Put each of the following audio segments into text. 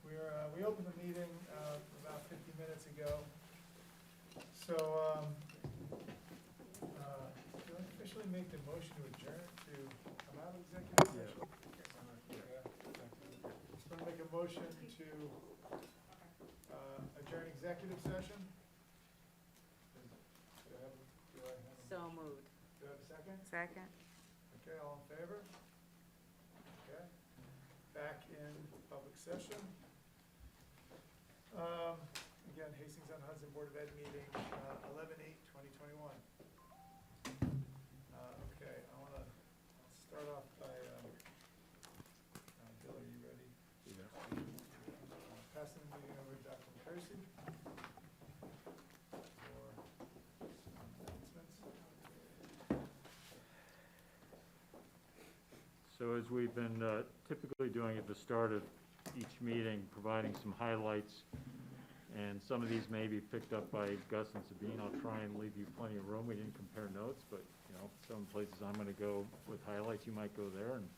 We opened the meeting about 50 minutes ago. So, do I officially make the motion to adjourn to come out of executive session? Yeah. Just want to make a motion to adjourn executive session. So moved. Do I have a second? Second. Okay, all in favor? Okay. Back in public session. Again, Hastings-on-Hudson Board of Ed meeting, 11/8/2021. Okay, I'll start off by, Bill, are you ready? Yeah. Passing the meeting over to Dr. Kersey for announcements. So as we've been typically doing at the start of each meeting, providing some highlights, and some of these may be picked up by Gus and Sabine. I'll try and leave you plenty of room. We didn't compare notes, but some places I'm going to go with highlights, you might go there and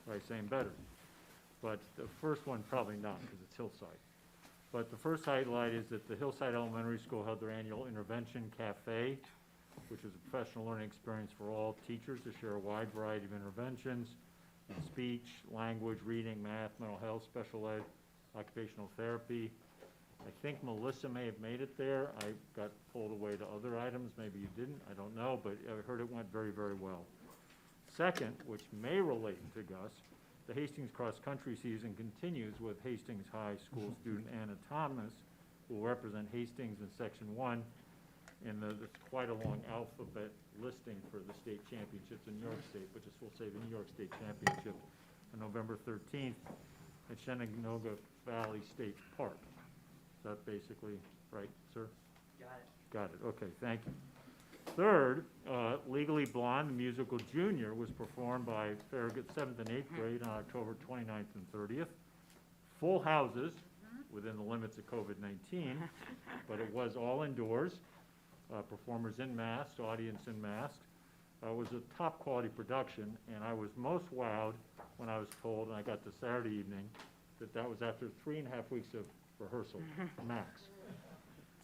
try saying better. But the first one, probably not, because it's Hillside. But the first highlight is that the Hillside Elementary School held their annual Intervention Cafe, which is a professional learning experience for all teachers to share a wide variety of interventions in speech, language, reading, math, mental health, special ed, occupational therapy. I think Melissa may have made it there. I got pulled away to other items. Maybe you didn't. I don't know, but I heard it went very, very well. Second, which may relate to Gus, the Hastings cross-country season continues with Hastings High School student Anna Thomas, who will represent Hastings in Section 1 in the quite a long alphabet listing for the state championships in New York State, but just we'll say the New York State Championship on November 13th at Shenandoah Valley State Park. Is that basically right, sir? Got it, okay, thank you. Third, Legally Blonde, the musical Junior, was performed by Farragut 7th and 8th grade on October 29th and 30th. Full houses within the limits of COVID-19, but it was all indoors. Performers in masks, audience in masks. It was a top quality production, and I was most wowed when I was told, and I got to Saturday evening, that was after 3.5 weeks of rehearsal, max.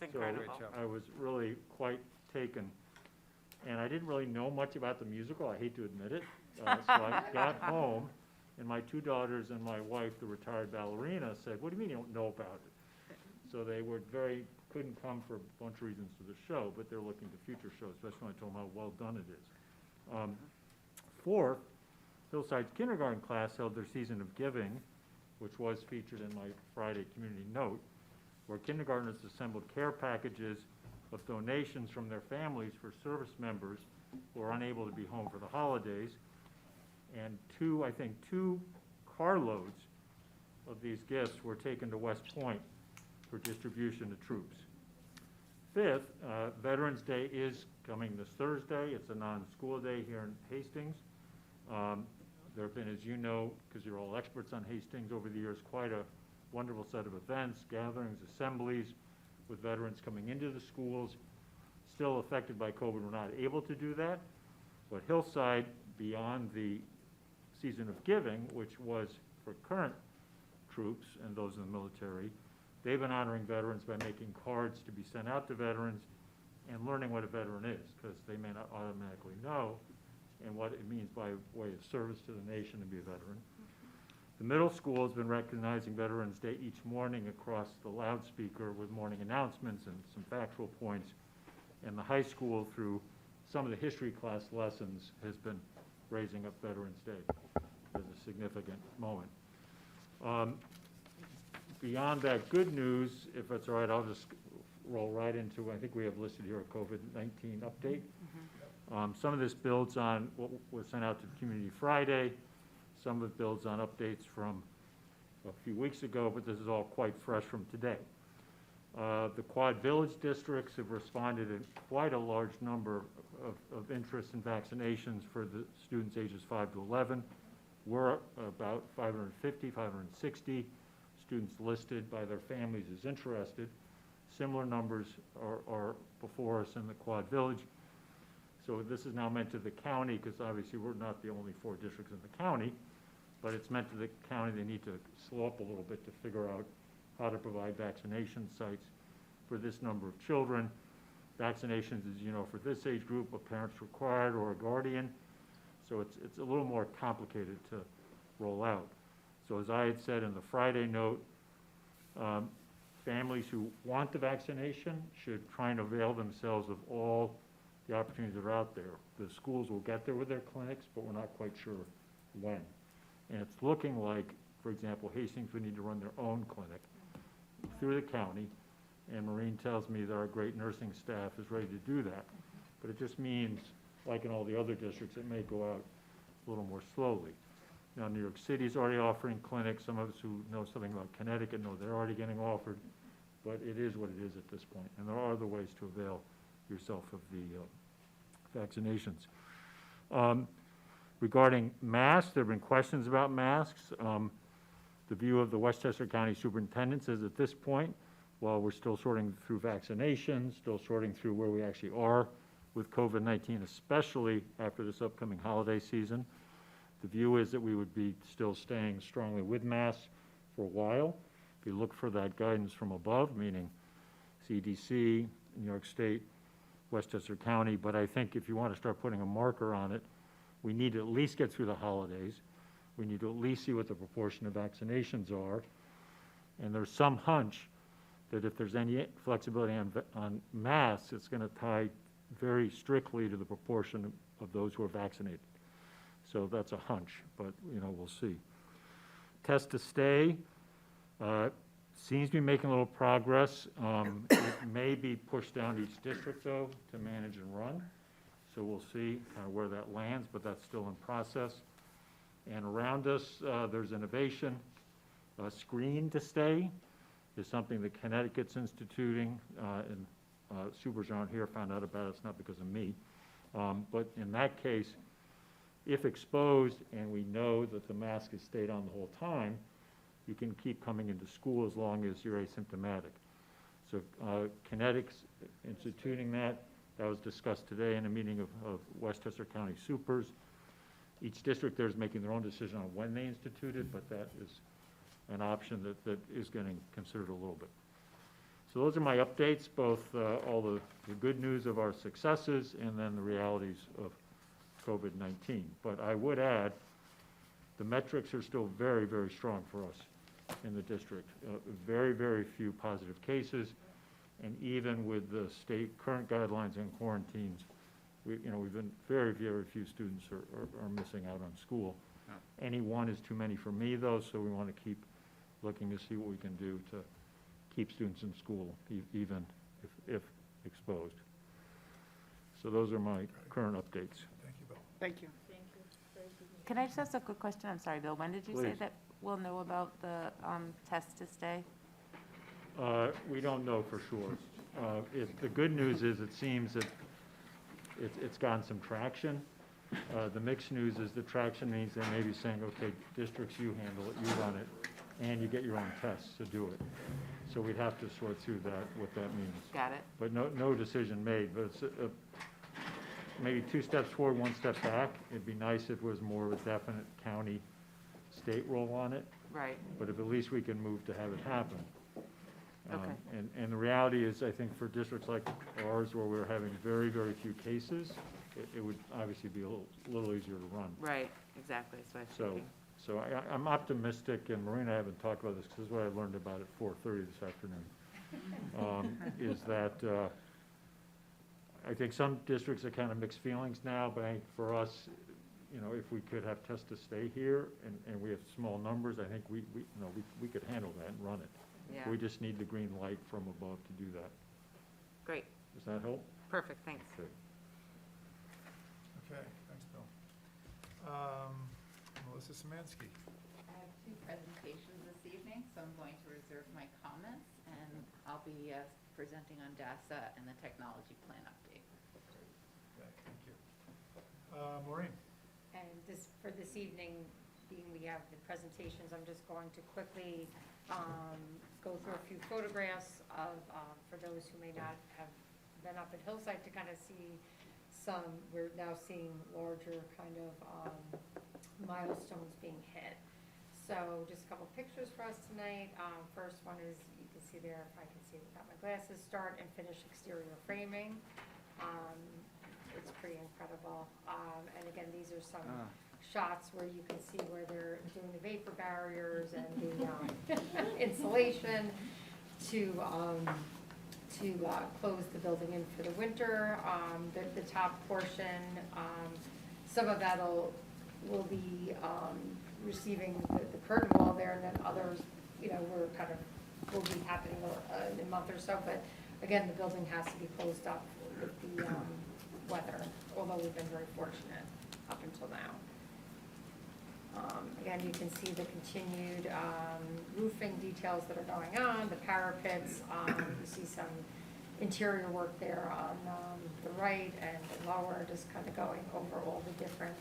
It's So incredible. I was really quite taken. And I didn't really know much about the musical, I hate to admit it. So I got home, and my 2 daughters and my wife, the retired ballerina, said, "What do you mean you don't know about it?" So they were couldn't come for a bunch of reasons to the show, but they're looking to future shows, especially when I told them how well done it is. Fourth, Hillside's kindergarten class held their season of giving, which was featured in my Friday community note, where kindergartners assembled care packages of donations from their families for service members who are unable to be home for the holidays. And I think two carloads of these gifts were taken to West Point for distribution to troops. Fifth, Veterans Day is coming this Thursday. It's a non-school day here in Hastings. There have been, as you know, because you're all experts on Hastings over the years, quite a wonderful set of events, gatherings, assemblies, with veterans coming into the schools. Still affected by COVID, we're not able to do that. But Hillside, beyond the season of giving, which was for current troops and those in the military, they've been honoring veterans by making cards to be sent out to veterans and learning what a veteran is, because they may not automatically know, and what it means by way of service to the nation to be a veteran. The middle school has been recognizing Veterans Day each morning across the loudspeaker with morning announcements and some factual points. And the high school, through some of the history class lessons, has been raising up Veterans Day as a significant moment. Beyond that good news, if it's all right, I'll just roll right into, I think we have listed here a COVID-19 update. Some of this builds on what was sent out to the community Friday. Some of it builds on updates from a few weeks ago, but this is all quite fresh from today. The Quad Village districts have responded in quite a large number of interest in vaccinations for the students ages 5 to 11. We're about 550, 560 students listed by their families as interested. Similar numbers are before us in the Quad Village. So this is now meant to the county, because obviously we're not the only 4 districts in the county, but it's meant to the county. They need to slow up a little bit to figure out how to provide vaccination sites for this number of children. Vaccinations, as you know, for this age group, a parent's required or a guardian. So it's a little more complicated to roll out. So as I had said in the Friday note, families who want the vaccination should try and avail themselves of all the opportunities that are out there. The schools will get there with their clinics, but we're not quite sure when. And it's looking like, for example, Hastings would need to run their own clinic through the county, and Maureen tells me that our great nursing staff is ready to do that. But it just means, like in all the other districts, it may go out a little more slowly. Now, New York City's already offering clinics. Some of us who know something about Connecticut know they're already getting offered, but it is what it is at this point. And there are other ways to avail yourself of the vaccinations. Regarding masks, there have been questions about masks. The view of the Westchester County Superintendent is at this point, while we're still sorting through vaccinations, still sorting through where we actually are with COVID-19, especially after this upcoming holiday season, the view is that we would be still staying strongly with masks for a while. If you look for that guidance from above, meaning CDC, New York State, Westchester County, but I think if you want to start putting a marker on it, we need to at least get through the holidays. We need to at least see what the proportion of vaccinations are. And there's some hunch that if there's any flexibility on masks, it's going to tie very strictly to the proportion of those who are vaccinated. So that's a hunch, but we'll see. Test to stay seems to be making a little progress. It may be pushed down to each district though to manage and run. So we'll see kind of where that lands, but that's still in process. And around us, there's innovation. Screen to stay is something that Connecticut's instituting, and supers around here found out about it. It's not because of me. But in that case, if exposed and we know that the mask is stayed on the whole time, you can keep coming into school as long as you're asymptomatic. So Connecticut's instituting that. That was discussed today in a meeting of Westchester County supers. Each district there is making their own decision on when they institute it, but that is an option that is getting considered a little bit. So those are my updates, both all the good news of our successes and then the realities of COVID-19. But I would add, the metrics are still very, very strong for us in the district. Very, very few positive cases, and even with the state current guidelines and quarantines, we've been very, very few students are missing out on school. Yeah. Any one is too many for me, though, so we want to keep looking to see what we can do to keep students in school, even if exposed. So those are my current updates. Thank you, Bill. Thank you. Thank you. Very good. Can I just ask a quick question? I'm sorry, Bill. When did you say Please. that we'll know about the test to stay? We don't know for sure. The good news is it seems that it's gotten some traction. The mixed news is the traction means they may be saying, okay, districts, you handle it, you run it, and you get your own tests to do it. So we'd have to sort through that, what that means. Got it. But no decision made, but it's maybe 2 steps forward, 1 step back. It'd be nice if it was more of a definite county, state role on it, Right. but if at least we can move to have it happen. Okay. And the reality is, I think for districts like ours, where we're having very, very few cases, it would obviously be a little easier to run. Right, exactly. So I was So I'm optimistic, and Maureen and I haven't talked about this, because this is what I learned about at 4:30 this afternoon, is that I think some districts are kind of mixed feelings now, but I think for us, if we could have test to stay here, and we have small numbers, I think we could handle that and run it. Yeah. We just need the green light from above to do that. Great. Does that help? Perfect. Thanks. Okay. Okay, thanks, Bill. Melissa Szymanski. I have 2 presentations this evening, so I'm going to reserve my comments, and I'll be presenting on Dasa and the technology plan update. Okay, thank you. Maureen. And for this evening, being we have the presentations, I'm just going to quickly go through a few photographs of, for those who may not have been up at Hillside, to kind of see we're now seeing larger kind of milestones being hit. So just a couple pictures for us tonight. First one is, you can see there, if I can see without my glasses, start and finish exterior framing. It's pretty incredible. And again, these are some shots where you can see where they're doing the vapor barriers and the insulation to close the building in for the winter. The top portion, some of that'll will be receiving the curtain wall there, and then others, we're kind of, will be happening in a month or so. But again, the building has to be closed up with the weather, although we've been very fortunate up until now. Again, you can see the continued roofing details that are going on, the parapets. You see some interior work there on the right and lower, just kind of going over all the different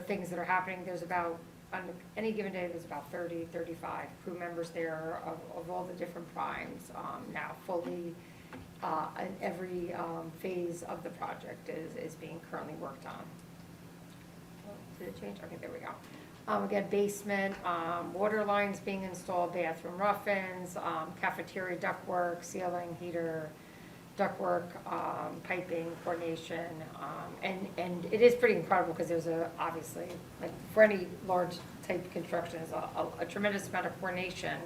things that are happening. There's about, on any given day, there's about 30, 35 crew members there of all the different primes now fully, and every phase of the project is being currently worked on. Did it change? Okay, there we go. Again, basement, water lines being installed, bathroom rough-ins, cafeteria ductwork, ceiling, heater, ductwork, piping, coordination, and it is pretty incredible because there's obviously, like for any large type construction, is a tremendous amount of coordination,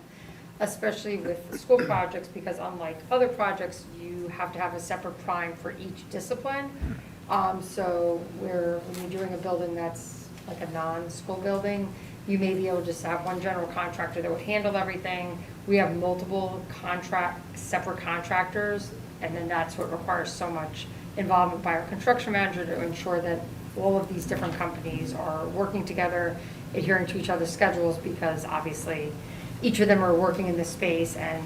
especially with school projects, because unlike other projects, you have to have a separate prime for each discipline. So when you're doing a building that's like a non-school building, you may be able to just have one general contractor that would handle everything. We have multiple separate contractors, and then that's what requires so much involvement by our construction manager to ensure that all of these different companies are working together, adhering to each other's schedules, because obviously each of them are working in this space, and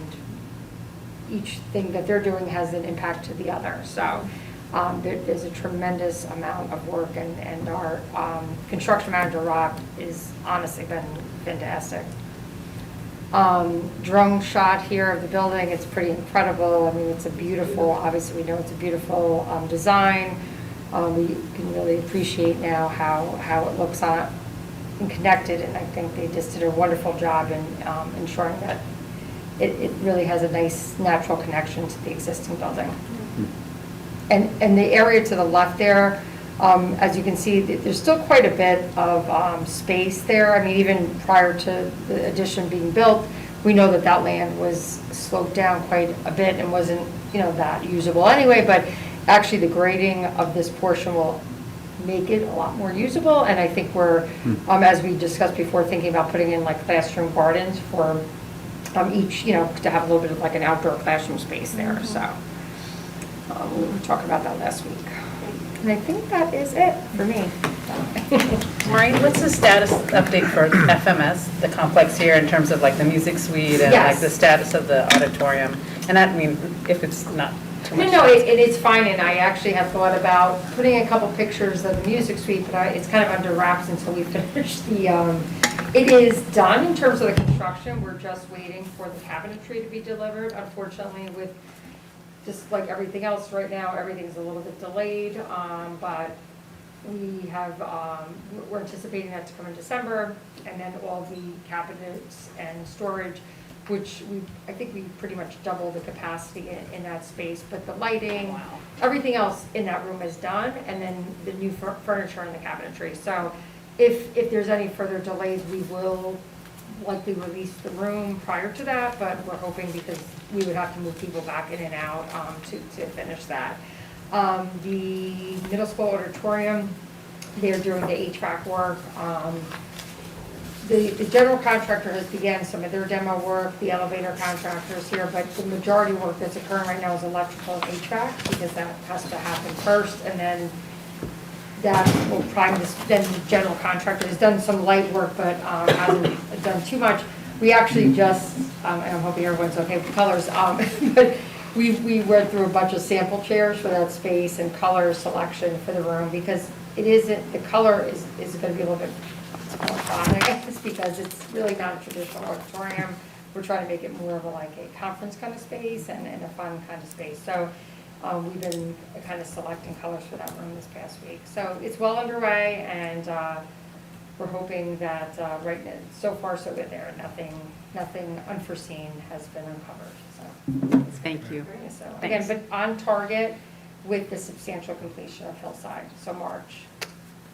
each thing that they're doing has an impact to the other. So there's a tremendous amount of work, and our construction manager, Rob, is honestly been fantastic. Drone shot here of the building, it's pretty incredible. I mean, it's a beautiful, obviously we know it's a beautiful design. We can really appreciate now how it looks on and connected, and I think they just did a wonderful job in ensuring that it really has a nice natural connection to the existing building. And the area to the left there, as you can see, there's still quite a bit of space there. I mean, even prior to the addition being built, we know that land was sloped down quite a bit and wasn't, that usable anyway. But actually, the grading of this portion will make it a lot more usable. And I think we're, as we discussed before, thinking about putting in like classroom gardens for each, to have a little bit of like an outdoor classroom space there. So. We were talking about that last week. And I think that is it for me. Maureen, what's the status update for FMS, the complex here, in terms of like the music suite and like the status of the auditorium? And I mean, if it's not too much. No, it's fine, and I actually have thought about putting a couple pictures of the music suite, but it's kind of under wraps until we finish the, it is done in terms of the construction. We're just waiting for the cabinetry to be delivered. Unfortunately, with just like everything else right now, everything's a little bit delayed, but we have, we're anticipating that to come in December, and then all the cabinets and storage, which I think we pretty much doubled the capacity in that space, but the lighting, everything else in that room is done, and then the new furniture and the cabinetry. So if there's any further delays, we will likely release the room prior to that, but we're hoping, because we would have to move people back in and out to finish that. The middle school auditorium, they're doing the HVAC work. The general contractor has began some of their demo work, the elevator contractors here, but the majority work that's occurring right now is electrical and HVAC, because that has to happen first, and then that will prime this. Then the general contractor has done some light work, but hasn't done too much. We actually just, and I'm hoping everyone's okay with the colors, but we went through a bunch of sample chairs for that space and color selection for the room, because it isn't, the color is going to be a little bit more fun, I guess, because it's really not a traditional auditorium. We're trying to make it more of a conference kind of space and a fun kind of space. So we've been kind of selecting colors for that room this past week. So it's well underway, and we're hoping that, right, so far so good there, nothing unforeseen has been uncovered, so. Thank you. So, again, Thanks. but on target with the substantial completion of Hillside, so March.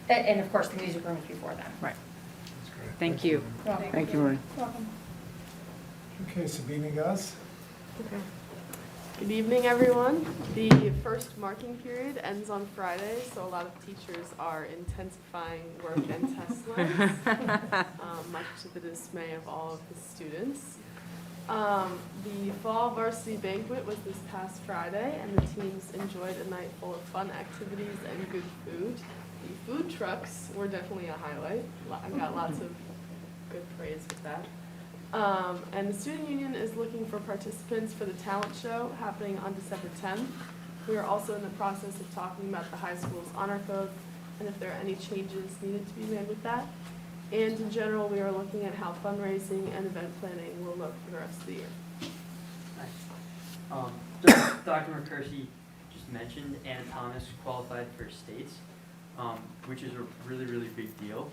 And of course, the music rooms before then. Right. That's great. Thank you. Welcome. Thank you, Maureen. Welcome. Okay, Sabine Gus. Good evening, everyone. The first marking period ends on Friday, so a lot of teachers are intensifying work and test lines, much to the dismay of all of the students. The fall varsity banquet was this past Friday, and the teams enjoyed a night full of fun activities and good food. The food trucks were definitely a highlight. I got lots of good praise with that. And the student union is looking for participants for the talent show happening on December 10th. We are also in the process of talking about the high school's honor code and if there are any changes needed to be made with that. And in general, we are looking at how fundraising and event planning will look for the rest of the year. Dr. McCursey just mentioned Anna Thomas qualified for states, which is a really, really big deal.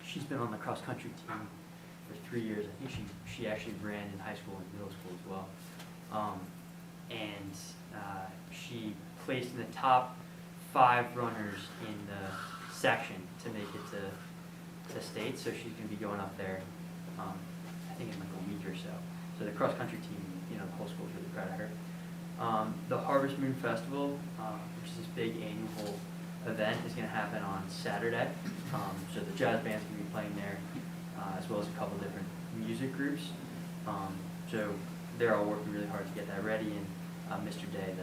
She's been on the cross-country team for 3 years. I think she actually ran in high school and middle school as well. And she placed in the top 5 runners in the section to make it to state, so she's going to be going up there, I think in like a week or so. So the cross-country team, the whole school's really proud of her. The Harvest Moon Festival, which is this big annual event, is going to happen on Saturday. So the jazz band's going to be playing there, as well as a couple different music groups. So they're all working really hard to get that ready, and Mr. Day,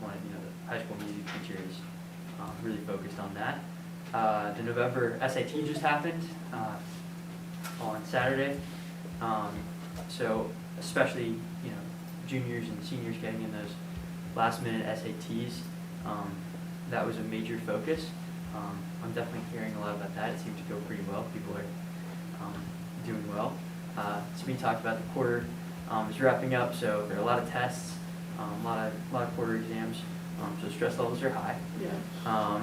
one of the high school music teacher, is really focused on that. The November SAT just happened on Saturday. So especially, juniors and seniors getting in those last minute SATs, that was a major focus. I'm definitely hearing a lot about that. It seems to go pretty well. People are doing well. Sabine talked about the quarter is wrapping up, so there are a lot of tests, a lot of quarter exams, so stress levels are high. Yeah.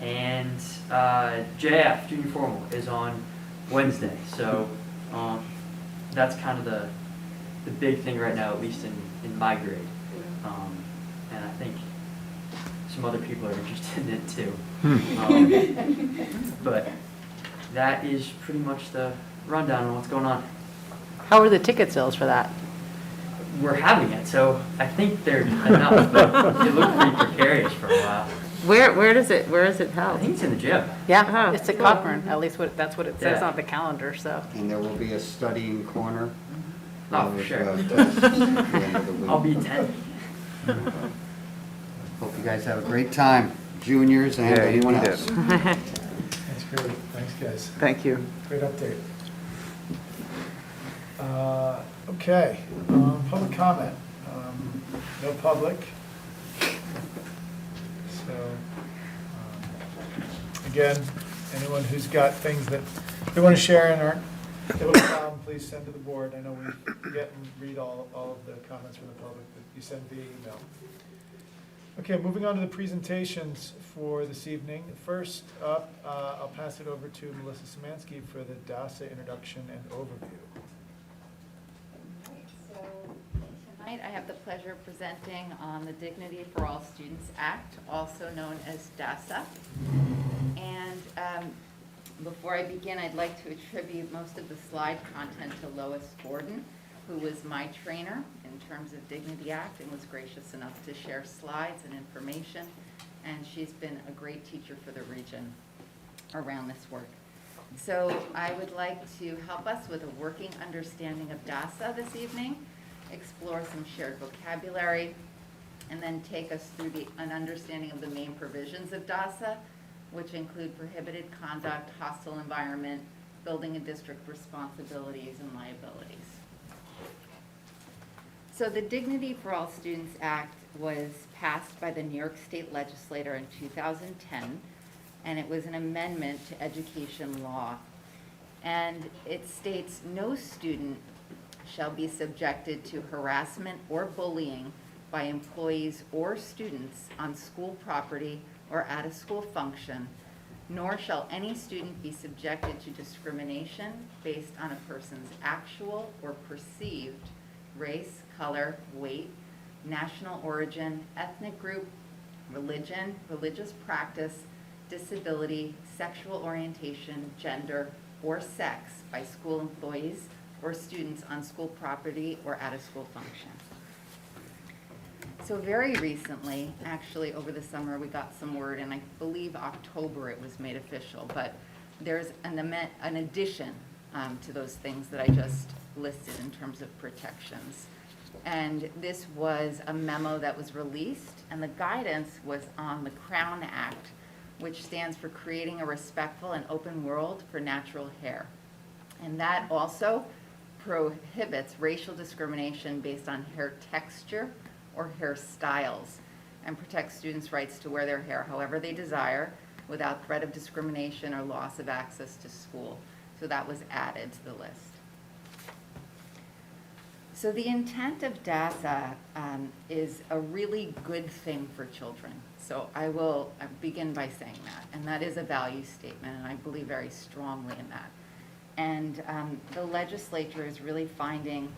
And JF, Junior Formal, is on Wednesday, so that's kind of the big thing right now, at least in my grade. And I think some other people are interested in it too. But that is pretty much the rundown on what's going on. How are the ticket sales for that? We're having it, so I think they're enough, but it looked pretty precarious for a while. Where is it I held? think it's in the gym. Yeah, it's at Cochran, at least that's what it says Yeah. on the calendar, so. And there will be a studying corner. Oh, for sure. At the end of the week. I'll be 10. Hope you guys have a great time, juniors and anyone else. That's great. Thanks, guys. Thank you. Great update. Okay, public comment. No public. So, again, anyone who's got things that they want to share and aren't able to come, please send to the board. I know we get and read all of the comments from the public that you send via email. Okay, moving on to the presentations for this evening. First up, I'll pass it over to Melissa Szymanski for the Dasa introduction and overview. So tonight I have the pleasure of presenting on the Dignity for All Students Act, also known as Dasa. And before I begin, I'd like to attribute most of the slide content to Lois Gordon, who was my trainer in terms of Dignity Act and was gracious enough to share slides and information. And she's been a great teacher for the region around this work. So I would like to help us with a working understanding of Dasa this evening, explore some shared vocabulary, and then take us through an understanding of the main provisions of Dasa, which include prohibited conduct, hostile environment, building and district responsibilities, and liabilities. So the Dignity for All Students Act was passed by the New York State Legislature in 2010, and it was an amendment to education law. And it states no student shall be subjected to harassment or bullying by employees or students on school property or at a school function, nor shall any student be subjected to discrimination based on a person's actual or perceived race, color, weight, national origin, ethnic group, religion, religious practice, disability, sexual orientation, gender, or sex by school employees or students on school property or at a school function. So very recently, actually over the summer, we got some word, and I believe October it was made official, but there's an addition to those things that I just listed in terms of protections. And this was a memo that was released, and the guidance was on the Crown Act, which stands for Creating a Respectful and Open World for Natural Hair. And that also prohibits racial discrimination based on hair texture or hairstyles, and protects students' rights to wear their hair however they desire without threat of discrimination or loss of access to school. So that was added to the list. So the intent of Dasa is a really good thing for children. So I will begin by saying that, and that is a value statement, and I believe very strongly in that. And the legislature is really finding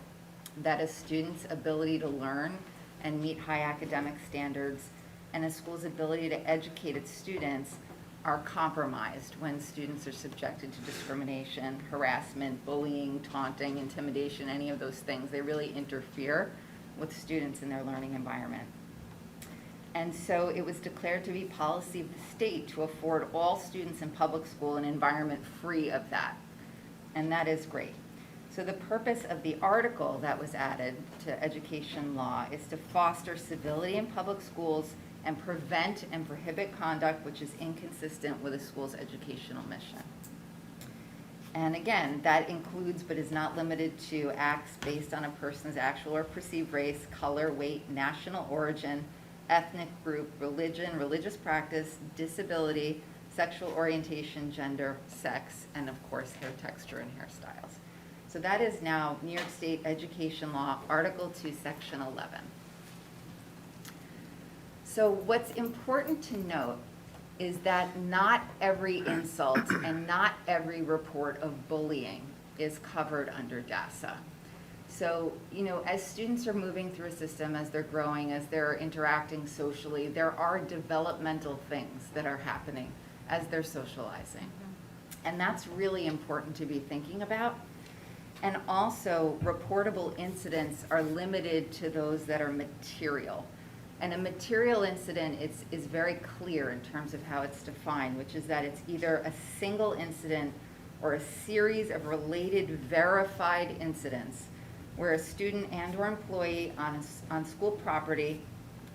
that a student's ability to learn and meet high academic standards and a school's ability to educate its students are compromised when students are subjected to discrimination, harassment, bullying, taunting, intimidation, any of those things. They really interfere with students in their learning environment. And so it was declared to be policy of the state to afford all students in public school an environment free of that. And that is great. So the purpose of the article that was added to education law is to foster civility in public schools and prevent and prohibit conduct which is inconsistent with a school's educational mission. And again, that includes but is not limited to acts based on a person's actual or perceived race, color, weight, national origin, ethnic group, religion, religious practice, disability, sexual orientation, gender, sex, and of course hair texture and hairstyles. So that is now New York State Education Law, Article 2, Section 11. So what's important to note is that not every insult and not every report of bullying is covered under Dasa. So, as students are moving through a system, as they're growing, as they're interacting socially, there are developmental things that are happening as they're socializing. And that's really important to be thinking about. And also, reportable incidents are limited to those that are material. And a material incident is very clear in terms of how it's defined, which is that it's either a single incident or a series of related verified incidents where a student and or employee on school property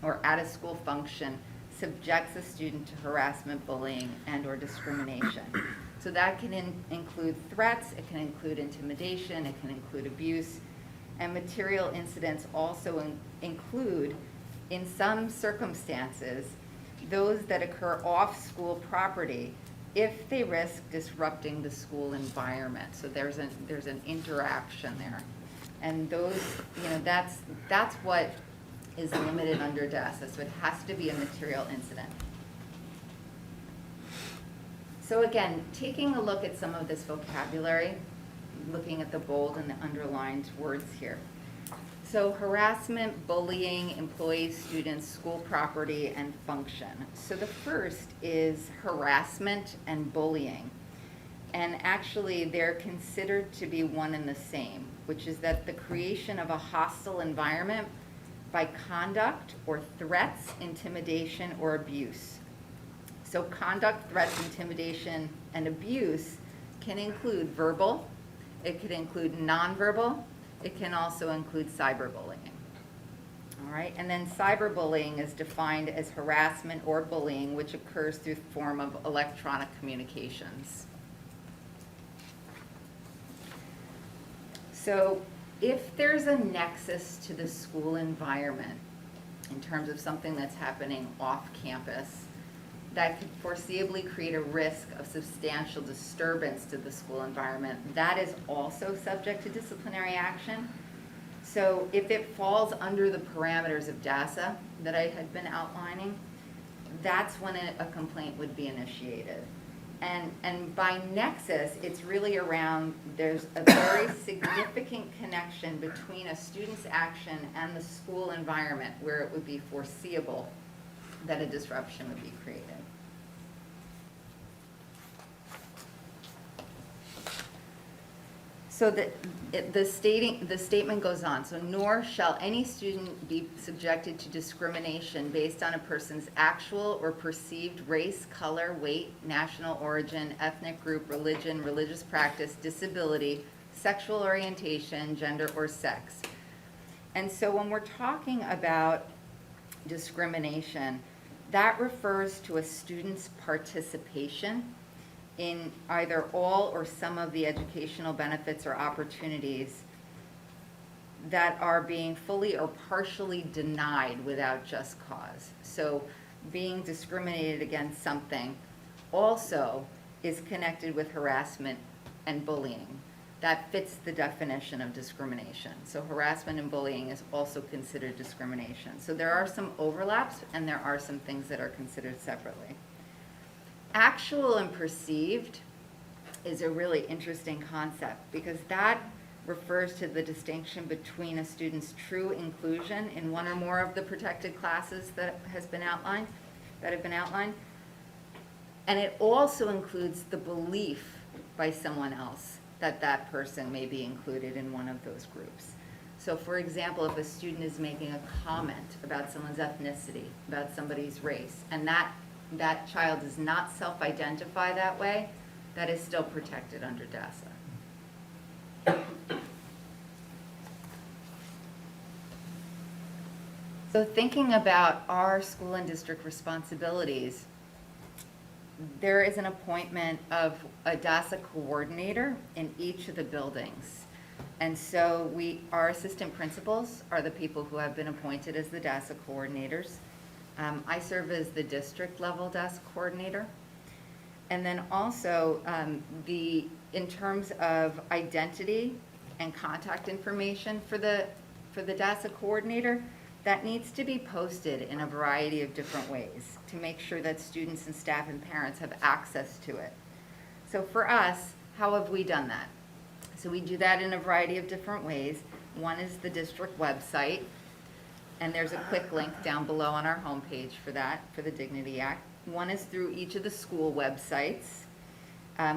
or at a school function subjects a student to harassment, bullying, and or discrimination. So that can include threats, it can include intimidation, it can include abuse, and material incidents also include, in some circumstances, those that occur off school property if they risk disrupting the school environment. So there's an interaction there. And those, that's what is limited under Dasa, so it has to be a material incident. So again, taking a look at some of this vocabulary, looking at the bold and the underlined words here. So harassment, bullying, employees, students, school property, and function. So the first is harassment and bullying. And actually, they're considered to be one and the same, which is that the creation of a hostile environment by conduct or threats, intimidation, or abuse. So conduct, threats, intimidation, and abuse can include verbal, it could include nonverbal, it can also include cyberbullying. All right, and then cyberbullying is defined as harassment or bullying which occurs through the form of electronic communications. So if there's a nexus to the school environment in terms of something that's happening off campus that could foreseeably create a risk of substantial disturbance to the school environment, that is also subject to disciplinary action. So if it falls under the parameters of Dasa that I had been outlining, that's when a complaint would be initiated. And by nexus, it's really around, there's a very significant connection between a student's action and the school environment where it would be foreseeable that a disruption would be created. So the statement goes on, so nor shall any student be subjected to discrimination based on a person's actual or perceived race, color, weight, national origin, ethnic group, religion, religious practice, disability, sexual orientation, gender, or sex. And so when we're talking about discrimination, that refers to a student's participation in either all or some of the educational benefits or opportunities that are being fully or partially denied without just cause. So being discriminated against something also is connected with harassment and bullying. That fits the definition of discrimination. So harassment and bullying is also considered discrimination. So there are some overlaps and there are some things that are considered separately. Actual and perceived is a really interesting concept because that refers to the distinction between a student's true inclusion in one or more of the protected classes that have been outlined. And it also includes the belief by someone else that that person may be included in one of those groups. So for example, if a student is making a comment about someone's ethnicity, about somebody's race, and that child does not self-identify that way, that is still protected under Dasa. So thinking about our school and district responsibilities, there is an appointment of a Dossa Coordinator in each of the buildings. And so our assistant principals are the people who have been appointed as the Dossa Coordinators. I serve as the district level Dossa Coordinator. And then also in terms of identity and contact information for the Dossa Coordinator, that needs to be posted in a variety of different ways to make sure that students and staff and parents have access to it. So for us, how have we done that? So we do that in a variety of different ways. One is the district website, and there's a quick link down below on our homepage for that, for the Dignity Act. One is through each of the school websites.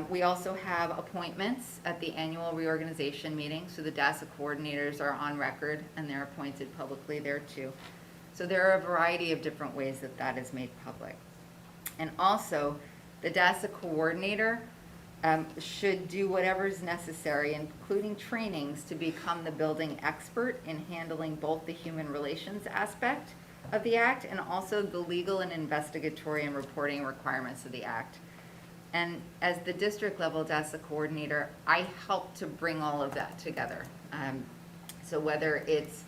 We also have appointments at the annual reorganization meeting, so the Dasa coordinators are on record and they're appointed publicly there too. So there are a variety of different ways that that is made public. And also, the Dasa coordinator should do whatever is necessary, including trainings, to become the building expert in handling both the human relations aspect of the Act and also the legal and investigatory and reporting requirements of the Act. And as the district level Dasa coordinator, I help to bring all of that together. So whether it's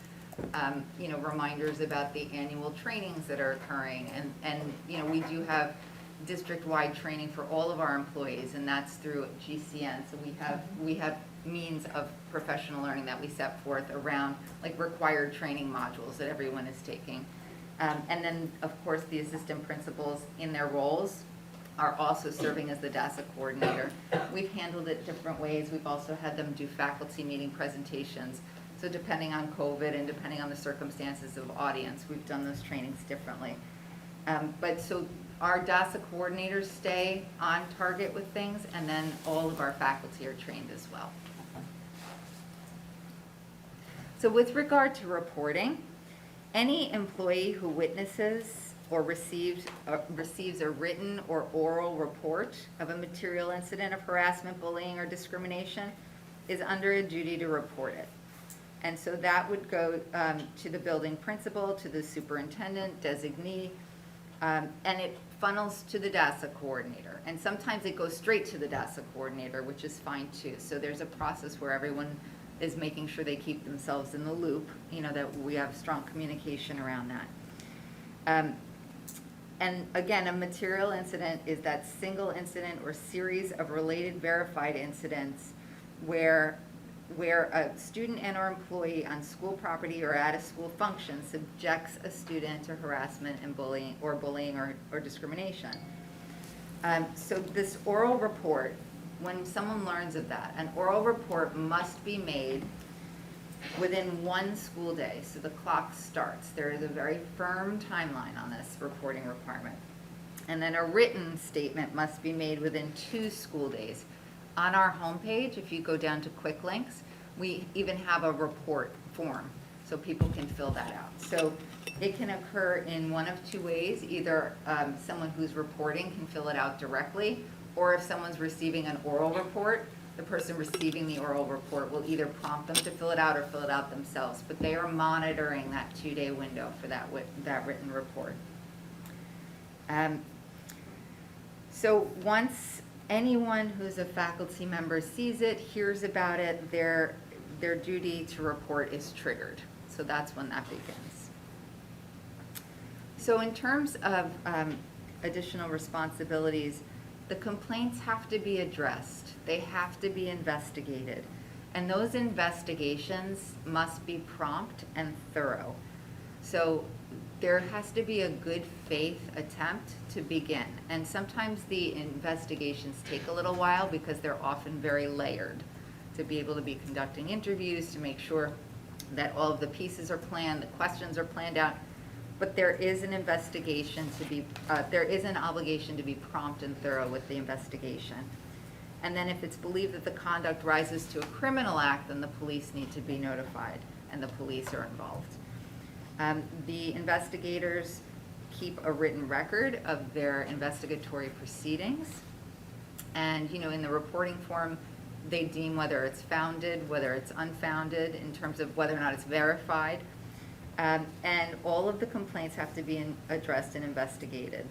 reminders about the annual trainings that are occurring, and we do have district-wide training for all of our employees, and that's through GCN. So we have means of professional learning that we set forth around like required training modules that everyone is taking. And then of course the assistant principals in their roles are also serving as the Dasa coordinator. We've handled it different ways. We've also had them do faculty meeting presentations. So depending on COVID and depending on the circumstances of audience, we've done those trainings differently. But so our Dasa coordinators stay on target with things, and then all of our faculty are trained as well. So with regard to reporting, any employee who witnesses or receives a written or oral report of a material incident of harassment, bullying, or discrimination is under a duty to report it. And so that would go to the building principal, to the superintendent, designee, and it funnels to the Dasa coordinator. And sometimes it goes straight to the Dasa coordinator, which is fine too. So there's a process where everyone is making sure they keep themselves in the loop, that we have strong communication around that. And again, a material incident is that single incident or series of related verified incidents where a student and or employee on school property or at a school function subjects a student to harassment and bullying or discrimination. So this oral report, when someone learns of that, an oral report must be made within one school day, so the clock starts. There is a very firm timeline on this reporting requirement. And then a written statement must be made within 2 school days. On our homepage, if you go down to quick links, we even have a report form, so people can fill that out. So it can occur in one of 2 ways. Either someone who's reporting can fill it out directly, or if someone's receiving an oral report, the person receiving the oral report will either prompt them to fill it out or fill it out themselves. But they are monitoring that 2-day window for that written report. So once anyone who's a faculty member sees it, hears about it, their duty to report is triggered. So that's when that begins. So in terms of additional responsibilities, the complaints have to be addressed. They have to be investigated. And those investigations must be prompt and thorough. So there has to be a good faith attempt to begin. And sometimes the investigations take a little while because they're often very layered, to be able to be conducting interviews, to make sure that all of the pieces are planned, the questions are planned out. But there is an investigation to be, there is an obligation to be prompt and thorough with the investigation. And then if it's believed that the conduct rises to a criminal act, then the police need to be notified and the police are involved. The investigators keep a written record of their investigatory proceedings. And, you know, in the reporting form, they deem whether it's founded, whether it's unfounded, in terms of whether or not it's verified. And all of the complaints have to be addressed and investigated.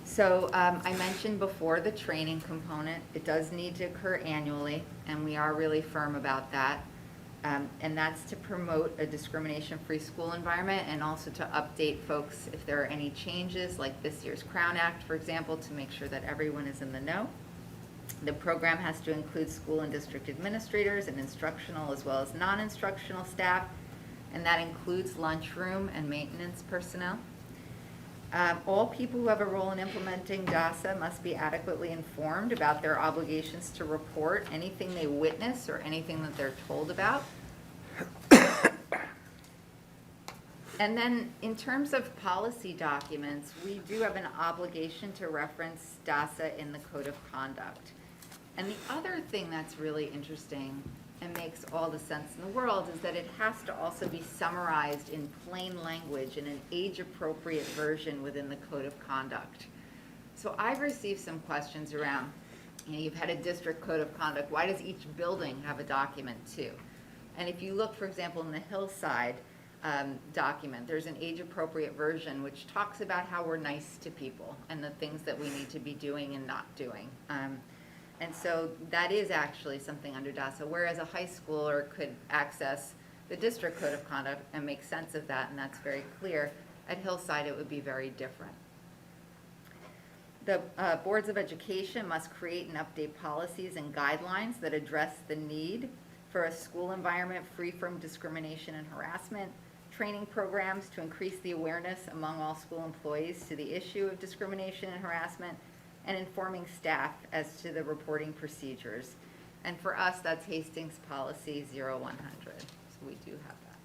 So I mentioned before the training component. It does need to occur annually, and we are really firm about that. And that's to promote a discrimination-free school environment and also to update folks if there are any changes, like this year's Crown Act, for example, to make sure that everyone is in the know. The program has to include school and district administrators and instructional as well as non-instructional staff, and that includes lunchroom and maintenance personnel. All people who have a role in implementing Dasa must be adequately informed about their obligations to report anything they witness or anything that they're told about. And then in terms of policy documents, we do have an obligation to reference Dasa in the Code of Conduct. And the other thing that's really interesting and makes all the sense in the world is that it has to also be summarized in plain language in an age-appropriate version within the Code of Conduct. So I've received some questions around, you know, you've had a district Code of Conduct, why does each building have a document too? And if you look, for example, in the Hillside document, there's an age-appropriate version which talks about how we're nice to people and the things that we need to be doing and not doing. And so that is actually something under Dasa, whereas a high schooler could access the district Code of Conduct and make sense of that, and that's very clear. At Hillside, it would be very different. The boards of education must create and update policies and guidelines that address the need for a school environment free from discrimination and harassment, training programs to increase the awareness among all school employees to the issue of discrimination and harassment, and informing staff as to the reporting procedures. And for us, that's Hastings Policy 0100. So we do have that.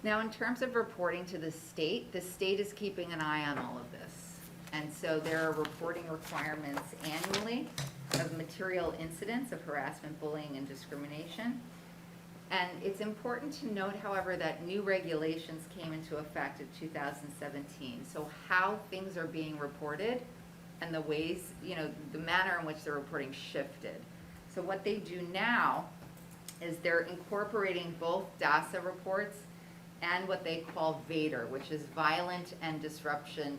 Now, in terms of reporting to the state is keeping an eye on all of this. And so there are reporting requirements annually of material incidents of harassment, bullying, and discrimination. And it's important to note, however, that new regulations came into effect in 2017. So how things are being reported and the ways, you know, the manner in which they're reporting shifted. So what they do now is they're incorporating both Dasa reports and what they call VADER, which is Violent and Disruptive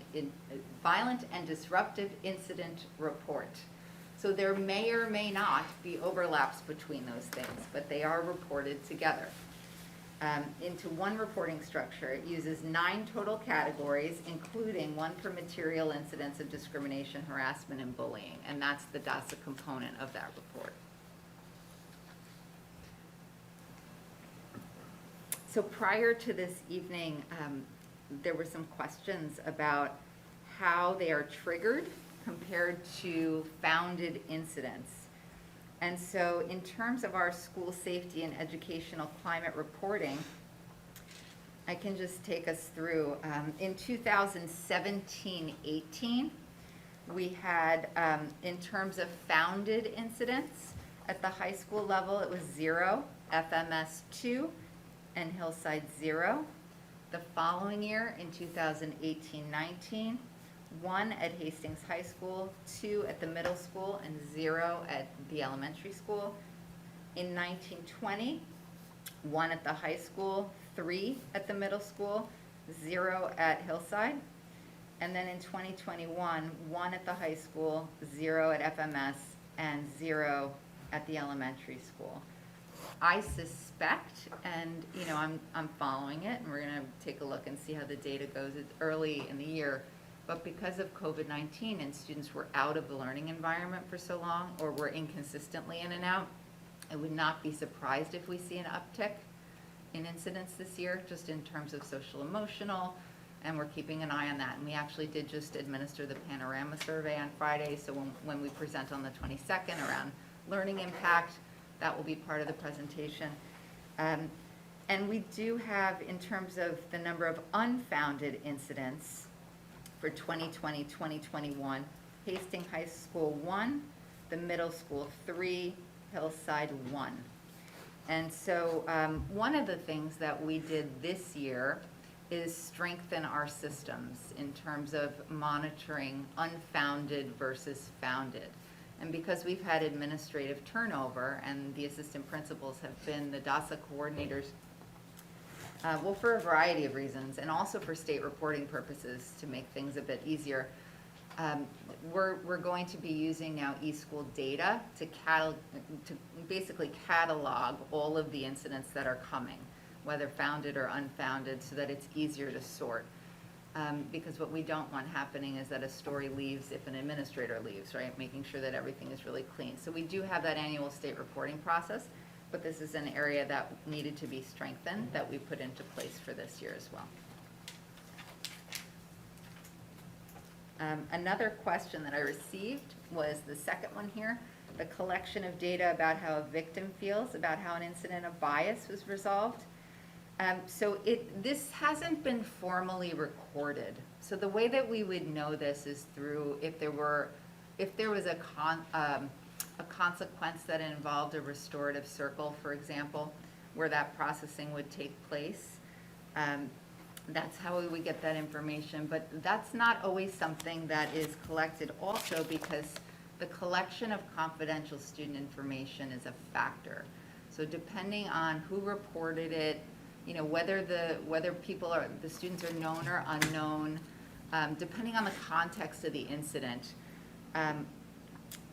Incident Report. So there may or may not be overlaps between those things, but they are reported together into one reporting structure. It uses 9 total categories, including 1 for material incidents of discrimination, harassment, and bullying, and that's the Dasa component of that report. So prior to this evening, there were some questions about how they are triggered compared to founded incidents. And so in terms of our school safety and educational climate reporting, I can just take us through. In 2017-18, we had, in terms of founded incidents, at the high school level, it was 0, FMS 2, and Hillside 0. The following year, in 2018-19, 1 at Hastings High School, 2 at the middle school, and 0 at the elementary school. In 1920, 1 at the high school, 3 at the middle school, 0 at Hillside. And then in 2021, 1 at the high school, 0 at FMS, and 0 at the elementary school. I suspect, and you know, I'm following it, and we're gonna take a look and see how the data goes. It's early in the year, but because of COVID-19 and students were out of the learning environment for so long, or were inconsistently in and out, I would not be surprised if we see an uptick in incidents this year, just in terms of social emotional, and we're keeping an eye on that. And we actually did just administer the Panorama survey on Friday, so when we present on the 22nd around learning impact, that will be part of the presentation. And we do have, in terms of the number of unfounded incidents for 2020, 2021, Hastings High School 1, the middle school 3, Hillside 1. And so one of the things that we did this year is strengthen our systems in terms of monitoring unfounded versus founded. And because we've had administrative turnover and the assistant principals have been the Dossa coordinators, well, for a variety of reasons, and also for state reporting purposes to make things a bit easier, we're going to be using now eSchool data to basically catalog all of the incidents that are coming, whether founded or unfounded, so that it's easier to sort. Because what we don't want happening is that a story leaves if an administrator leaves, right? Making sure that everything is really clean. So we do have that annual state reporting process, but this is an area that needed to be strengthened that we put into place for this year as well. Another question that I received was the second one here, the collection of data about how a victim feels about how an incident of bias was resolved. So this hasn't been formally recorded. So the way that we would know this is through if there was a consequence that involved a restorative circle, for example, where that processing would take place. That's how we would get that information, but that's not always something that is collected also because the collection of confidential student information is a factor. So depending on who reported it, you know, whether the students are known or unknown, depending on the context of the incident,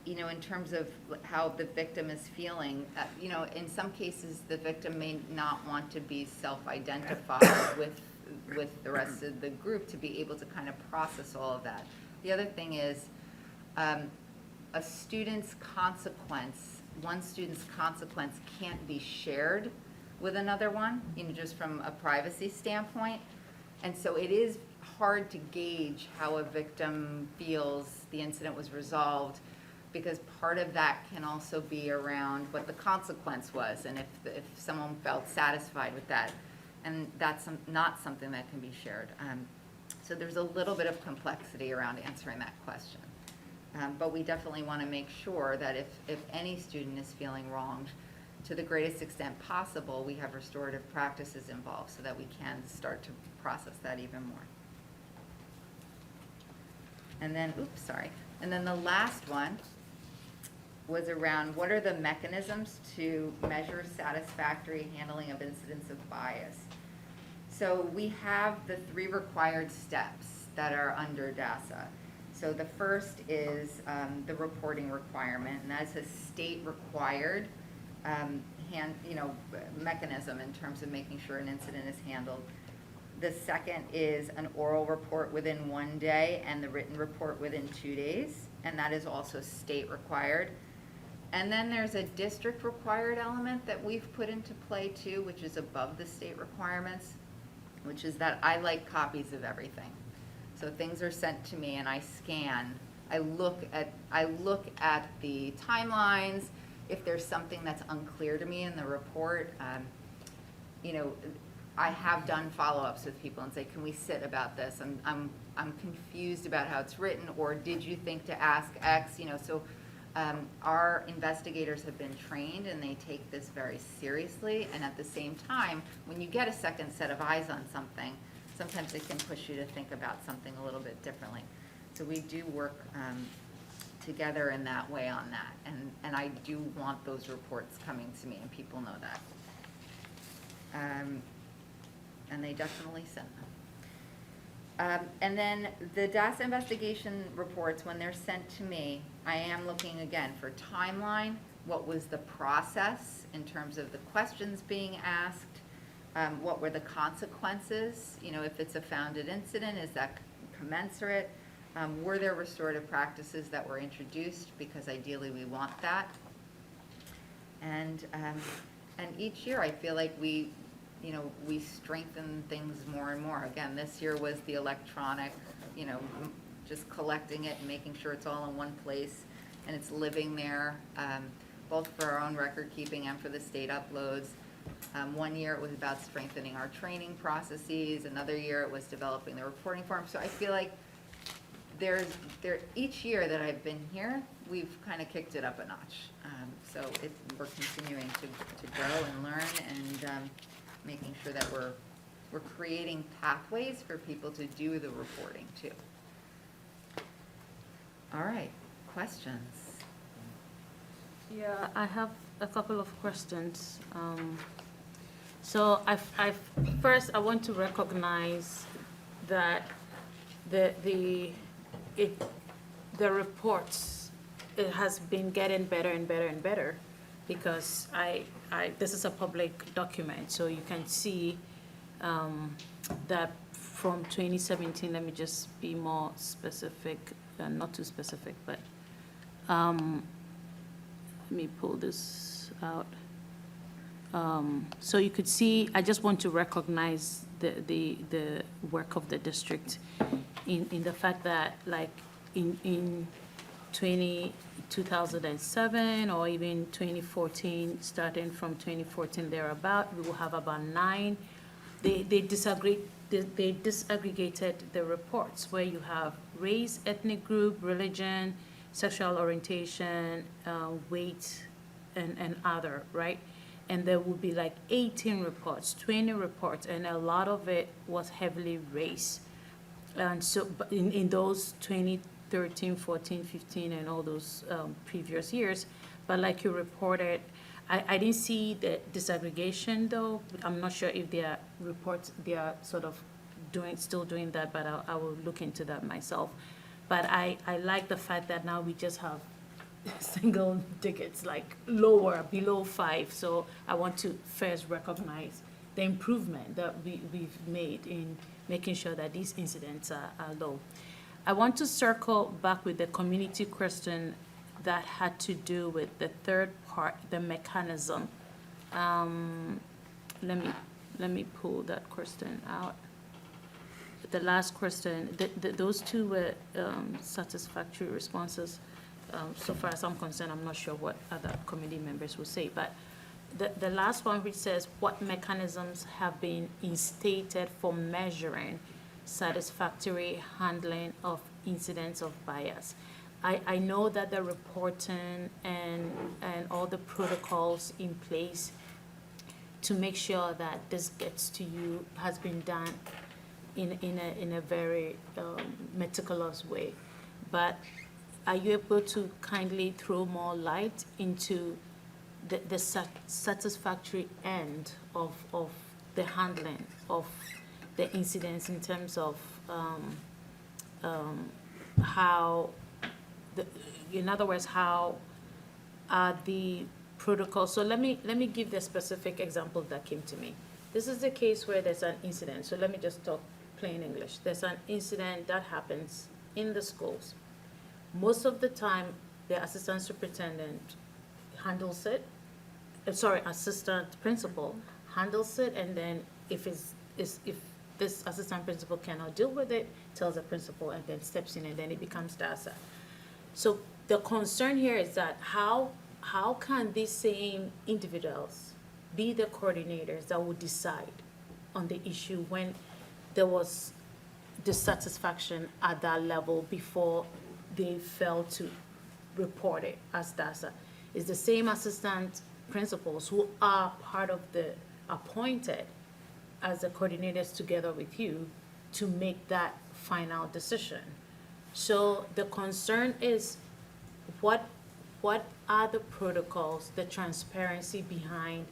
you know, in terms of how the victim is feeling, you know, in some cases the victim may not want to be self-identified with the rest of the group to be able to kind of process all of that. The other thing is a student's consequence, one student's consequence can't be shared with another one, you know, just from a privacy standpoint. And so it is hard to gauge how a victim feels the incident was resolved, because part of that can also be around what the consequence was and if someone felt satisfied with that. And that's not something that can be shared. So there's a little bit of complexity around answering that question. But we definitely want to make sure that if any student is feeling wronged, to the greatest extent possible, we have restorative practices involved so that we can start to process that even more. And then, and then the last one was around what are the mechanisms to measure satisfactory handling of incidents of bias. So we have the 3 required steps that are under Dasa. So the first is the reporting requirement, and that's a state required mechanism in terms of making sure an incident is handled. The second is an oral report within 1 day and the written report within 2 days, and that is also state required. And then there's a district required element that we've put into play too, which is above the state requirements, which is that I like copies of everything. So things are sent to me and I scan. I look at the timelines. If there's something that's unclear to me in the report, you know, I have done follow-ups with people and say, can we sit about this? I'm confused about how it's written, or did you think to ask X? You know, so our investigators have been trained and they take this very seriously. And at the same time, when you get a second set of eyes on something, sometimes it can push you to think about something a little bit differently. So we do work together in that way on that. And I do want those reports coming to me, and people know that. And they definitely send them. And then the Dasa investigation reports, when they're sent to me, I am looking again for timeline. What was the process in terms of the questions being asked? What were the consequences? You know, if it's a founded incident, is that commensurate? Were there restorative practices that were introduced? Because ideally we want that. And each year I feel like we strengthen things more and more. Again, this year was the electronic, you know, just collecting it and making sure it's all in one place and it's living there, both for our own record keeping and for the state uploads. One year it was about strengthening our training processes. Another year it was developing the reporting form. So I feel like each year that I've been here, we've kind of kicked it up a notch. So we're continuing to grow and learn, and making sure that we're creating pathways for people to do the reporting too. All right, questions? Yeah, I have a couple of questions. So first I want to recognize that the reports, it has been getting better and better and better, because this is a public document, so you can see that from 2017, let me just be more specific, not too specific, but let me pull this out. So you could see, I just want to recognize the work of the district in the fact that, like, in 2007 or even 2014, starting from 2014 thereabout, we will have about 9. They disaggregated the reports where you have race, ethnic group, religion, sexual orientation, weight, and other, right? And there will be like 18 reports, 20 reports, and a lot of it was heavily race. And so in those 2013, 14, 15, and all those previous years, but like you reported, I didn't see the disaggregation though. I'm not sure if their reports, they are sort of still doing that, but I will look into that myself. But I like the fact that now we just have single digits, like below 5. So I want to first recognize the improvement that we've made in making sure that these incidents are low. I want to circle back with the community question that had to do with the third part, the mechanism. Let me pull that question out. The last question, those two were satisfactory responses. So far as I'm concerned, I'm not sure what other committee members will say, but the last one, which says what mechanisms have been instated for measuring satisfactory handling of incidents of bias. I know that the reporting and all the protocols in place to make sure that this gets to you has been done in a very meticulous way. But are you able to kindly throw more light into the satisfactory end of the handling of the incidents in terms of how, in other words, how are the protocols? So let me give the specific example that came to me. This is the case where there's an incident. So let me just talk plain English. There's an incident that happens in the schools. Most of the time, the assistant superintendent handles it, sorry, assistant principal handles it, and then if if this assistant principal cannot deal with it, tells the principal and then steps in, and then it becomes Dasa. So the concern here is that how can these same individuals be the coordinators that would decide on the issue when there was dissatisfaction at that level before they failed to report it as Dasa? It's the same assistant principals who are part of the appointed as the coordinators together with you to make that final decision. So the concern is what are the protocols, the transparency behind,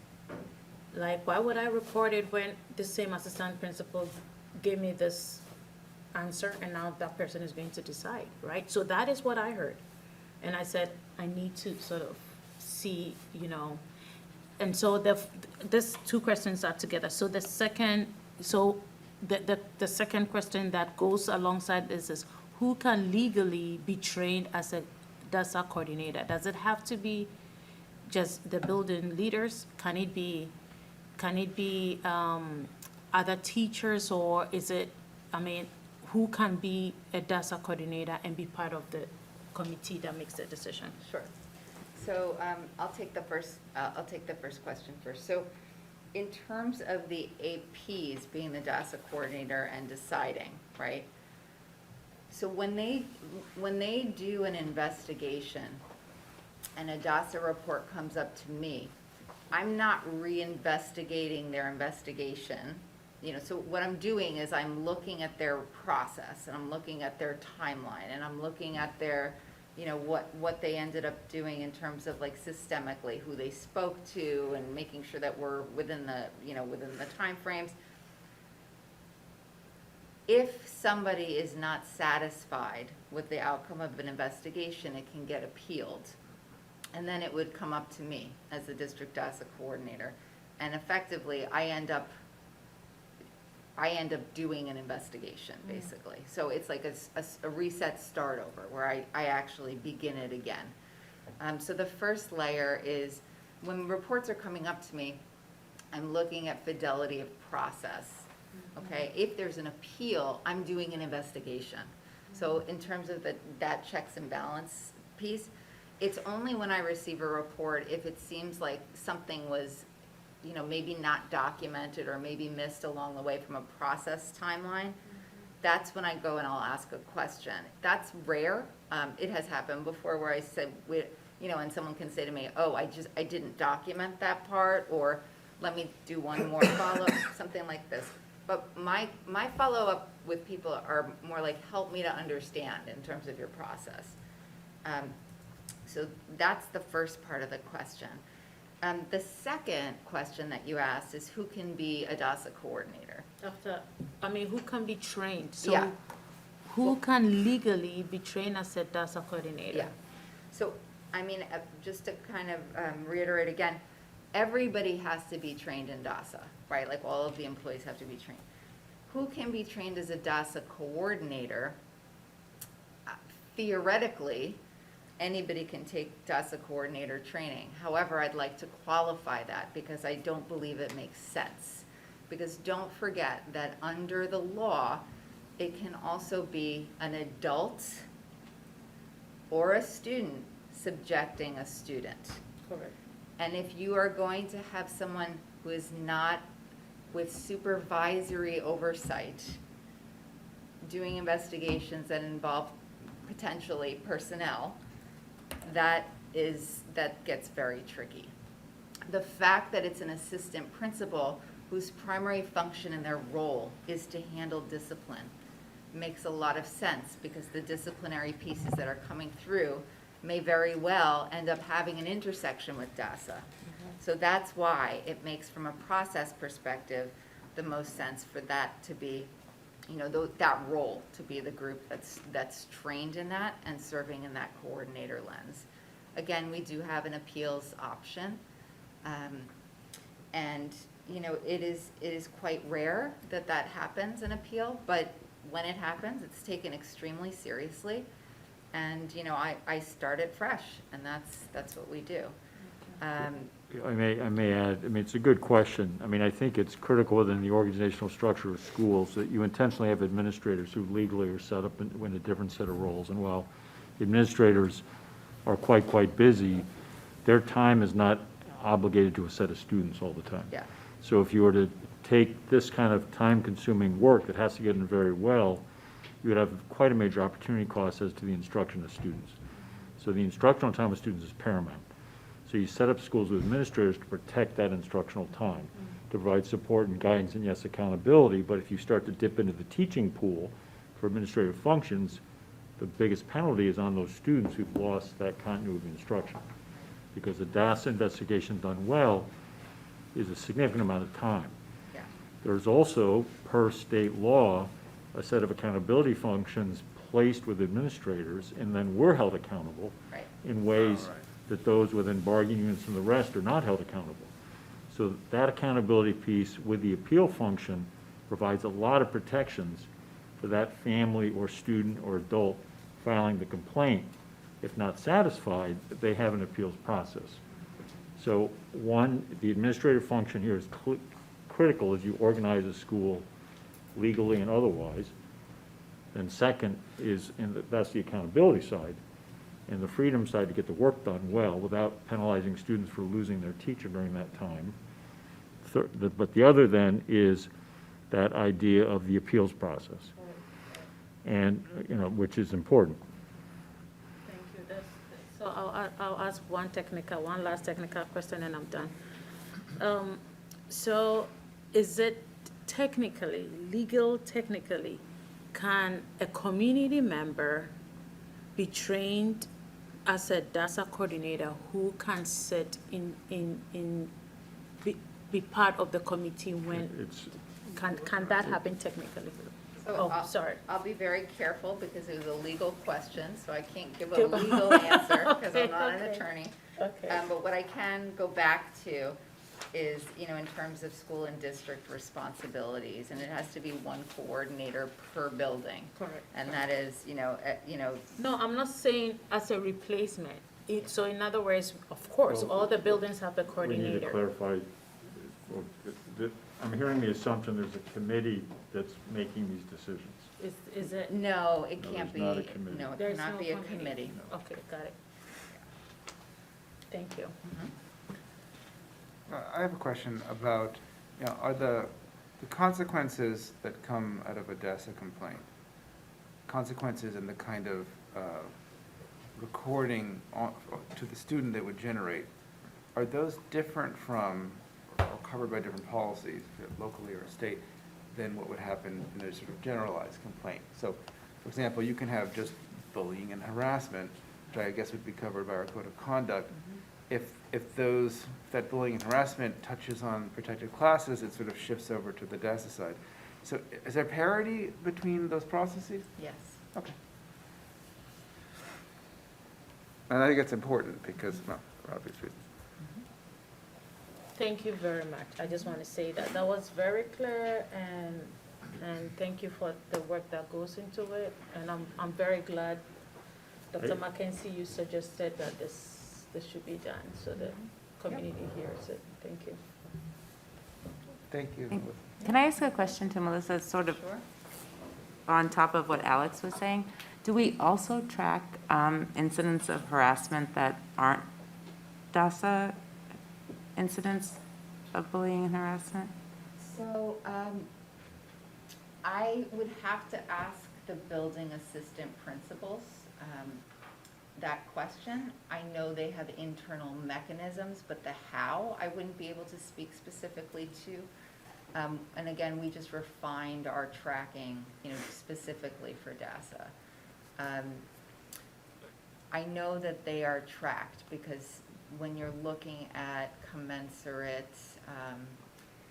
like, why would I report it when the same assistant principal gave me this answer and now that person is going to decide, right? So that is what I heard. And I said, I need to sort of see, and so this two questions are together. So the second question that goes alongside this is, who can legally be trained as a Dasa coordinator? Does it have to be just the building leaders? Can it be other teachers, or is it, who can be a Dasa coordinator and be part of the committee that makes the decision? Sure. So I'll take the first question first. So in terms of the APs being the Dasa coordinator and deciding, right? So when they do an investigation and a Dasa report comes up to me, I'm not reinvestigating their investigation. So what I'm doing is I'm looking at their process, and I'm looking at their timeline, and I'm looking at their, what they ended up doing in terms of like systemically, who they spoke to, and making sure that we're within the timeframes. If somebody is not satisfied with the outcome of an investigation, it can get appealed. And then it would come up to me as the district Dasa coordinator. And effectively, I end up doing an investigation, basically. So it's like a reset start over, where I actually begin it again. So the first layer is, when reports are coming up to me, I'm looking at fidelity of process. Okay, if there's an appeal, I'm doing an investigation. So in terms of that checks and balance piece, it's only when I receive a report if it seems like something was, maybe not documented or maybe missed along the way from a process timeline. That's when I go and I'll ask a question. That's rare. It has happened before where I said, and someone can say to me, oh, I didn't document that part, or let me do one more follow-up, something like this. But my follow-up with people are more like, help me to understand in terms of your process. So that's the first part of the question. The second question that you asked is, who can be a Dasa coordinator? Who can be trained? So Yeah. who can legally be trained as a Dasa coordinator? Yeah. So, just to kind of reiterate again, everybody has to be trained in Dasa, right? Like, all of the employees have to be trained. Who can be trained as a Dasa coordinator? Theoretically, anybody can take Dasa coordinator training. However, I'd like to qualify that, because I don't believe it makes sense. Because don't forget that under the law, it can also be an adult or a student subjecting a student. Correct. And if you are going to have someone who is not with supervisory oversight doing investigations that involve potentially personnel, that gets very tricky. The fact that it's an assistant principal whose primary function in their role is to handle discipline makes a lot of sense, because the disciplinary pieces that are coming through may very well end up having an intersection with Dasa. So that's why it makes, from a process perspective, the most sense for that to be, that role to be the group that's trained in that and serving in that coordinator lens. Again, we do have an appeals option, and it is quite rare that happens, an appeal, but when it happens, it's taken extremely seriously. And I start it fresh, and that's what we do. I may add, I mean, it's a good question. I mean, I think it's critical within the organizational structure of schools that you intentionally have administrators who legally are set up in a different set of roles. And while administrators are quite busy, their time is not obligated to a set of students all the time. Yeah. So if you were to take this kind of time-consuming work that has to get in very well, you would have quite a major opportunity cost as to the instruction of students. So the instructional time of students is paramount. So you set up schools with administrators to protect that instructional time, to provide support and guidance and, yes, accountability. But if you start to dip into the teaching pool for administrative functions, the biggest penalty is on those students who've lost that continuity of instruction. Because the Dasa investigation done well is a significant amount of time. Yeah. There's also, per state law, a set of accountability functions placed with administrators, and then we're held accountable Right. in ways that those within bargaining units and the rest are not held accountable. So that accountability piece with the appeal function provides a lot of protections for that family or student or adult filing the complaint. If not satisfied, they have an appeals process. So one, the administrative function here is critical as you organize a school legally and otherwise. And second is, that's the accountability side, and the freedom side to get the work done well without penalizing students for losing their teacher during that time. But the other then is that idea of the appeals process, and, which is important. Thank you. So I'll ask one last technical question and I'm done. So is it technically, can a community member be trained as a Dossa coordinator who can sit be part of the committee when, can that happen technically? So Oh, sorry. I'll be very careful because it was a legal question, so I can't give a legal answer because I'm not an Okay. attorney. Okay. But what I can go back to is, in terms of school and district responsibilities, and it has to be one coordinator per building. Correct. And that is, No, I'm not saying as a replacement. So in other words, of course, all the buildings have a We need to coordinator. clarify, I'm hearing the assumption there's a committee that's making these decisions. Is it? no, it No, can't be. there's not a committee. No, it There's cannot no be a committee. committee. Okay, got it. Thank you. I have a question about, are the consequences that come out of a Dasa complaint, consequences in the kind of recording to the student that would generate, are those different from or covered by different policies, locally or state, than what would happen in a sort of generalized complaint? So, for example, you can have just bullying and harassment, which I guess would be covered by our code of conduct. If that bullying and harassment touches on protected classes, it sort of shifts over to the Dasa side. So is there parity between those processes? Yes. Okay. And I think it's important because, well, for obvious reasons. Thank you very much. I just want to say that was very clear, and thank you for the work that goes into it. And I'm very glad, Dr. Mackenzie, you suggested that this should be done, so the community hears it. Thank you. Thank you. Can I ask a question to Melissa, sort of Sure. on top of what Alex was saying? Do we also track incidents of harassment that aren't Dasa incidents of bullying and harassment? So, I would have to ask the building assistant principals that question. I know they have internal mechanisms, but the how, I wouldn't be able to speak specifically to. And again, we just refined our tracking, specifically for Dasa. I know that they are tracked because when you're looking at commensurate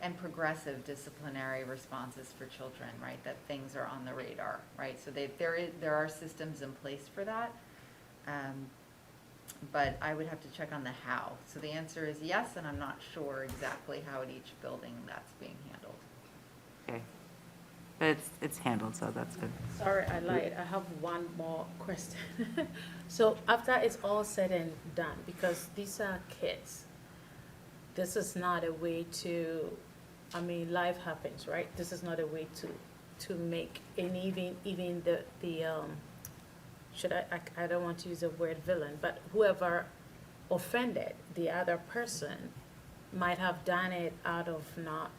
and progressive disciplinary responses for children, right, that things are on the radar, right? So there are systems in place for that. But I would have to check on the how. So the answer is yes, and I'm not sure exactly how at each building that's being handled. Okay. But it's handled, so that's good. Sorry, I lied. I have one more question. So after it's all said and done, because these are kids, this is not a way to, I mean, life happens, right? This is not a way to make, and even the I don't want to use the word villain, but whoever offended the other person might have done it out of not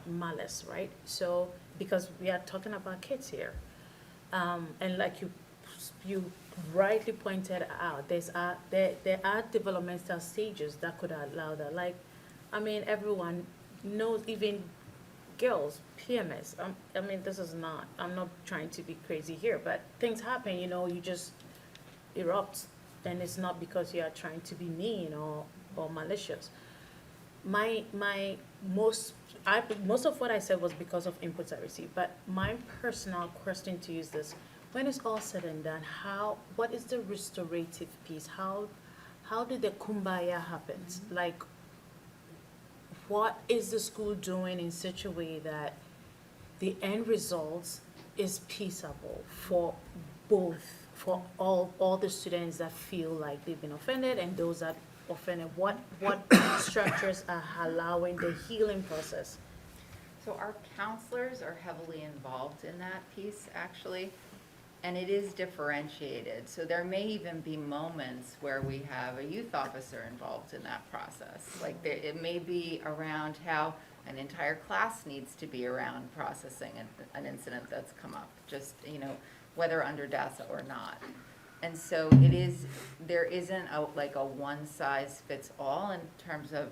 malice, right? So, because we are talking about kids here. And like you rightly pointed out, there are developmental stages that could allow that. Like, I mean, everyone knows, even girls, PMS. I mean, this is not, I'm not trying to be crazy here, but things happen, you know, you just erupt, and it's not because you are trying to be mean or malicious. Most of what I said was because of inputs I received, but my personal question to you is this: when it's all said and done, what is the restorative piece? How did the kumbaya happen? Like, what is the school doing in such a way that the end result is peaceable for both, for all the students that feel like they've been offended and those that offended? What structures are allowing the healing process? So our counselors are heavily involved in that piece, actually, and it is differentiated. So there may even be moments where we have a youth officer involved in that process. Like, it may be around how an entire class needs to be around processing an incident that's come up, just, you know, whether under Dasa or not. And so there isn't like a one-size-fits-all in terms of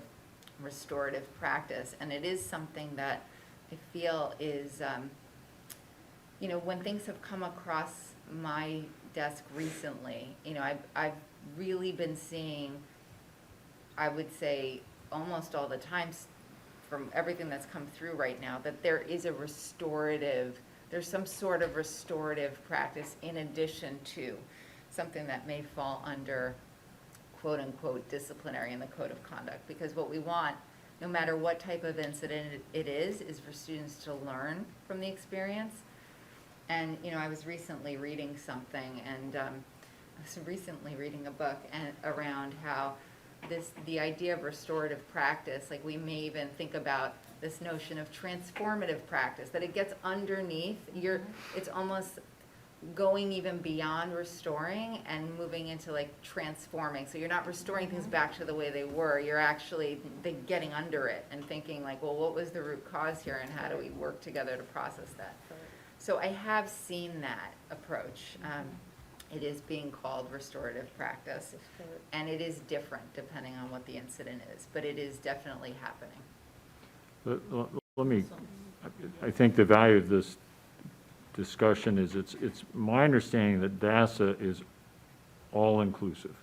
restorative practice. And it is something that I feel is, you know, when things have come across my desk recently, you know, I've really been seeing, I would say almost all the time from everything that's come through right now, that there is there's some sort of restorative practice in addition to something that may fall under quote-unquote disciplinary in the code of conduct. Because what we want, no matter what type of incident it is for students to learn from the experience. And, you know, I was recently reading something, and I was recently reading a book around how the idea of restorative practice, like we may even think about this notion of transformative practice, that it gets underneath, it's almost going even beyond restoring and moving into like transforming. So you're not restoring things back to the way they were, you're actually getting under it and thinking like, well, what was the root cause here and how do we work together to process that? So I have seen that approach. It is being called restorative practice, and it is different depending on what the incident is, but it is definitely happening. Let me, I think the value of this discussion is it's my understanding that Dasa is all-inclusive,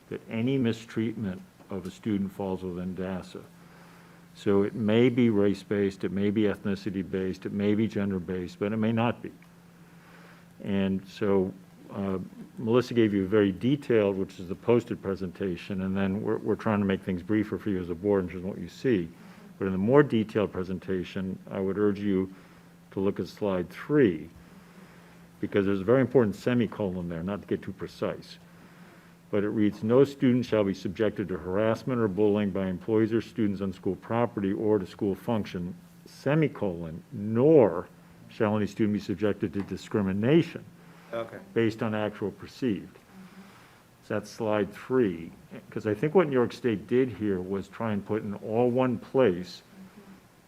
that any mistreatment of a student falls within Dasa. So it may be race-based, it may be ethnicity-based, it may be gender-based, but it may not be. And so Melissa gave you a very detailed, which is the posted presentation, and then we're trying to make things briefer for you as a board in terms of what you see. But in the more detailed presentation, I would urge you to look at slide 3, because there's a very important semicolon there, not to get too precise. But it reads, no student shall be subjected to harassment or bullying by employees or students on school property or to school function, semicolon, nor shall any student be subjected to discrimination based on actual perceived. So that's slide 3. Because I think what New York State did here was try and put in all one place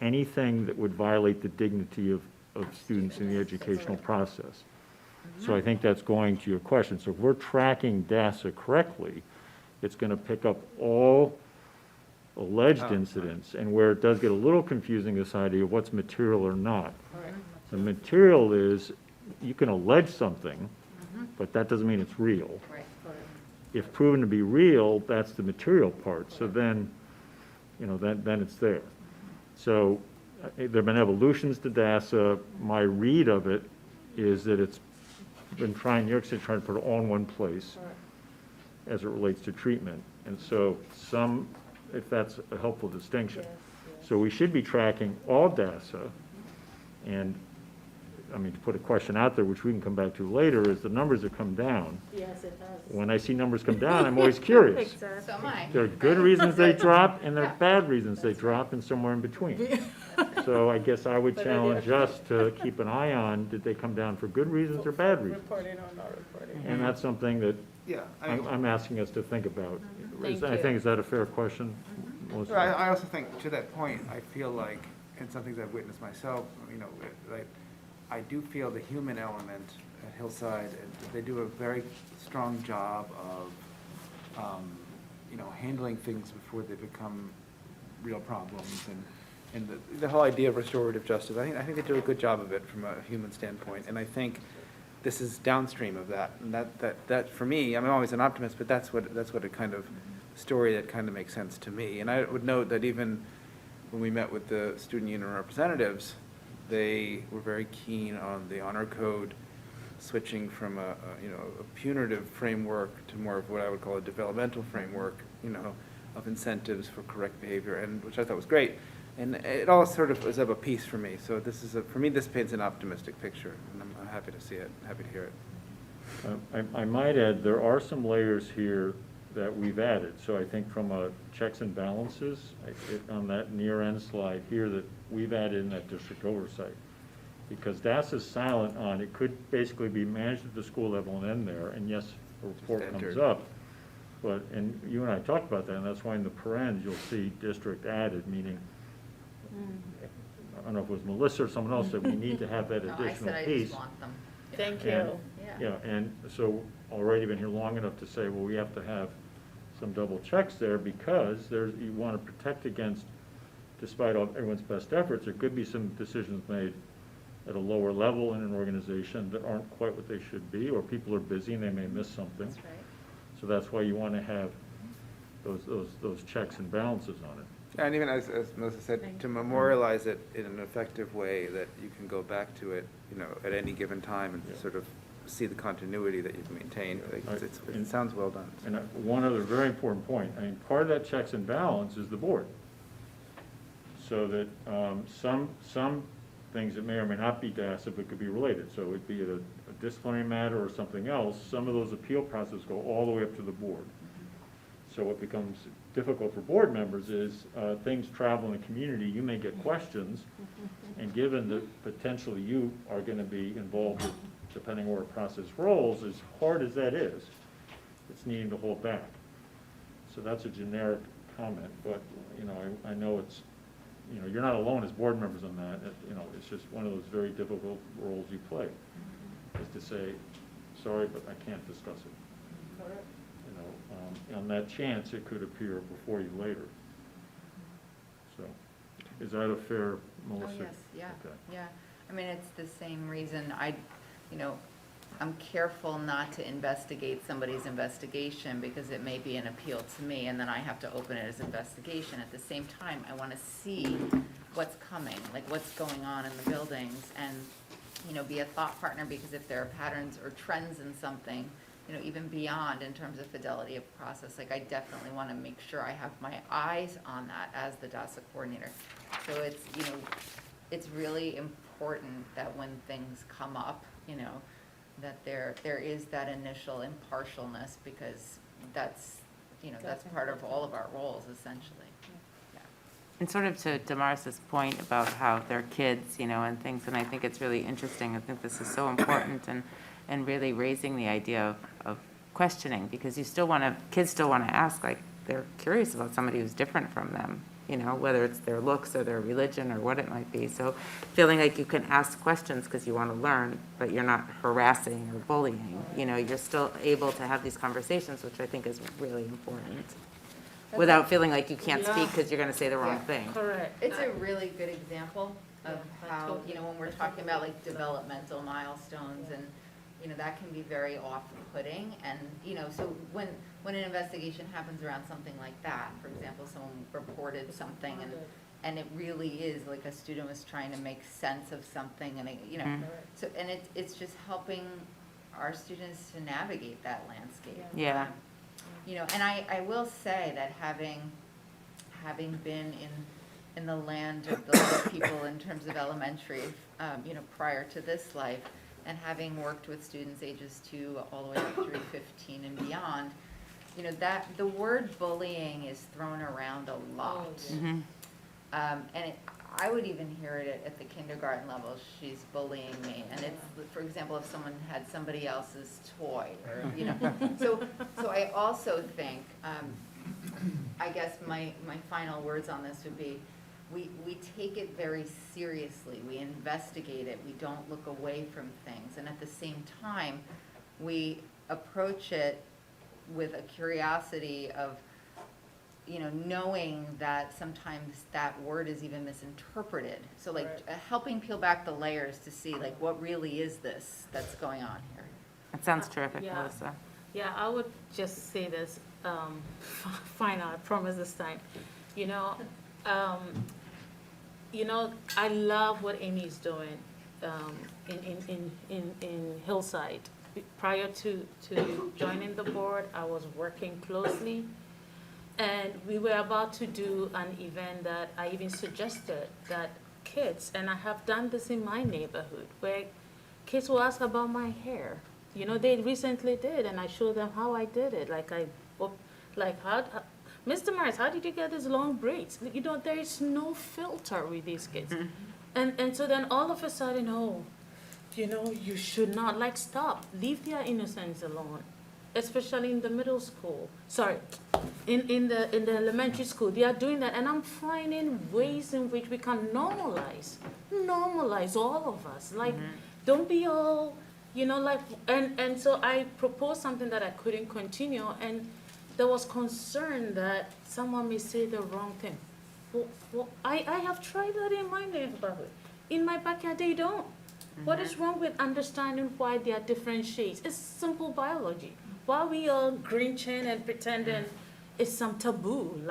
anything that would violate the dignity of students in the educational process. So I think that's going to your question. So if we're tracking Dasa correctly, it's going to pick up all alleged incidents, and where it does get a little confusing, this idea of what's material or not. The material is, you can allege something, but that doesn't mean it's real. Right. If proven to be real, that's the material part. So then, you know, then it's there. So there have been evolutions to Dasa. My read of it is that it's been New York City trying to put it all in one place as it relates to treatment. And so if that's a helpful distinction. So we should be tracking all Dasa, and I mean, to put a question out there, which we can come back to later, is the numbers that come down. Yes, it does. When I see numbers come down, I'm always curious. So am I. There are good reasons they drop, and there Yeah. are bad reasons they drop, and somewhere in between. So I guess I would challenge us to keep an eye on, did they come down for good reasons or bad reasons? Reporting or not reporting. And that's something that Yeah, I'm asking us to think about. Thank I you. think, is that a fair question, Melissa? I also think, to that point, I feel like, and some things I've witnessed myself, you know, like, I do feel the human element at Hillside, and they do a very strong job of, you know, handling things before they become real problems, and the whole idea of restorative justice, I think they do a good job of it from a human standpoint, and I think this is downstream of that, and that for me, I'm always an optimist, but that's what a kind of story that kind of makes sense to me. And I would note that even when we met with the student union representatives, they were very keen on the honor code switching from a punitive framework to more of what I would call a developmental framework, you know, of incentives for correct behavior, and which I thought was great. And it all sort of is of a piece for me. So this is for me, this paints an optimistic picture, and I'm happy to see it, happy to hear it. I might add, there are some layers here that we've added. So I think from a checks and balances, on that near end slide here, that we've added in that district oversight. Because DAS is silent on, it could basically be managed at the school level and end there, and yes, a report comes up. But, and you and I talked about that, and that's why in the parens, you'll see district added, meaning, I don't know if it was Melissa or someone else, that we need to have that No, additional I said I piece. just want them. Thank And- you. Yeah, and so already been here long enough to say, well, we have to have some double checks there, because there's, you want to protect against, despite everyone's best efforts, there could be some decisions made at a lower level in an organization that aren't quite what they should be, or people are busy and they may miss something. That's right. So that's why you want to have those checks and balances on it. And even as Melissa said, to memorialize it in an effective way that you can go back to it, you know, at any given time and sort of see the continuity that you've maintained. It sounds well done. And one other very important point, I mean, part of that checks and balance is the board. So that some things that may or may not be DASA, but could be related. So it'd be a disciplinary matter or something else. Some of those appeal processes go all the way up to the board. So what becomes difficult for board members is things travel in the community, you may get questions, and given that potentially you are going to be involved with, depending where a process rolls, as hard as that is, it's needing to hold back. So that's a generic comment, but, you know, I know it's, you know, you're not alone as board members on that. You know, it's just one of those very difficult roles you play, is to say, sorry, but I can't discuss it. You know, on that chance, it could appear before you later. So, is that a fair, Melissa? Oh, yes, yeah, Okay. yeah. I mean, it's the same reason I'm careful not to investigate somebody's investigation, because it may be an appeal to me, and then I have to open it as investigation. At the same time, I want to see what's coming, like what's going on in the buildings, and, you know, be a thought partner, because if there are patterns or trends in something, you know, even beyond in terms of fidelity of process, like I definitely want to make sure I have my eyes on that as the Dossa coordinator. So it's, you know, it's really important that when things come up, you know, that there is that initial impartialness, because that's, you know, that's part of all of our roles, essentially. Yeah. And sort of to Damaris's point about how they're kids, you know, and things, and I think it's really interesting. I think this is so important, and really raising the idea of questioning, because kids still want to ask, like, they're curious about somebody who's different from them, you know, whether it's their looks or their religion or what it might be. So feeling like you can ask questions because you want to learn, but you're not harassing or bullying, you know, you're still able to have these conversations, which I think is really important, without feeling like you can't speak because you're going to say the wrong thing. Correct. It's a really good example of how, you know, when we're talking about like developmental milestones, and, you know, that can be very off-putting. And, you know, so when an investigation happens around something like that, for example, someone reported something, and it really is like a student was trying to make sense of something, and, you know, so, and it's just helping our students to navigate that landscape. Yeah. You know, and I will say that having been in the land of the little people in terms of elementary, prior to this life, and having worked with students ages 2 all the way up through 15 and beyond, that the word bullying is thrown around a lot. I would even hear it at the kindergarten level, she's bullying me. And it's, for example, if someone had somebody else's toy, or, So I also think, I guess my final words on this would be, we take it very seriously. We investigate it. We don't look away from things. And at the same time, we approach it with a curiosity of, knowing that sometimes that word is even misinterpreted. So helping peel back the layers to see what really is this that's going on here. That sounds terrific, Yeah. Melissa. Yeah, I would just say this, fine, I promise this time. I love what Amy's doing in Hillside. Prior to joining the board, I was working closely, and we were about to do an event that I even suggested that kids, and I have done this in my neighborhood, where kids will ask about my hair. They recently did, and I showed them how I did it. How, Mr. Morris, how did you get these long braids? There is no filter with these kids. And so then all of a sudden, you should not, stop, leave their innocence alone, especially in the middle school. Sorry, in the elementary school, they are doing that, and I'm finding ways in which we can normalize all of us. Don't be all, and so I proposed something that I couldn't continue, and there was concern that someone may say the wrong thing. Well, I have tried that in my neighborhood. In my backyard, they don't. What is wrong with understanding why there are different shades? It's simple biology. Why we all grinching and pretending it's some taboo,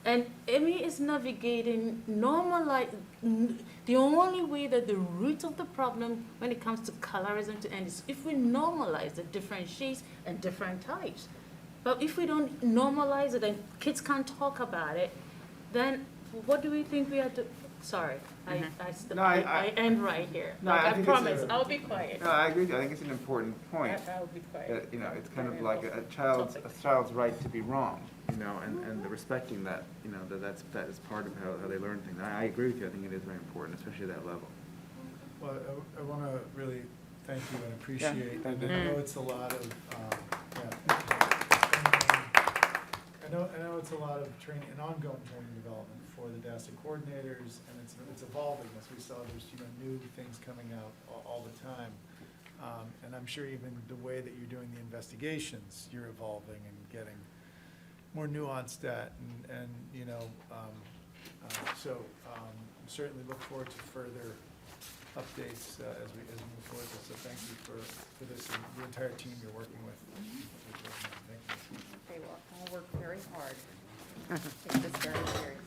And Amy is navigating the only way that the root of the problem when it comes to colorism to end is if we normalize the different shades and different types. But if we don't normalize it and kids can't talk about it, then what do we think we are doing? Sorry, I end right here. No, I I think promise, I'll be quiet. No, I agree with you. I think it's an important point. I'll be quiet. That, it's kind of like a child's right to be wrong, and the respecting that, that is part of how they learn things. I agree with you. I think it is very important, especially at that level. Well, I want to really thank you and appreciate, and I know it's a lot of, I know it's a lot of training and ongoing training development for the Dossa Coordinators, and it's evolving as we saw. There's new things coming out all the time, and I'm sure even the way that you're doing the investigations, you're evolving and getting more nuanced at, and certainly look forward to further updates as we move forward. So thank you for this and the entire team you're working with. Thank you. They will all work very hard. Take this very seriously.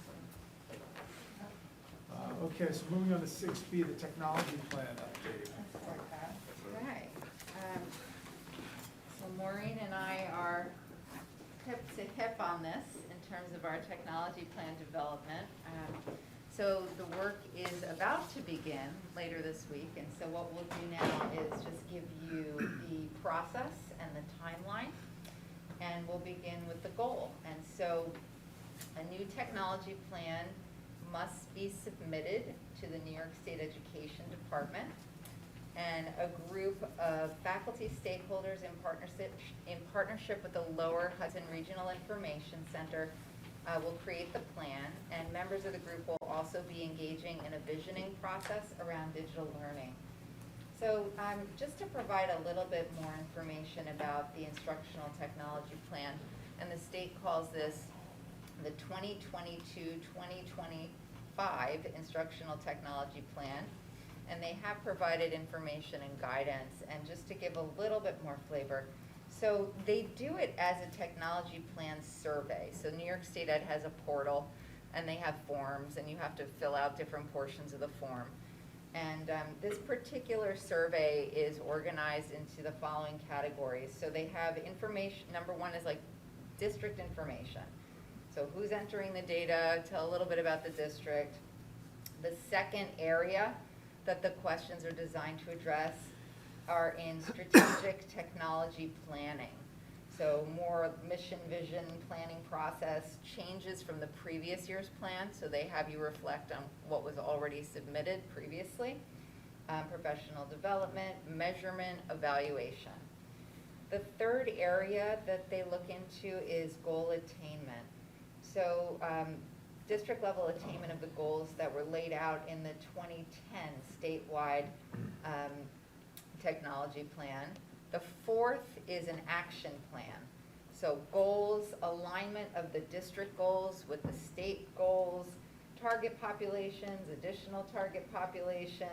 Okay, so moving on to 6B, the technology plan update. Okay. So Maureen and I are hip to hip on this in terms of our technology plan development. So the work is about to begin later this week, and so what we'll do now is just give you the process and the timeline, and we'll begin with the goal. And so a new technology plan must be submitted to the New York State Education Department, and a group of faculty stakeholders in partnership with the Lower Hudson Regional Information Center will create the plan, and members of the group will also be engaging in a visioning process around digital learning. So just to provide a little bit more information about the instructional technology plan, and the state calls this the 2022-2025 instructional technology plan, and they have provided information and guidance. And just to give a little bit more flavor, so they do it as a technology plan survey. So New York State Ed has a portal, and they have forms, and you have to fill out different portions of the form. And this particular survey is organized into the following categories. So they have information. Number one is district information. So who's entering the data, tell a little bit about the district. The second area that the questions are designed to address are in strategic technology planning. So more mission, vision, planning process, changes from the previous year's plan, so they have you reflect on what was already submitted previously. Professional development, measurement, evaluation. The third area that they look into is goal attainment. So district level attainment of the goals that were laid out in the 2010 statewide technology plan. The fourth is an action plan. So goals, alignment of the district goals with the state goals, target populations, additional target populations,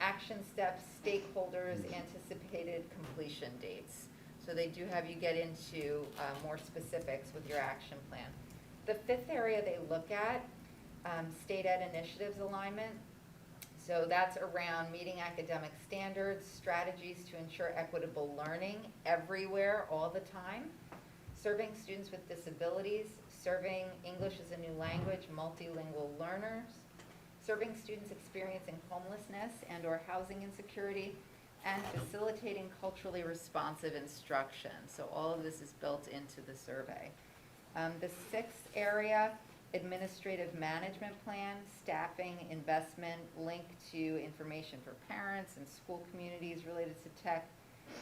action steps, stakeholders, anticipated completion dates. So they do have you get into more specifics with your action plan. The fifth area they look at, state ed initiatives alignment. So that's around meeting academic standards, strategies to ensure equitable learning everywhere, all the time, serving students with disabilities, serving English as a new language, multilingual learners, serving students experiencing homelessness and or housing insecurity, and facilitating culturally responsive instruction. So all of this is built into the survey. The sixth area, administrative management plan, staffing, investment, linked to information for parents and school communities related to tech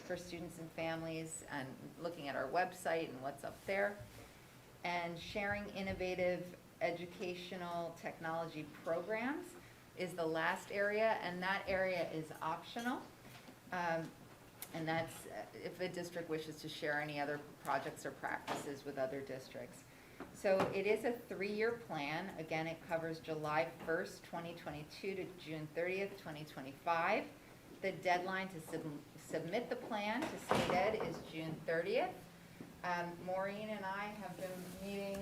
for students and families, and looking at our website and what's up there. And sharing innovative educational technology programs is the last area, and that area is optional. And that's if a district wishes to share any other projects or practices with other districts. So it is a 3-year plan. Again, it covers July 1st, 2022 to June 30th, 2025. The deadline to submit the plan to state ed is June 30th. Maureen and I have been meeting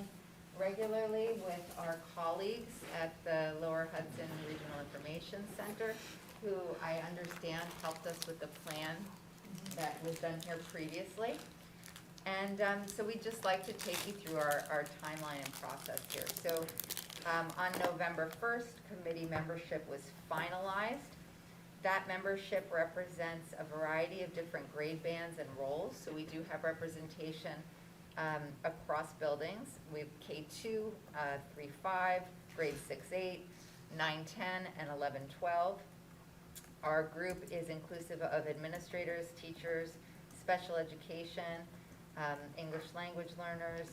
regularly with our colleagues at the Lower Hudson Regional Information Center, who I understand helped us with the plan that was done here previously. And so we'd just like to take you through our timeline and process here. So on November 1st, committee membership was finalized. That membership represents a variety of different grade bands and roles. So we do have representation across buildings. We have K2, 3-5, grade 6-8, 9-10, and 11-12. Our group is inclusive of administrators, teachers, special education, English language learners,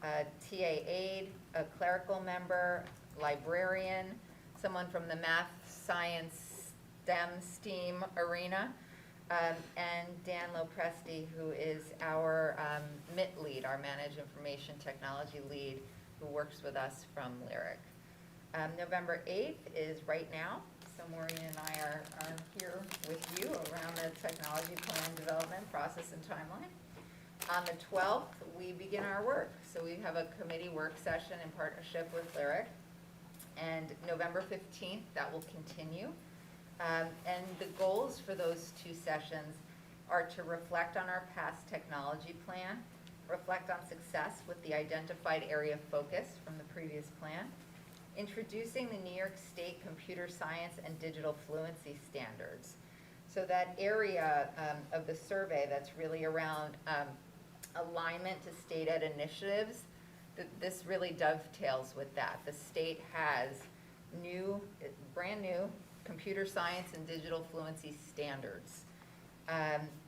TA aide, a clerical member, librarian, someone from the math, science, STEM arena, and Dan Lopresti, who is our MIT lead, our Managed Information Technology lead, who works with us from Lyric. November 8th is right now. So Maureen and I are here with you around the technology plan development process and timeline. On the 12th, we begin our work. So we have a committee work session in partnership with Lyric. And November 15th, that will continue. And the goals for those 2 sessions are to reflect on our past technology plan, reflect on success with the identified area of focus from the previous plan, introducing the New York State Computer Science and Digital Fluency Standards. So that area of the survey that's really around alignment to state ed initiatives, this really dovetails with that. The state has brand new computer science and digital fluency standards.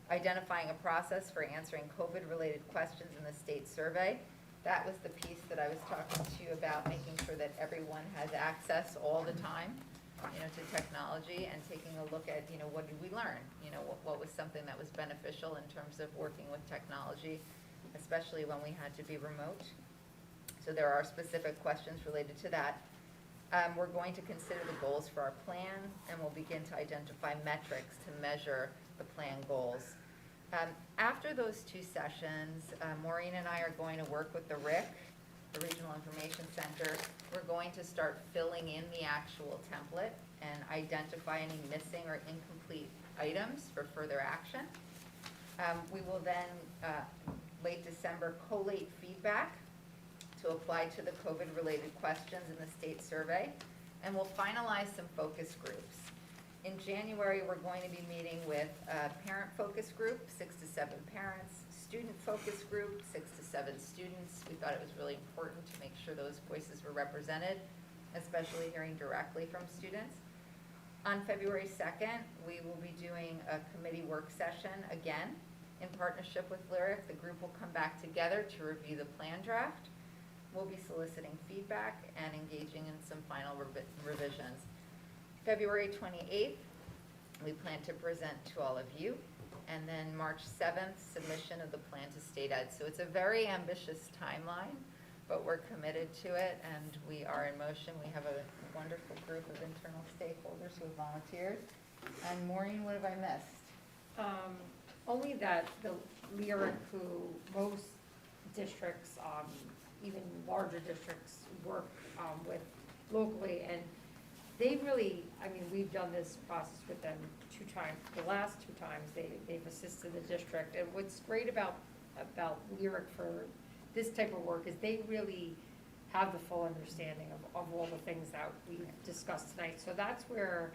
Identifying a process for answering COVID-related questions in the state survey. That was the piece that I was talking to you about, making sure that everyone has access all the time, to technology, and taking a look at, what did we learn? What was something that was beneficial in terms of working with technology, especially when we had to be remote. So there are specific questions related to that. We're going to consider the goals for our plan, and we'll begin to identify metrics to measure the plan goals. After those 2 sessions, Maureen and I are going to work with the RIC, the Regional Information Center. We're going to start filling in the actual template and identify any missing or incomplete items for further action. We will then, late December, collate feedback to apply to the COVID-related questions in the state survey, and we'll finalize some focus groups. In January, we're going to be meeting with a parent focus group, 6 to 7 parents, student focus group, 6 to 7 students. We thought it was really important to make sure those voices were represented, especially hearing directly from students. On February 2nd, we will be doing a committee work session again in partnership with Lyric. The group will come back together to review the plan draft. We'll be soliciting feedback and engaging in some final revisions. February 28th, we plan to present to all of you. And then March 7th, submission of the plan to state ed. So it's a very ambitious timeline, but we're committed to it and we are in motion. We have a wonderful group of internal stakeholders who have volunteered. And Maureen, what have I missed? Only that the Lyric, who most districts, even larger districts, work with locally, and they really, I mean, we've done this process with them 2 times. The last 2 times, they've assisted the district. And what's great about Lyric for this type of work is they really have the full understanding of all the things that we've discussed tonight. So that's where,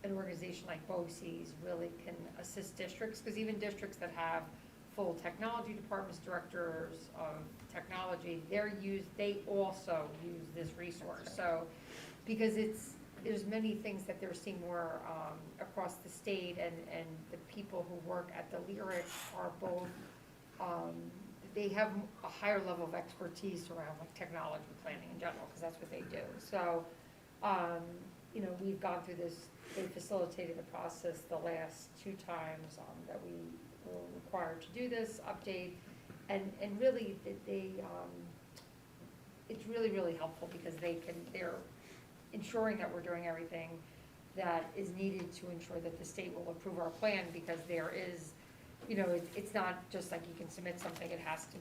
an organization like BOCES really can assist districts, because even districts that have full technology departments, directors of technology, they also use this resource. So, because there's many things that they're seeing more across the state, and the people who work at the Lyric are both, they have a higher level of expertise around like technology planning in general, because that's what they do. So, we've gone through this, they facilitated the process the last 2 times that we were required to do this update, and really, it's really, really helpful because they're ensuring that we're doing everything that is needed to ensure that the state will approve our plan, because there is, it's not just like you can submit something, it has to,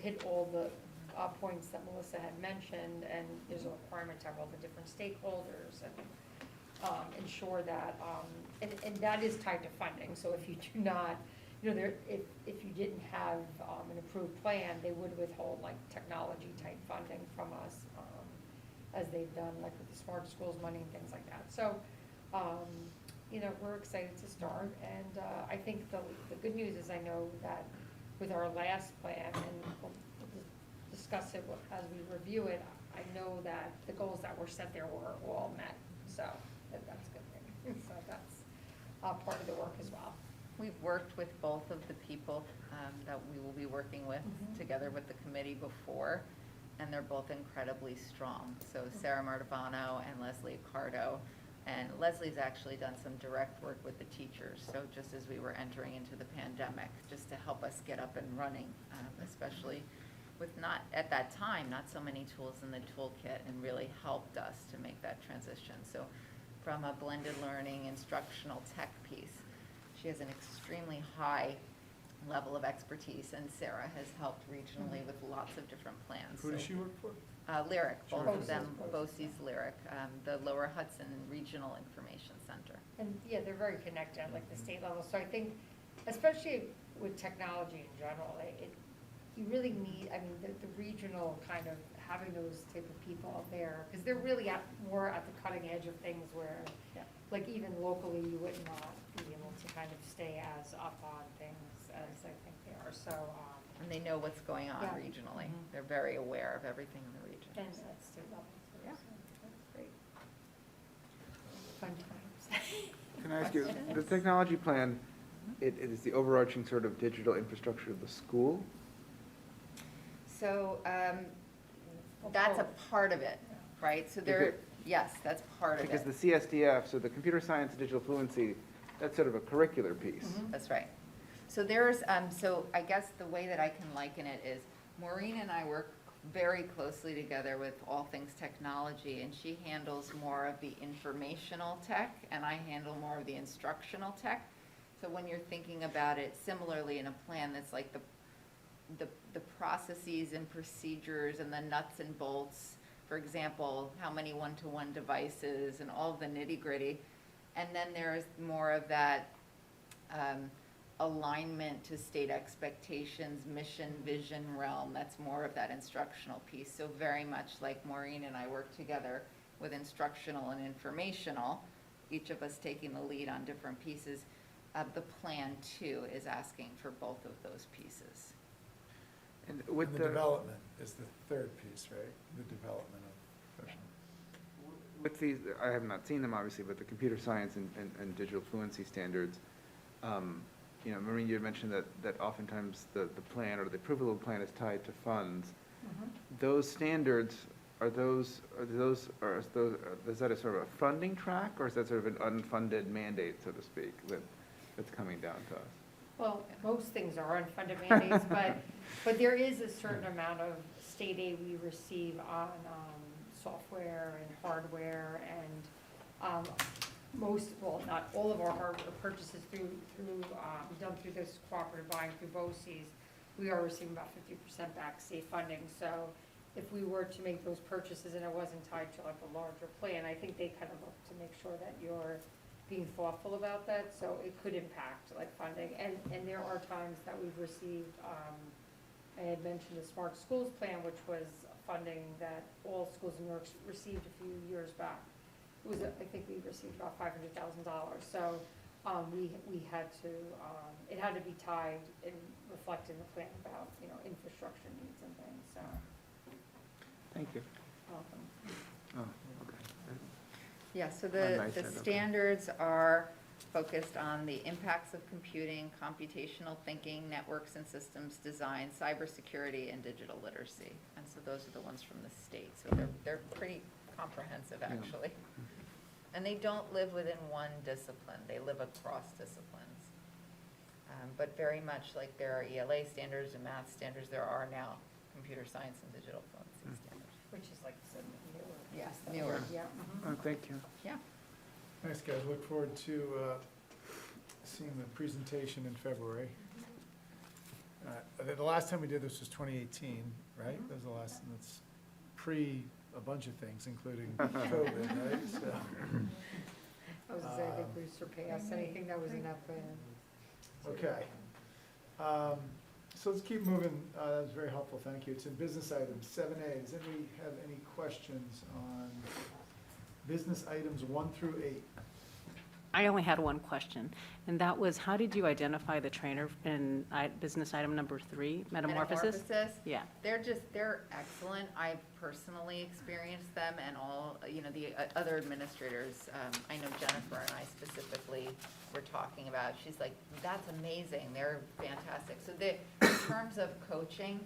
hit all the points that Melissa had mentioned, and there's a requirement to have all the different stakeholders and ensure that, and that is tied to funding. So if you do not, if you didn't have an approved plan, they would withhold like technology type funding from us, as they've done like with the Smart Schools money and things like that. So, we're excited to start, and I think the good news is I know that with our last plan, and we'll discuss it as we review it, I know that the goals that were set there were all met, so that's a good thing. So that's part of the work as well. We've worked with both of the people that we will be working with together with the committee before, and they're both incredibly strong. So Sarah Martivano and Leslie Cardo. And Leslie's actually done some direct work with the teachers, so just as we were entering into the pandemic, just to help us get up and running, especially with not, at that time, not so many tools in the toolkit, and really helped us to make that transition. So from a blended learning instructional tech piece, she has an extremely high level of expertise, and Sarah has helped regionally with lots of different plans. Who does she work for? Lyric, both Sure. of them, BOCES. BOCES Lyric, the Lower Hudson Regional Information Center. And yeah, they're very connected at like the state level. So I think, especially with technology in general, you really need, the regional kind of having those type of people there, because they're really more at the cutting edge of things where, like even locally, you would not be able to kind of stay as up on things as I think they are. So. And they know what's going on Yeah. regionally. They're very aware of everything in the region. And at state level, so yeah, that's great. Fun times. Can I ask you, the technology plan, it is the overarching sort of digital infrastructure of the school? So that's a part of it, right? So there, yes, that's part of it. Because the CSDF, so the computer science and digital fluency, that's sort of a curricular piece. That's right. So there's, so I guess the way that I can liken it is Maureen and I work very closely together with all things technology, and she handles more of the informational tech, and I handle more of the instructional tech. So when you're thinking about it similarly in a plan, that's like the processes and procedures and the nuts and bolts, for example, how many one-to-one devices and all of the nitty-gritty. And then there's more of that alignment to state expectations, mission, vision realm, that's more of that instructional piece. So very much like Maureen and I work together with instructional and informational, each of us taking the lead on different pieces. The plan too is asking for both of those pieces. And And with the development is the third piece, right? The development of professional. With these, I have not seen them obviously, but the computer science and digital fluency standards, you know, Maureen, you had mentioned that oftentimes the plan or the approval of the plan is tied to funds. Those standards, is that a sort of a funding track, or is that sort of an unfunded mandate, so to speak, that's coming down to us? Well, most things are unfunded mandates, but there is a certain amount of state aid we receive on software and hardware, and most, well, not all of our hardware purchases done through this cooperative buying through BOCES, we are receiving about 50% back state funding. So if we were to make those purchases and it wasn't tied to like a larger plan, I think they kind of look to make sure that you're being thoughtful about that, so it could impact like funding. And there are times that we've received, I had mentioned the Smart Schools Plan, which was funding that all schools in New York received a few years back. It was, I think we received about $500,000. So we had to, it had to be tied and reflected in the plan about, you know, infrastructure needs and things, so. Thank you. Welcome. Oh, okay. Yeah, so On the my side, okay. standards are focused on the impacts of computing, computational thinking, networks and systems design, cybersecurity, and digital literacy. And so those are the ones from the state. So they're pretty comprehensive, Yeah. actually. And they don't live within one discipline. They live across disciplines. But very much like there are ELA standards and math standards, there are now computer science and digital fluency standards. Which is like I said, newer. Yes, Just that newer. word, yeah. Oh, thank you. Yeah. Thanks, guys. Look forward to seeing the presentation in February. The last time we did this was 2018, right? That was the last, and it's pre a bunch of things, including COVID, right? So, I was gonna say, I think we surpassed anything that was in that plan. okay. So let's keep moving. That was very helpful. Thank you. It's in business items 7A. Does anybody have any questions on business items 1 through 8? I only had one question, and that was, how did you identify the trainer in business item number 3, metamorphosis? Yeah. They're excellent. I've personally experienced them, and all, you know, the other administrators, I know Jennifer and I specifically were talking about, she's like, that's amazing, they're fantastic. So in terms of coaching,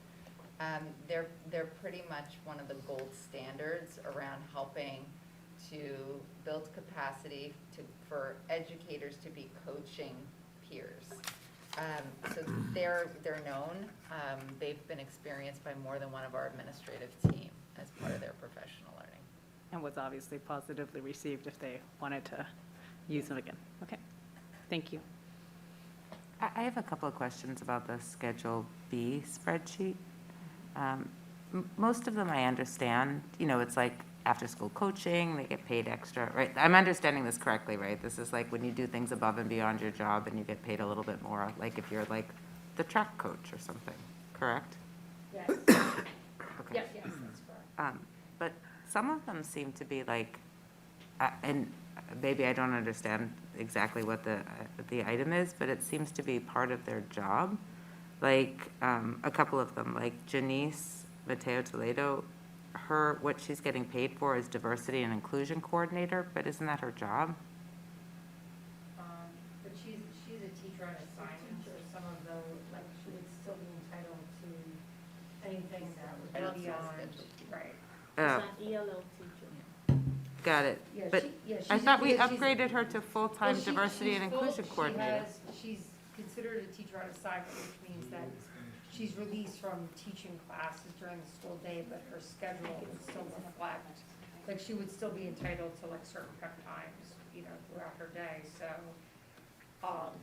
they're pretty much one of the gold standards around helping to build capacity for educators to be coaching peers. So they're known. They've been experienced by more than one of our administrative team as part of their professional learning. And was obviously positively received if they wanted to use them again. Okay, thank you. I have a couple of questions about the Schedule B spreadsheet. Most of them I understand, you know, it's like after-school coaching, they get paid extra, right? I'm understanding this correctly, right? This is like when you do things above and beyond your job and you get paid a little bit more, like if you're like the track coach or something, correct? Yes. Okay. Yes, that's correct. But some of them seem to be like, and maybe I don't understand exactly what the item is, but it seems to be part of their job. Like a couple of them, like Janice Mateo Toledo, what she's getting paid for is diversity and inclusion coordinator, but isn't that her job? But she's a teacher on assignment, or some of the, like, she would still be entitled to anything that I don't would be see a beyond, schedule. right. Oh, ELL teacher. got it. Yeah, But she's I thought we because she's- upgraded her to full-time well, diversity she's and full- inclusion coordinator. She's considered a teacher on assignment, which means that she's released from teaching classes during the school day, but her schedule would still reflect, like, she would still be entitled to like certain prep times, you know, throughout her day, so,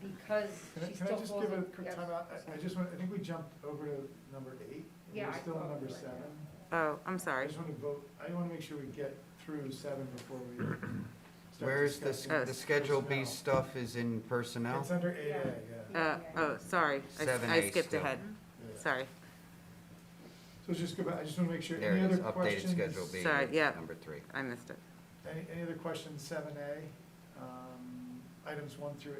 because she Can I still just falls give a in- quick yes, time out? I sorry. just want, I think we jumped over to number 8. Yeah, We're I still on thought number we were, 7. Oh, I'm I sorry. just want to vote, I want to make sure we get through 7 before we Where's discussing the Schedule B personnel. stuff is in personnel? It's under 8A, yeah. Sorry, I 7A skipped still. ahead, Yeah. sorry. So let's just go back, I just want to make sure, There any it is, other updated questions? Schedule B, Sorry, yeah. number 3. I missed it. Any other questions, 7A, items 1 through 8?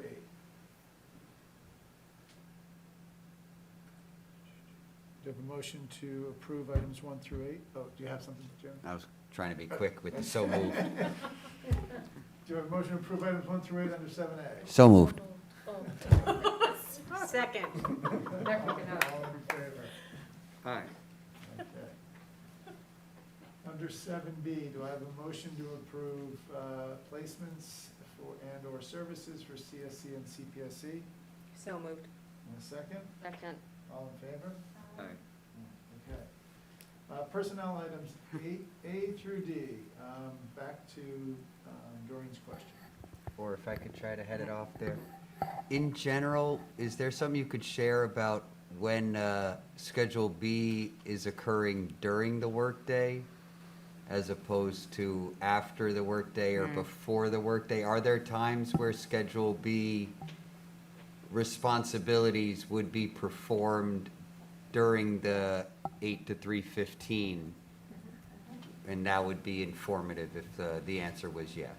Do you have a motion to approve items 1 through 8? Oh, do you have something, Jim? I was trying to be quick with the so moved. Do you have a motion to approve items 1 through 8 under 7A? So moved. Second. All in favor? Aye. Okay. Under 7B, do I have a motion to approve placements for and/or services for CSC and CPSC? So moved. In a second? Second. All in favor? Aye. Okay. Personnel items A through D. Back to Doreen's question. Or if I could try to head it off there. In general, is there something you could share about when Schedule B is occurring during the workday as opposed to after the workday or before the workday? Are there times where Schedule B responsibilities would be performed during the 8 to 3:15? And that would be informative if the answer was yes.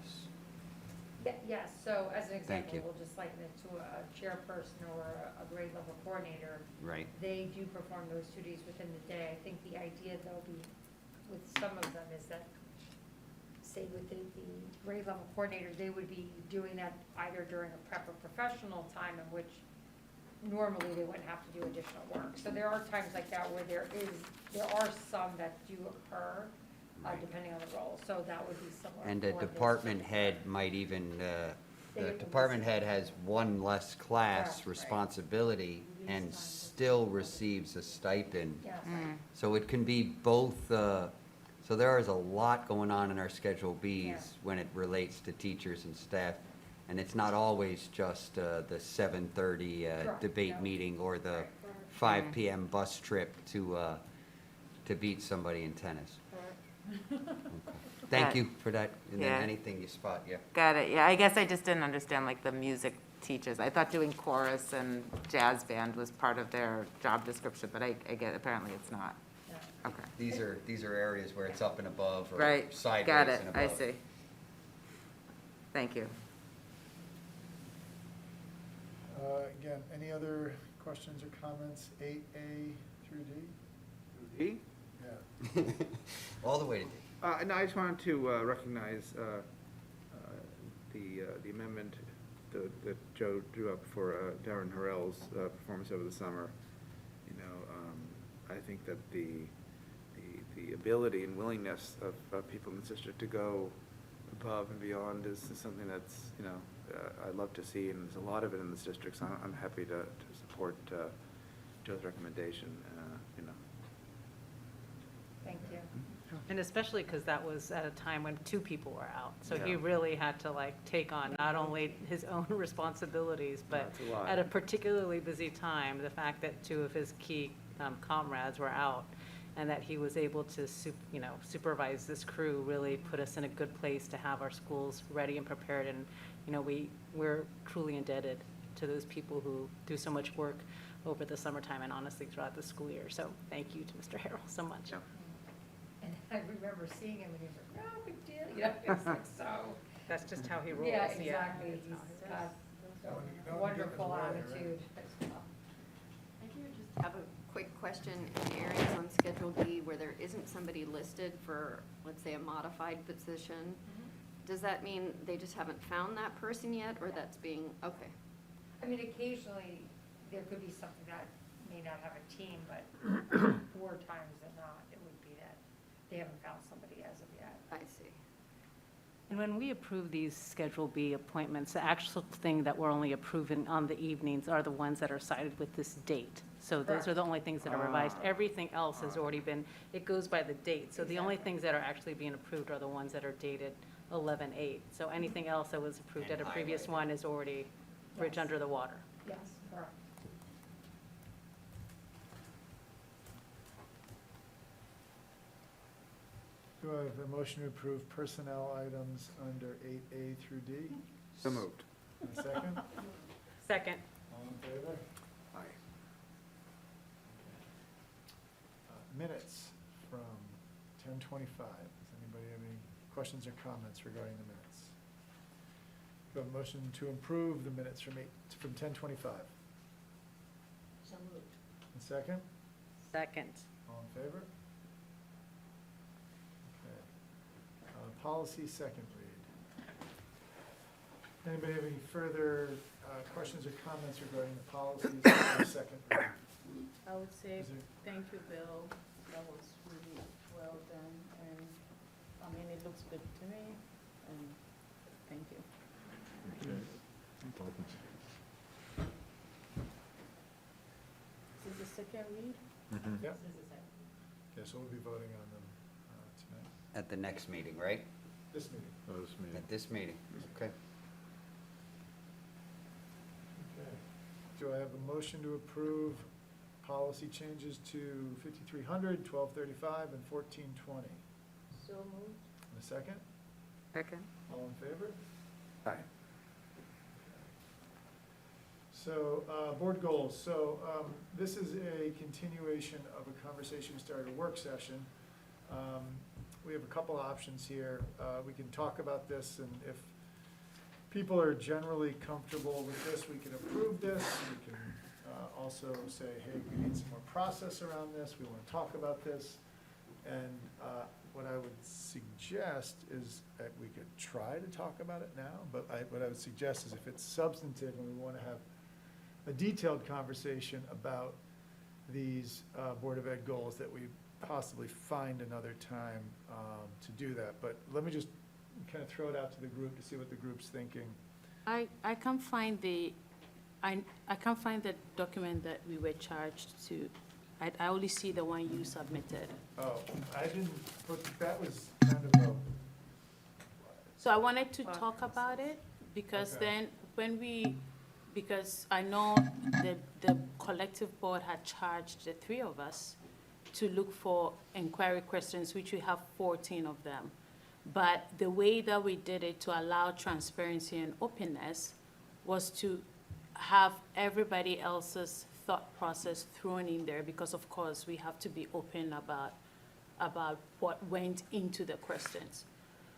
Yes, so as an Thank example, you. we'll just liken it to a chairperson or a grade level coordinator. Right. They do perform those duties within the day. I think the idea though with some of them is that, say with the grade level coordinator, they would be doing that either during a prep or professional time in which normally they wouldn't have to do additional work. So there are times like that where there are some that do occur, depending on the role, so that would be similar. And the for this. department head might even, They the would department listen. head has one less class Correct, right. responsibility and still receives a stipend. Yes. So it can be both, so there is a lot going on in our Schedule Bs Yeah. when it relates to teachers and staff. And it's not always just the 7:30 Correct, debate no. meeting or the Right. 5 PM bus trip to beat somebody in tennis. Thank Got- you for that, and then Yeah. anything you spot, yeah. Got it, yeah, I guess I just didn't understand like the music teachers. I thought doing chorus and jazz band was part of their job description, but I get, apparently it's not. Yeah. Okay, These are areas where it's up and above or right, sideways got it, and above. I see. Thank you. Again, any other questions or comments, 8A through D? E? Yeah. All the way to D. No, I just wanted to recognize the amendment that Joe drew up for Darren Harrell's performance over the summer. You know, I think that the ability and willingness of people in the district to go above and beyond is something that's, you know, I love to see, and there's a lot of it in this district, so I'm happy to support Joe's recommendation, you know. Thank you. And especially because that was at a time when 2 people were out. So he Yeah. really had to like take on not only his own responsibilities, but That's a lot. at a particularly busy time, the fact that 2 of his key comrades were out and that he was able to supervise this crew really put us in a good place to have our schools ready and prepared. And, you know, we're truly indebted to those people who do so much work over the summertime and honestly throughout the school year. So thank you to Mr. Harrell so much. Yeah. And I remember seeing him and he was like, oh, big deal, you know, it's like so. That's just how he rolls. Yeah, exactly. That's He's how he got rolls. No a one can get wonderful in his way, right? attitude as well. I do just have a quick question. In areas on Schedule B where there isn't somebody listed for, let's say, a modified position, does that mean they just haven't found that person yet, or that's being, okay? I mean, occasionally, there could be something that may not have a team, but more times than not, it would be that they haven't found somebody as of yet. I see. And when we approve these Schedule B appointments, the actual thing that we're only approving on the evenings are the ones that are cited with this date. So those are the only things that are revised. Everything else has already been, it goes by the date. So the only things that are actually being approved are the ones that are dated 11/8. So anything else that was approved at a previous one is already bridge under the water. Yes, correct. Do I have a motion to approve personnel items under 8A through D? So moved. And a second? Second. All in favor? Aye. Minutes from 10:25. Does anybody have any questions or comments regarding the minutes? Do I have a motion to approve the minutes from 10:25? So moved. And second? Second. All in favor? Okay. Policy second read. Anybody have any further questions or comments regarding the policies for second read? I would say, Is there- thank you, Bill. That was really well done, and, I mean, it looks good to me, and thank you. Is this the second read? Yep. This is the second. Okay, so we'll be voting on them tonight. At the next meeting, right? This meeting. At this meeting, okay. Okay. Do I have a motion to approve policy changes to 5300, 1235, and 1420? So moved. And a second? Second. All in favor? Aye. So, board goals. So, this is a continuation of a conversation we started at a work session. We have a couple options here. We can talk about this, and if people are generally comfortable with this, we can approve this. We can also say, hey, we need some more process around this. We want to talk about this. And what I would suggest is that we could try to talk about it now, but what I would suggest is if it's substantive and we want to have a detailed conversation about these Board of Ed goals, that we possibly find another time to do that. But let me just kind of throw it out to the group to see what the group's thinking. I can't find I can't find the document that we were charged to. I only see the one you submitted. Oh, I didn't put, that was kind of a, So I wanted to talk about it, because Okay. then because I know the collective board had charged the three of us to look for inquiry questions, which we have 14 of them. But the way that we did it to allow transparency and openness was to have everybody else's thought process thrown in there, because of course we have to be open about what went into the questions.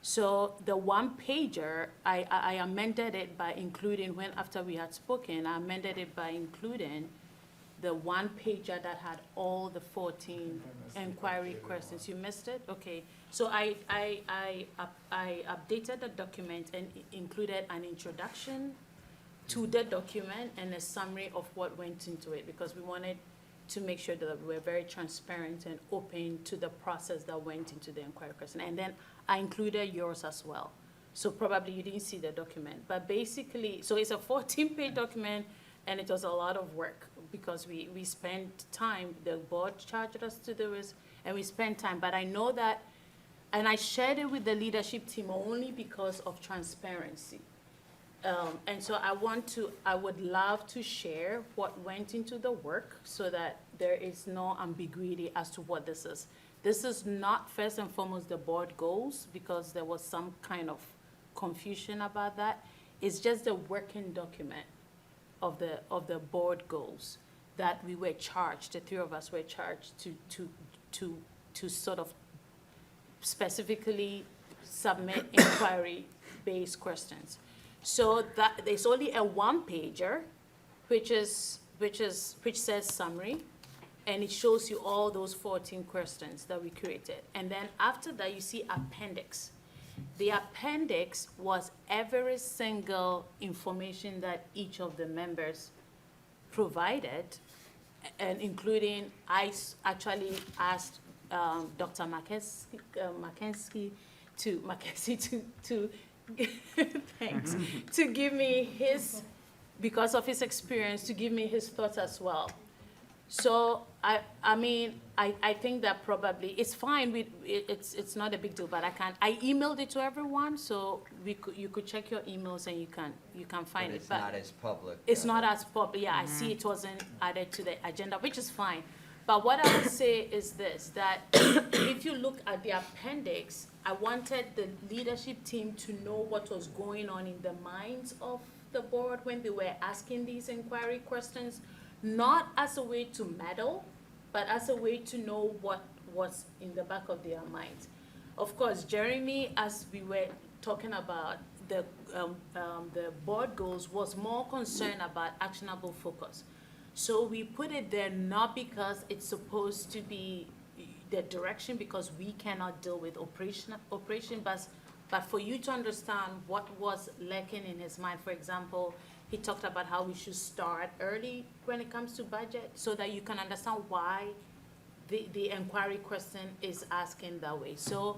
So the one pager, I amended it by including, after we had spoken, I amended it by including the one pager that had all the 14 I missed the inquiry updated questions. one. You missed it? Okay. So I updated the document and included an introduction to the document and a summary of what went into it, because we wanted to make sure that we were very transparent and open to the process that went into the inquiry question. And then I included yours as well. So probably you didn't see the document, but basically, so it's a 14-page document, and it was a lot of work because we spent time, the board charged us to do this, and we spent time. But I know that, and I shared it with the leadership team only because of transparency. And so I would love to share what went into the work so that there is no ambiguity as to what this is. This is not first and foremost the board goals, because there was some kind of confusion about that. It's just the working document of the board goals that we were charged, the three of us were charged to sort of specifically submit inquiry-based questions. So that, there's only a one-pager, which says summary, and it shows you all those 14 questions that we created. And then after that, you see appendix. The appendix was every single information that each of the members provided, and including, I actually asked Dr. Mackenzie to thanks, to give me his, because of his experience, to give me his thoughts as well. So I mean, I think that probably, it's fine, it's not a big deal, but I emailed it to everyone, so you could check your emails and you can find it. But it's not as public. It's not as public, yeah, I see it wasn't added to the agenda, which is fine. But what I would say is this, that if you look at the appendix, I wanted the leadership team to know what was going on in the minds of the board when they were asking these inquiry questions, not as a way to meddle, but as a way to know what was in the back of their minds. Of course, Jeremy, as we were talking about the board goals, was more concerned about actionable focus. So we put it there not because it's supposed to be the direction, because we cannot deal with operation, but for you to understand what was lacking in his mind. For example, he talked about how we should start early when it comes to budget, so that you can understand why the inquiry question is asking that way. So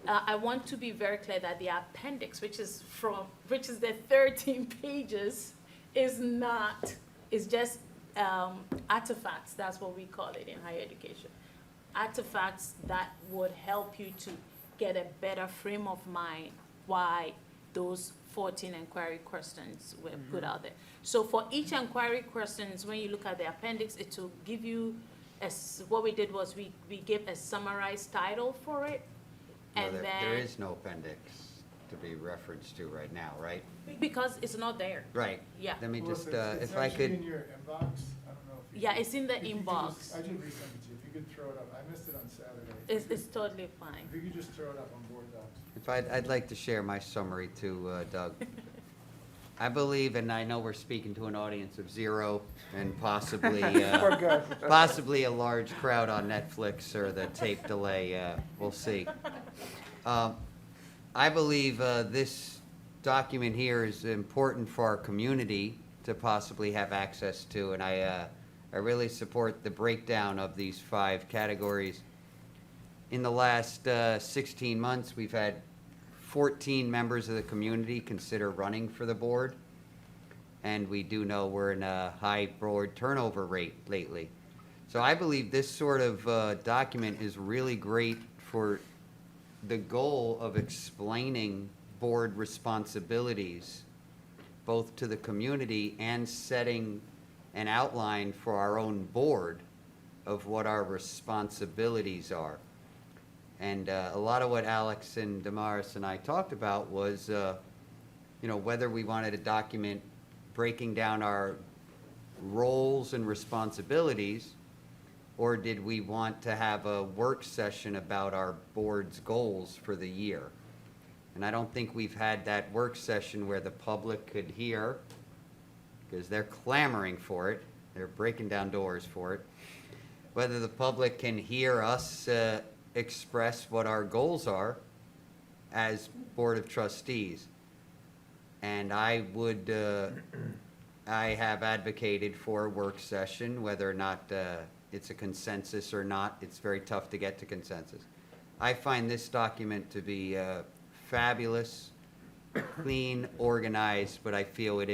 I want to be very clear that the appendix, which is the 13 pages, is just artifacts. That's what we call it in higher education. Artifacts that would help you to get a better frame of mind why those 14 inquiry questions were put out there. So for each inquiry questions, when you look at the appendix, it will give you, what we did was we gave a summarized title for it. No, And there then, is no appendix to be referenced to right now, right? because it's not there. Right. Yeah. Let me Well, just, it's if I actually could, in your inbox, I don't know if you. Yeah, it's in the if you could inbox. just- I did resend it to you, if you could throw it up, I missed it on Saturday. It's totally fine. If you could just throw it up on board docs. if I'd like to share my summary too, Doug. I believe, and I know we're speaking to an audience of 0 and possibly, We're good. possibly a large crowd on Netflix or the tape delay, we'll see. I believe this document here is important for our community to possibly have access to, and I really support the breakdown of these 5 categories. In the last 16 months, we've had 14 members of the community consider running for the board, and we do know we're in a high board turnover rate lately. So I believe this sort of document is really great for the goal of explaining board responsibilities, both to the community and setting an outline for our own board of what our responsibilities are. And a lot of what Alex and Damaris and I talked about was, whether we wanted a document breaking down our roles and responsibilities, or did we want to have a work session about our board's goals for the year? And I don't think we've had that work session where the public could hear, because they're clamoring for it, they're breaking down doors for it, whether the public can hear us express what our goals are as Board of Trustees. And I have advocated for a work session, whether or not it's a consensus or not. It's very tough to get to consensus. I find this document to be fabulous, clean, organized, but I feel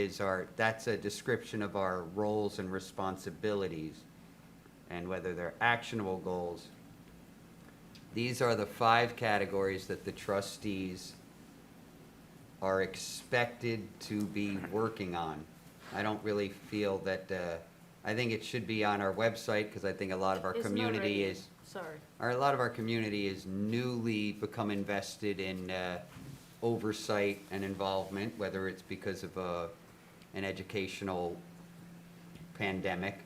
that's a description of our roles and responsibilities, and whether they're actionable goals. These are the 5 categories that the trustees are expected to be working on. I don't really feel that, I think it should be on our website, because I think a lot of our It's not community ready. is, Sorry. a lot of our community is newly become invested in oversight and involvement, whether it's because of an educational pandemic.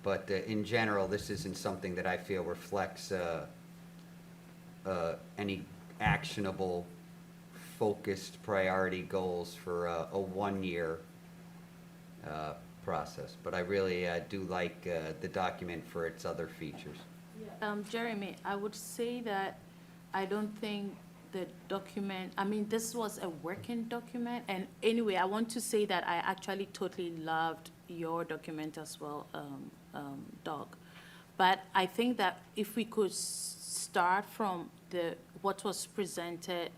But in general, this isn't something that I feel reflects any actionable, focused priority goals for a 1-year process. But I really do like the document for its other features. Jeremy, I would say that I don't think the document, this was a working document, and anyway, I want to say that I actually totally loved your document as well, Doug. But I think that if we could start from what was presented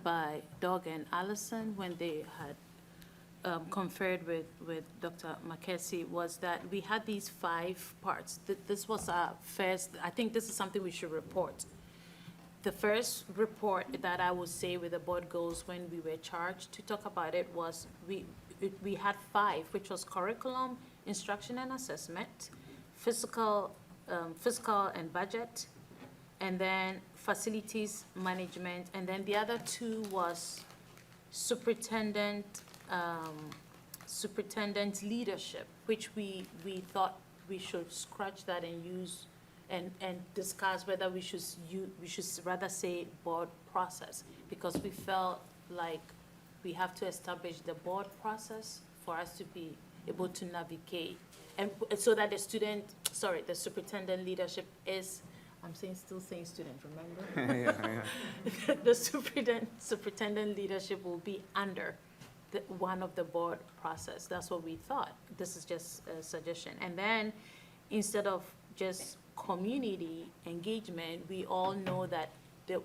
by Doug and Allison when they had conferred with Dr. McKessie, was that we had these 5 parts. This was our first, I think this is something we should report. The first report that I would say with the board goals when we were charged to talk about it was we had 5, which was curriculum, instruction and assessment, physical fiscal and budget, and then facilities management, and then the other two was superintendent, superintendent leadership, which we thought we should scratch that and use, and discuss whether we should rather say board process, because we felt like we have to establish the board process for us to be able to navigate, and so that the superintendent leadership is, still saying student, remember? Yeah. The superintendent leadership will be under one of the board process. That's what we thought. This is just a suggestion. And then, instead of just community engagement, we all know that the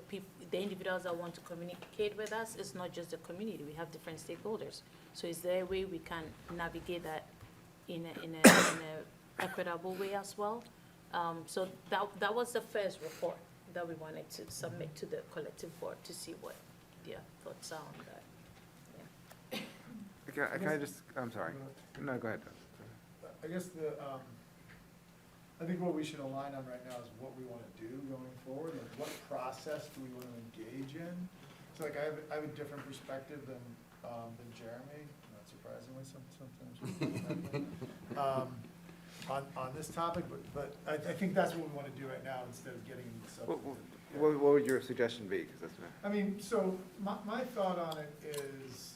individuals that want to communicate with us, it's not just the community. We have different stakeholders. So is there a way we can navigate that in a equitable way as well? So that was the first report that we wanted to submit to the collective board to see what their thoughts are on that. Yeah. Can I just, I'm sorry. No, go ahead. I guess I think what we should align on right now is what we want to do going forward, like what process do we want to engage in? So like I have a different perspective than Jeremy, not surprisingly, sometimes. On this topic, but I think that's what we want to do right now instead of getting into substantive. What would your suggestion be? 'Cause that's I mean, so my thought on it is,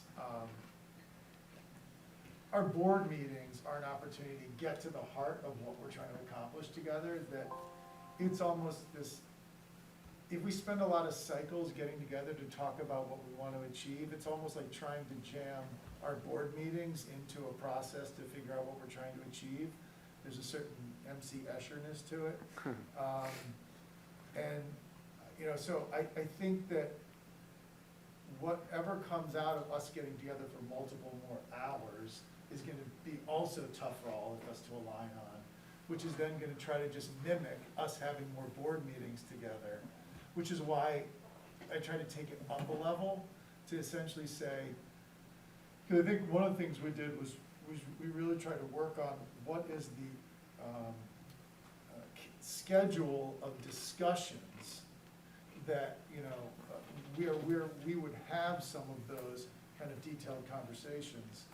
our board meetings are an opportunity to get to the heart of what we're trying to accomplish together, that it's almost this, if we spend a lot of cycles getting together to talk about what we want to achieve, it's almost like trying to jam our board meetings into a process to figure out what we're trying to achieve. There's a certain MC Escherness to it. And, so I think that whatever comes out of us getting together for multiple more hours is going to be also tough for all of us to align on, which is then going to try to just mimic us having more board meetings together, which is why I try to take it up a level to essentially say, because I think one of the things we did was we really tried to work on what is the schedule of discussions that, we would have some of those kind of detailed conversations.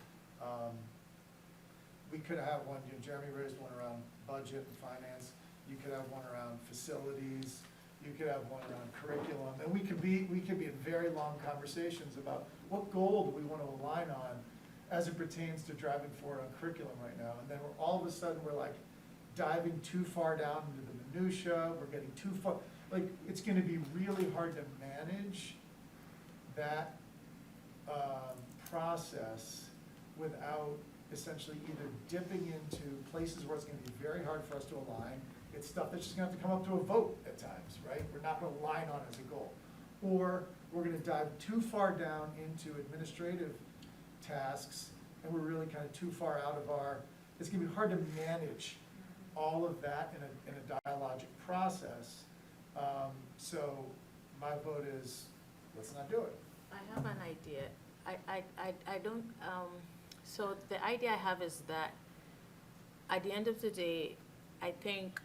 We could have one, Jeremy raised one around budget and finance. You could have one around facilities. You could have one around curriculum. And we could be in very long conversations about what goal do we want to align on as it pertains to driving forward on curriculum right now. And then all of a sudden, we're like diving too far down into the minutia. We're getting too far. Like, it's going to be really hard to manage that process without essentially either dipping into places where it's going to be very hard for us to align. It's stuff that's just going to have to come up to a vote at times, right? We're not going to align on it as a goal. Or we're going to dive too far down into administrative tasks, and we're really kind of too far out of it's going to be hard to manage all of that in a dialogic process. So my vote is, let's not do it. I have an idea. I don't, so the idea I have is that at the end of the day, I think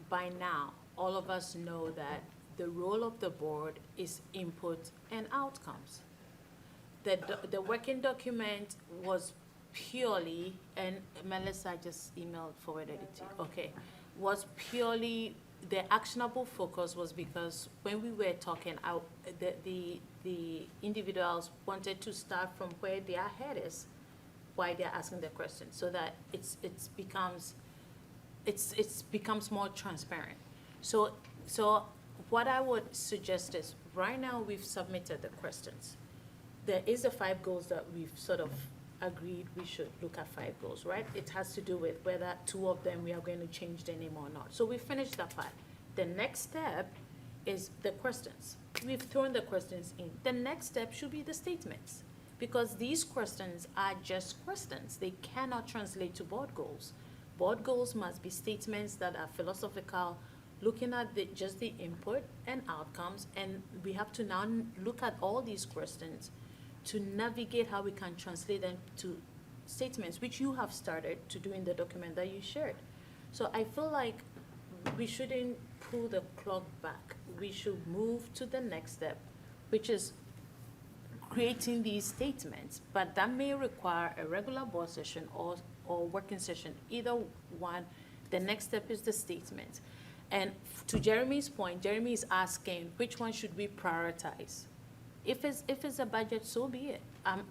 by now, all of us know that the role of the board is input and outcomes. The working document was purely, and Melissa just forwarded it to you, okay, was purely, the actionable focus was because when we were talking out, the individuals wanted to start from where their head is, why they're asking the question, so that it becomes more transparent. So what I would suggest is, right now we've submitted the questions. There is the 5 goals that we've sort of agreed we should look at 5 goals, right? It has to do with whether 2 of them we are going to change the name or not. So we finished that part. The next step is the questions. We've thrown the questions in. The next step should be the statements, because these questions are just questions. They cannot translate to board goals. Board goals must be statements that are philosophical, looking at just the input and outcomes, and we have to now look at all these questions to navigate how we can translate them to statements, which you have started to do in the document that you shared. So I feel like we shouldn't pull the clock back. We should move to the next step, which is creating these statements, but that may require a regular board session or working session, either one. The next step is the statement. And to Jeremy's point, Jeremy is asking, which one should we prioritize? If it's a budget, so be it.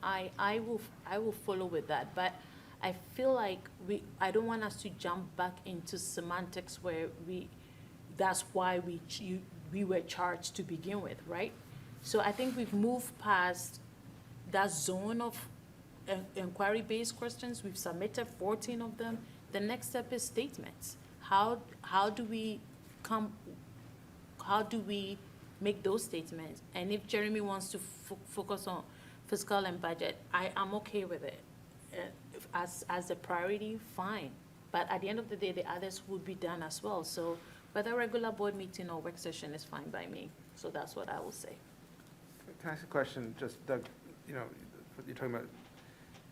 I will follow with that, but I feel like I don't want us to jump back into semantics where that's why we were charged to begin with, right? So I think we've moved past that zone of inquiry-based questions. We've submitted 14 of them. The next step is statements. How do we make those statements? And if Jeremy wants to focus on fiscal and budget, I'm okay with it. As a priority, fine. But at the end of the day, the others would be done as well. So whether regular board meeting or work session is fine by me. So that's what I will say. Can I ask a question, just Doug, what you're talking about,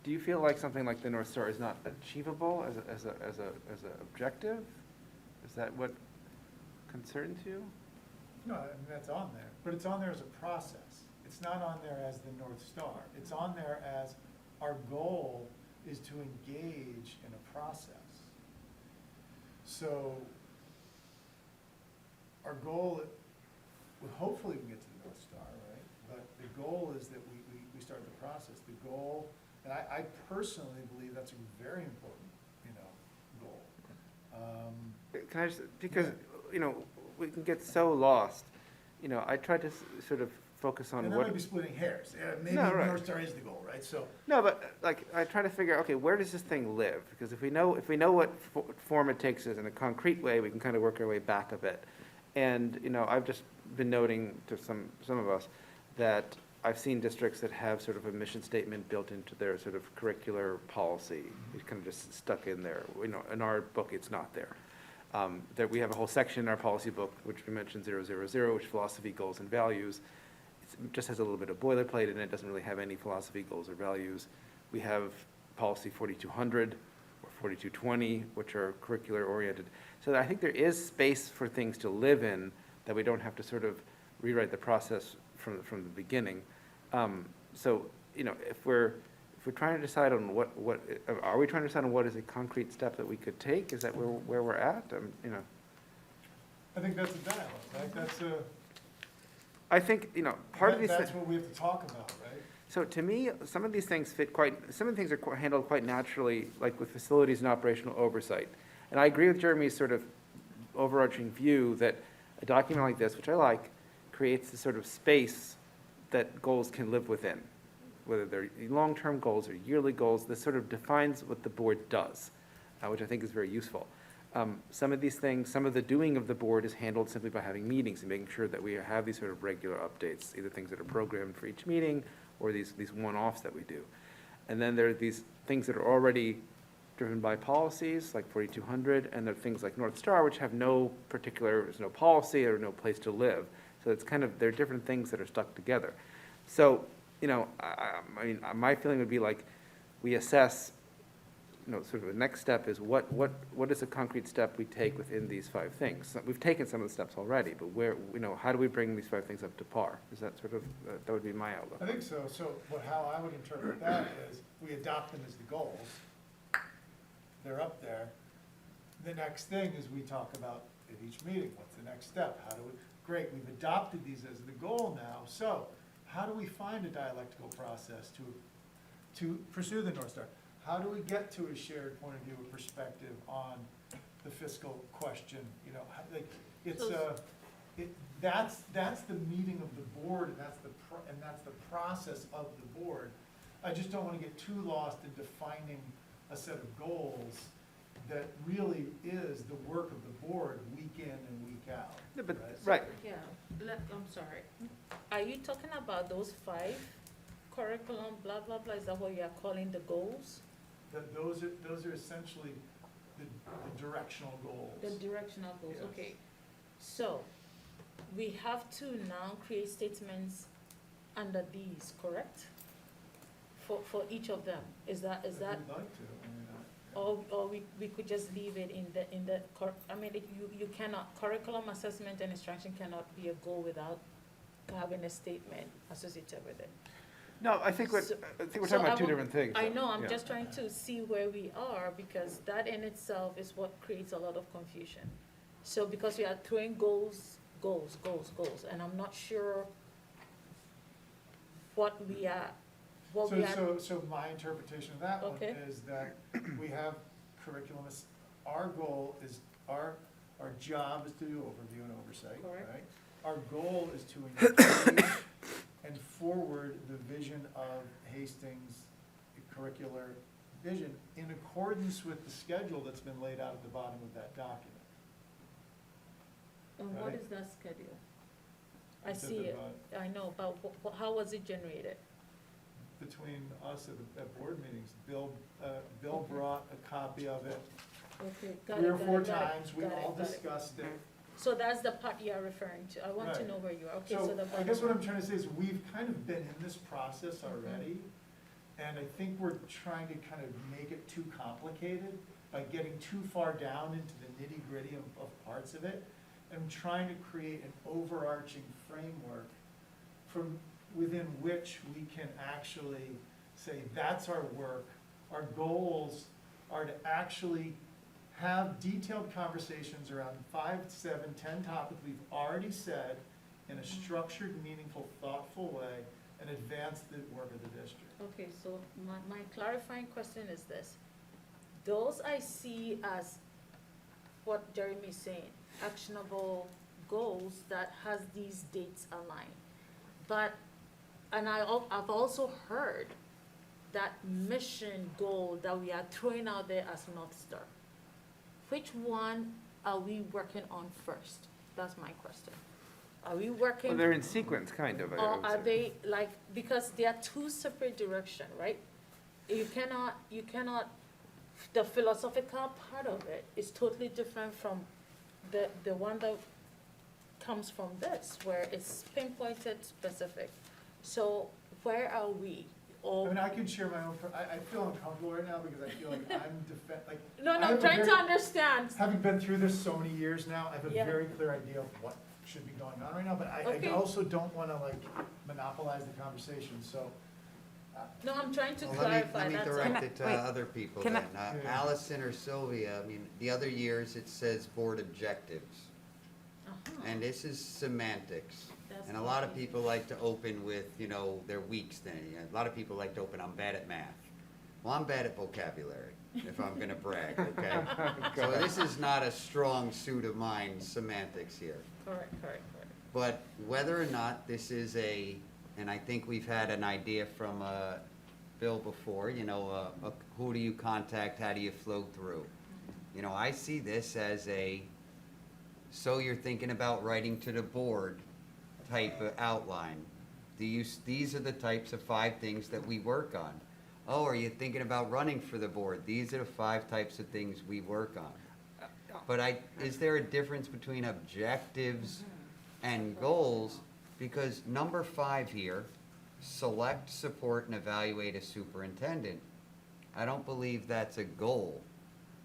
do you feel like something like the North Star is not achievable as a objective? Is that what concerns you? No, I mean, that's on there, but it's on there as a process. It's not on there as the North Star. It's on there as our goal is to engage in a process. So our goal, hopefully we can get to the North Star, right? But the goal is that we start the process. The goal, and I personally believe that's a very important, goal. Can I just, because, we can get so lost, I try to sort of focus on And that might be splitting hairs. Maybe No, the right. North Star is the goal, right? So, No, but I try to figure, okay, where does this thing live? Because if we know what form it takes in a concrete way, we can kind of work our way back a bit. And, I've just been noting to some of us that I've seen districts that have sort of a mission statement built into their sort of curricular policy. It's kind of just stuck in there. In our book, it's not there. That we have a whole section in our policy book, which we mentioned 000, which is philosophy, goals, and values. It just has a little bit of boilerplate in it. It doesn't really have any philosophy, goals, or values. We have policy 4200 or 4220, which are curricular oriented. So I think there is space for things to live in that we don't have to sort of rewrite the process from the beginning. So, if we're trying to decide on are we trying to decide on what is a concrete step that we could take? Is that where we're at? I think that's a dialogue, right? That's a. I think, part of these. That's what we have to talk about, right? So to me, some of these things some of the things are handled quite naturally, like with facilities and operational oversight. And I agree with Jeremy's sort of overarching view that a document like this, which I like, creates the sort of space that goals can live within. Whether they're long-term goals or yearly goals, this sort of defines what the board does, which I think is very useful. Some of these things, some of the doing of the board is handled simply by having meetings and making sure that we have these sort of regular updates, either things that are programmed for each meeting or these one-offs that we do. And then there are these things that are already driven by policies, like 4200, and there are things like North Star, which have there's no policy or no place to live. So it's there are different things that are stuck together. So, my feeling would be like, we assess, sort of the next step is what is a concrete step we take within these 5 things? So we've taken some of the steps already, but how do we bring these 5 things up to par? Is that sort of, that would be my outlook. I think so. So how I would interpret that is we adopt them as the goals. They're up there. The next thing is we talk about at each meeting, what's the next step? Great, we've adopted these as the goal now. So how do we find a dialectical process to pursue the North Star? How do we get to a shared point of view or perspective on the fiscal question? That's the meeting of the board, and that's the process of the board. I just don't want to get too lost in defining a set of goals that really is the work of the board week in and week out. Yeah, but, right? Yeah, I'm sorry. Are you talking about those 5 curriculum, blah, blah, blah? Is that what you are calling the goals? Those are essentially the directional goals. The directional goals, Yes. okay. So, we have to now create statements under these, correct? For each of them, is that? If we'd like to, or we could just leave it in the, I mean, you cannot, curriculum assessment and instruction cannot be a goal without having a statement associated with it. No, I think we're So talking about two different things. I though. know, I'm Yeah. just trying to see where we are, because that in itself is what creates a lot of confusion. So because we are throwing goals, and I'm not sure what we are, So my interpretation of that one Okay. is that we have curriculum, our goal is, our job is to do overview and oversight, Correct. right? Our goal is to engage and forward the vision of Hastings' curricular vision in accordance with the schedule that's been laid out at the bottom of that document. And what Right. is that schedule? I It's at see the it, bottom. I know, but how was it generated? Between us at board meetings, Bill brought a copy of it Okay, got it, three or got it, four got it, times, we got it, all got it. discussed it. So that's the part you are referring to, I want to Right. know where you are, okay, so the. So I guess what I'm trying to say is we've kind of been in this process already, and I think we're trying to kind of make it too complicated by getting too far down into the nitty-gritty of parts of it, and trying to create an overarching framework from within which we can actually say, that's our work. Our goals are to actually have detailed conversations around 5, 7, 10 topics we've already said in a structured, meaningful, thoughtful way, and advance the work of the district. Okay, so my clarifying question is this. Those I see as what Jeremy's saying, actionable goals that has these dates aligned. But, and I've also heard that mission goal that we are throwing out there as North Star. Which one are we working on first? That's my question. Are we working? Well, they're in sequence, kind of. I Or would are say. they like, because they are two separate directions, right? You cannot, the philosophical part of it is totally different from the one that comes from this, where it's pinpointed specific. So where are we? I Or, mean, I can share my own, I feel uncomfortable right now because I feel like no, I I'm have a trying to very- understand. having been through this so many years now, I have a Yeah. very clear idea of what should be going on right now, but I Okay. also don't wanna like monopolize the conversation, so. No, I'm trying to Well, clarify, let me that's all. direct it to Wait, other people can I- then. Yeah. Allison or Sylvia, I mean, the other years it says board objectives. Uh-huh. And this is semantics. That's And a lot of confusing. people like to open with, their weeks thing. A lot of people like to open, I'm bad at math. Well, I'm bad at vocabulary, if I'm gonna brag, okay? So this is not a strong suit of mine, semantics here. Correct. But whether or not this is and I think we've had an idea from Bill before, who do you contact, how do you flow through? I see this as so you're thinking about writing to the board type of outline. These are the types of 5 things that we work on. Oh, are you thinking about running for the board? These are the 5 types of things we work on. But is there a difference between objectives and goals? Because number 5 here, select, support, and evaluate a superintendent. I don't believe that's a goal.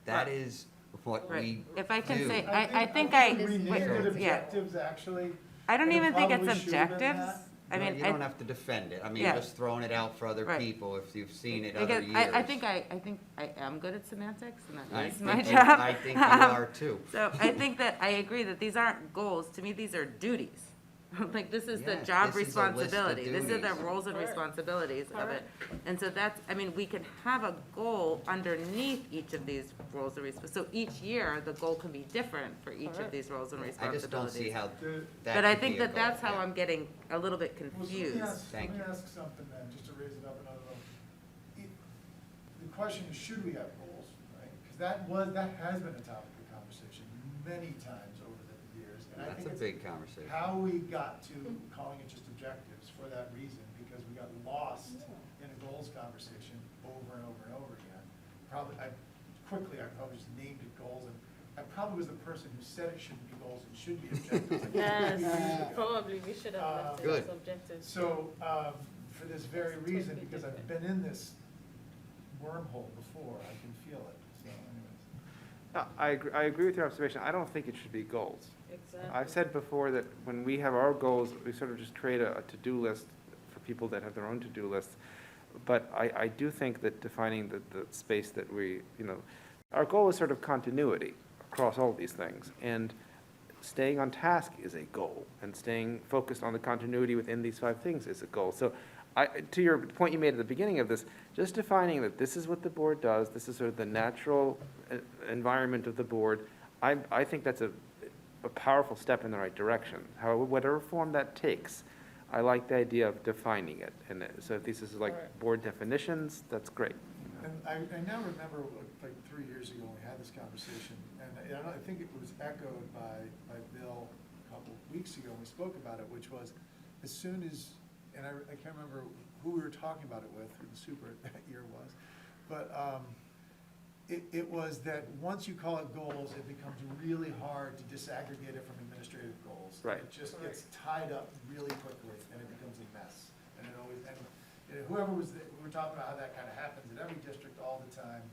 That Right. is what Right. we If I can do. say, I think I, We named wait, it yeah. objectives, actually. I don't and it even think it's probably should have been objectives. that. I No, mean, you don't have to defend it. I mean, Yeah. just throwing it out for other Right. people if you've seen it other because years. I think I am good at semantics, and I that is my think you- job. I think you are too. So I think that I agree that these aren't goals. To me, these are duties. Like, this is the Yes, job this is a list of responsibility. These are the duties. roles and responsibilities of it. And so we can have a goal underneath each of these roles and responsibilities. So each year, the goal can be different for each of Correct. these roles and I responsibilities. just don't see how The- that But I could think be a that that's goal, how yeah. I'm getting a little bit Well, confused. Thank Let you. me ask something then, just to raise it up another level. The question is, should we have goals, right? Because that has been a topic of conversation many times over the years. And I That's think a it's big conversation. how we got to calling it just objectives for that reason, because we got lost in a goals conversation over and over and over again. I probably just named it goals, and I probably was the person who said it shouldn't be goals, it should be objectives. Yes, probably, we should have left it Good. as objectives. So, for this very reason, because I've been in this wormhole before, I can feel it. I agree with your observation. I don't think it should be goals. Exactly. I've said before that when we have our goals, we sort of just create a to-do list for people that have their own to-do lists. But I do think that defining the space that we, our goal is sort of continuity across all these things. And staying on task is a goal, and staying focused on the continuity within these 5 things is a goal. So to your point you made at the beginning of this, just defining that this is what the board does, this is sort of the natural environment of the board, I think that's a powerful step in the right direction. However, whatever form that takes, I like the idea of defining it. And so if this is like board definitions, that's great. And I now remember, like 3 years ago, when we had this conversation, and I think it was echoed by Bill a couple of weeks ago, when we spoke about it, which was, as soon as, and I can't remember who we were talking about it with, who the super that year was, but it was that once you call it goals, it becomes really hard to disaggregate it from administrative goals. Right. It just gets tied up really quickly, and it becomes a mess. And it always, and whoever was, we were talking about how that kind of happens in every district all the time,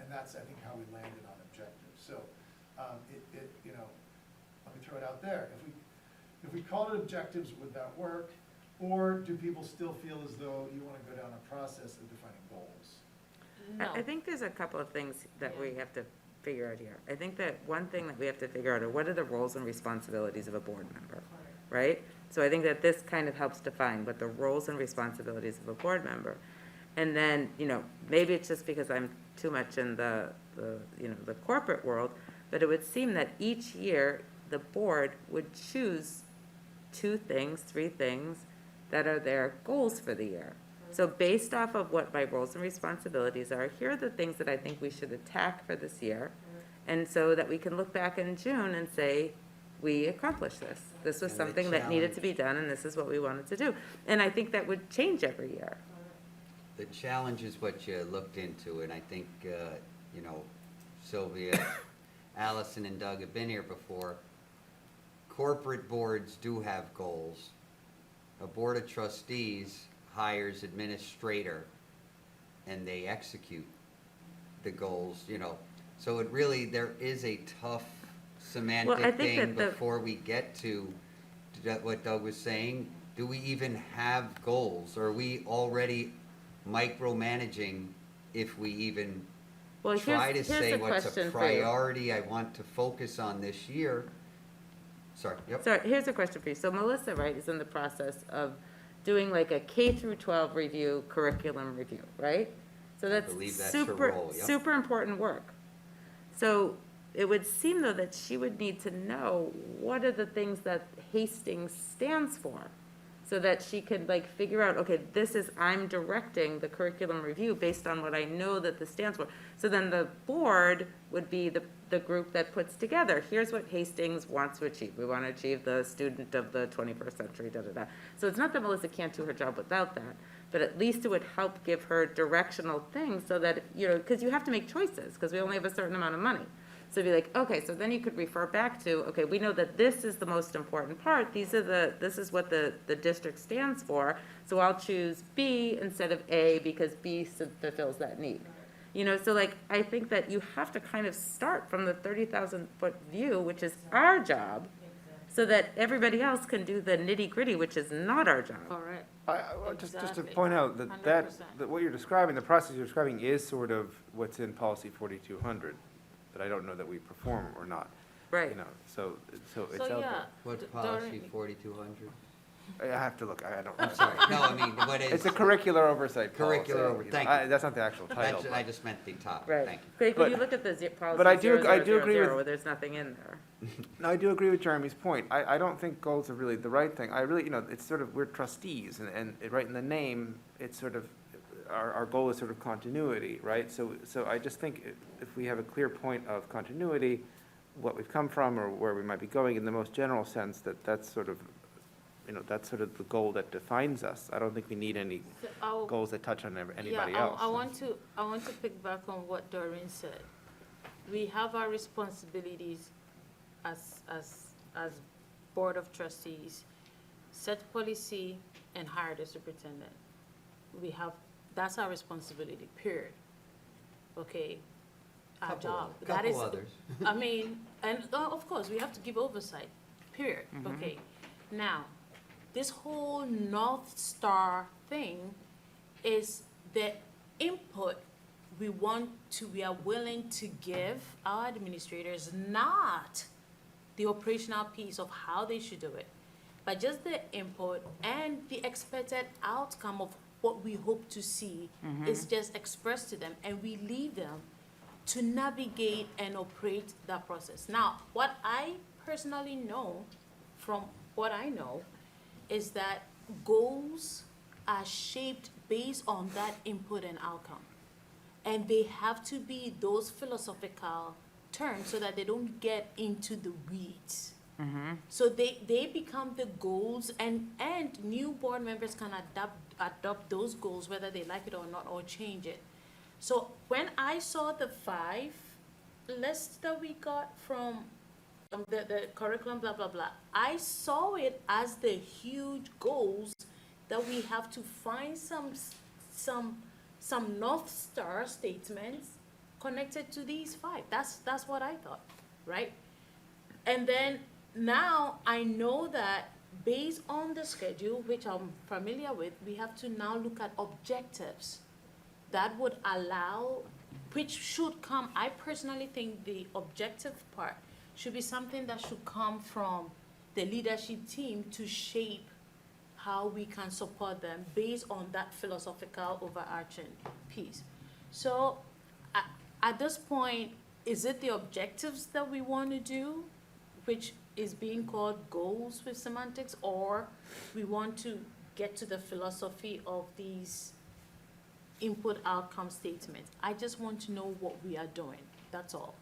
and that's, I think, how we landed on objectives. So, let me throw it out there. If we called it objectives, would that work? Or do people still feel as though you want to go down a process of defining goals? I think there's a couple of things that we have to figure out here. I think that one thing that we have to figure out are what are the roles and responsibilities of a board member, right? So I think that this kind of helps define what the roles and responsibilities of a board member. And then, maybe it's just because I'm too much in the corporate world, but it would seem that each year the board would choose 2 things, 3 things that are their goals for the year. So based off of what my roles and responsibilities are, here are the things that I think we should attack for this year. And so that we can look back in June and say, we accomplished this. This was And the something that needed to be done, and this is what we wanted to do. And I think that would change every year. The challenge is what you looked into, and I think, Sylvia, Allison, and Doug have been here before. Corporate boards do have goals. A board of trustees hires administrator, and they execute the goals, So it really, there is a tough semantic thing before we get to what Doug was saying. Do we even have goals? Are we already micromanaging if we even try to say what's a priority I want to focus on this year? Sorry, yep. So here's a question for you. So Melissa, right, is in the process of doing like a K through 12 review, curriculum review, right? So that's believe that's her role, yep. super important work. So it would seem though that she would need to know what are the things that Hastings stands for, so that she could like figure out, okay, I'm directing the curriculum review based on what I know that this stands for. So then the board would be the group that puts together, here's what Hastings wants to achieve. We want to achieve the student of the 21st century, da-da-da. So it's not that Melissa can't do her job without that, but at least it would help give her directional things so that, because you have to make choices, because we only have a certain amount of money. So it'd be like, okay, so then you could refer back to, okay, we know that this is the most important part. This is what the district stands for. So I'll choose B instead of A because B fulfills that need. So like, I think that you have to kind of start from the 30,000-foot view, which is our job, so that everybody else can do the nitty-gritty, which is not our job. Correct. Just to point out that what you're describing, the process you're describing is sort of what's in policy 4200. That I don't know that we perform or not. Right. So it's out there. What policy, 4200? I have to look, I don't. I'm sorry, no, I mean, what is? It's a curricular oversight policy. Curricular oversight, thank you. That's not the actual title. I just meant the topic, Right. thank you. Like, when you But- look at the policy but I do agree 0000, with- where there's nothing in there. No, I do agree with Jeremy's point. I don't think goals are really the right thing. I really, it's sort of, we're trustees, and right in the name, it's sort of, our goal is sort of continuity, right? So I just think if we have a clear point of continuity, what we've come from or where we might be going in the most general sense, that's sort of, that's sort of the goal that defines us. I don't think we need any goals that touch on anybody else. I want to piggyback on what Doreen said. We have our responsibilities as Board of Trustees, set policy and hire the superintendent. That's our responsibility, period. Okay, our job. That Couple is, others. I mean, and of course, we have to give oversight, period. Okay. Now, this whole North Star thing is the input we are willing to give our administrators, not the operational piece of how they should do it, but just the input and the expected outcome of what we hope to see is just expressed to them, and we leave them to navigate and operate that process. Now, what I personally know from what I know is that goals are shaped based on that input and outcome. And they have to be those philosophical terms so that they don't get into the weeds. So they become the goals, and new board members can adopt those goals whether they like it or not, or change it. So when I saw the 5 lists that we got from the curriculum, blah, blah, blah, I saw it as the huge goals that we have to find some North Star statements connected to these 5. That's what I thought, right? And then now I know that based on the schedule, which I'm familiar with, we have to now look at objectives that would allow, which should come, I personally think the objective part should be something that should come from the leadership team to shape how we can support them based on that philosophical overarching piece. So at this point, is it the objectives that we want to do, which is being called goals with semantics, or we want to get to the philosophy of these input outcome statements? I just want to know what we are doing, that's all.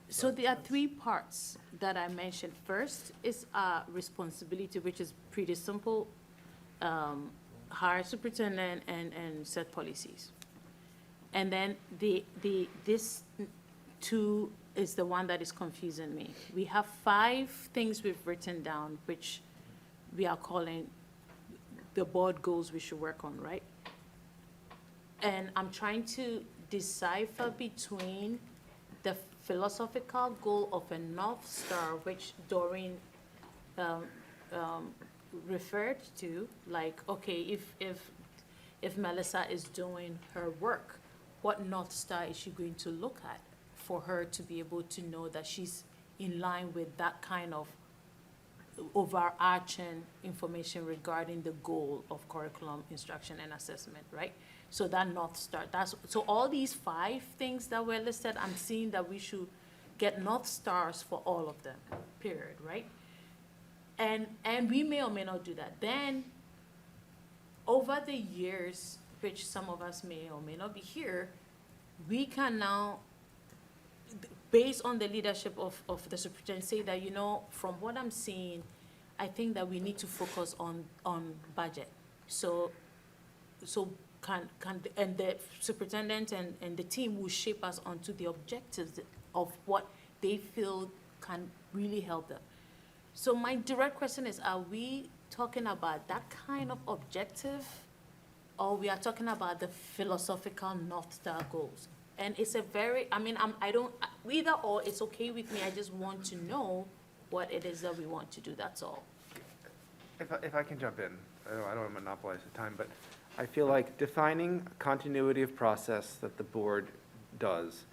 So there are 3 parts that I mentioned. First is responsibility, which is pretty simple. Hire superintendent and set policies. And then this 2 is the one that is confusing me. We have 5 things we've written down, which we are calling the board goals we should work on, right? And I'm trying to decipher between the philosophical goal of a North Star, which Doreen referred to, like, okay, if Melissa is doing her work, what North Star is she going to look at for her to be able to know that she's in line with that kind of overarching information regarding the goal of curriculum, instruction, and assessment, right? So that North Star, so all these 5 things that were listed, I'm seeing that we should get North Stars for all of them, period, right? And we may or may not do that. Then, over the years, which some of us may or may not be here, we can now, based on the leadership of the superintendent, say that, from what I'm seeing, I think that we need to focus on budget. So and the superintendent and the team will shape us onto the objectives of what they feel can really help them. So my direct question is, are we talking about that kind of objective, or we are talking about the philosophical North Star goals? And it's a very, either or, it's okay with me. I just want to know what it is that we want to do, that's all. If I can jump in, I don't want to monopolize the time, but I feel like defining continuity of process that the board does